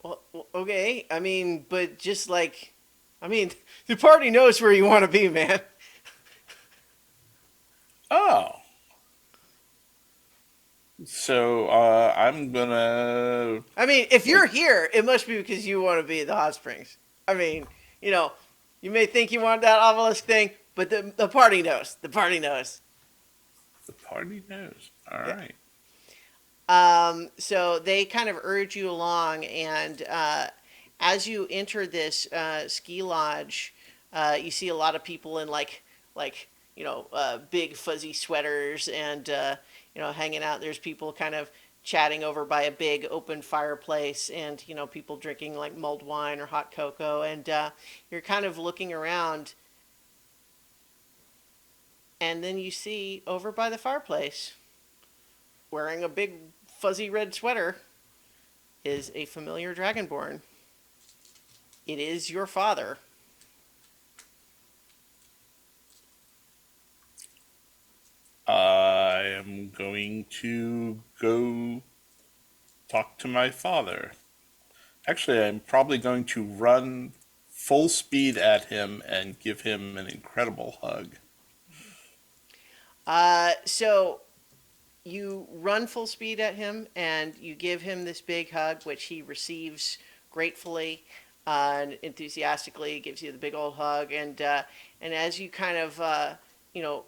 Well, okay. I mean, but just like, the party knows where you want to be, man. Oh. So I'm gonna. I mean, if you're here, it must be because you want to be at the hot springs. I mean, you know, you may think you want that obelisk thing, but the party knows. The party knows. The party knows. All Yeah. right. So they kind of urge you along, and as you enter this ski lodge, you see a lot of people in like big fuzzy sweaters and hanging out. There's people kind of chatting over by a big open fireplace, and people drinking like mulled wine or hot cocoa, and you're kind of looking around, and then you see over by the fireplace, wearing a big fuzzy red sweater, is a familiar dragonborn. It is your father. I am going to go talk to my father. Actually, I'm probably going to run full speed at him and give him an incredible hug. So you run full speed at him and you give him this big hug, which he receives gratefully and enthusiastically. Gives you the big old hug, and as you kind of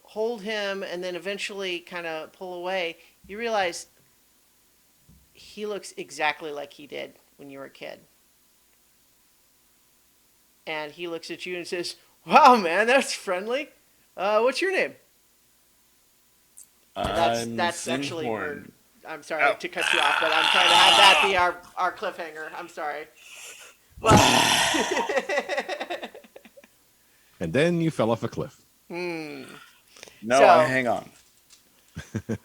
hold him and then eventually kind of pull away, you realize he looks exactly like he did when you were a kid. And he looks at you and says, "Wow, man, that's friendly. What's your name?" I'm That's actually where. Zinhorn. I'm sorry to cut you off, but I'm trying to have that be our cliffhanger. I'm sorry. Well, And then you fell off a cliff. No, So- hang on.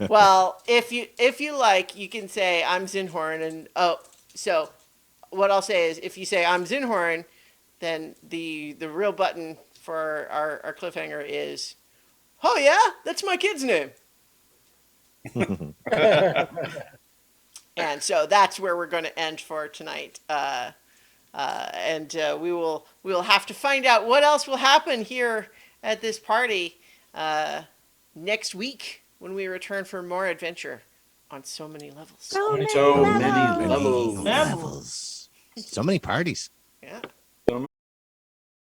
well, if you like, you can say I'm Zinhorn, and so what I'll say is if you say I'm Zinhorn, then the real button for our cliffhanger is, oh yeah, that's my kid's name. And so that's where we're going to end for tonight. And we will have to find out what else will happen here at this party next week when we return for more adventure on so many levels. So many So levels. many levels. Levels. So many parties. Yeah.